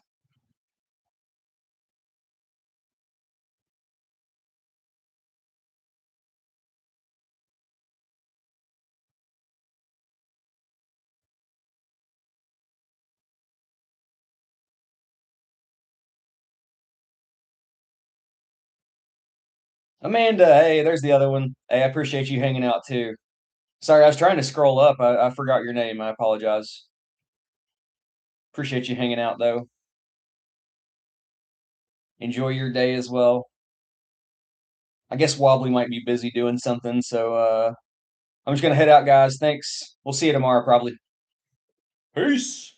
Amanda, hey, there's the other one. Hey, I appreciate you hanging out too. Sorry, I was trying to scroll up. I forgot your name. I apologize. Appreciate you hanging out though. Enjoy your day as well. I guess Wobbly might be busy doing something, so I'm just gonna head out, guys. Thanks. We'll see you tomorrow, probably. Peace.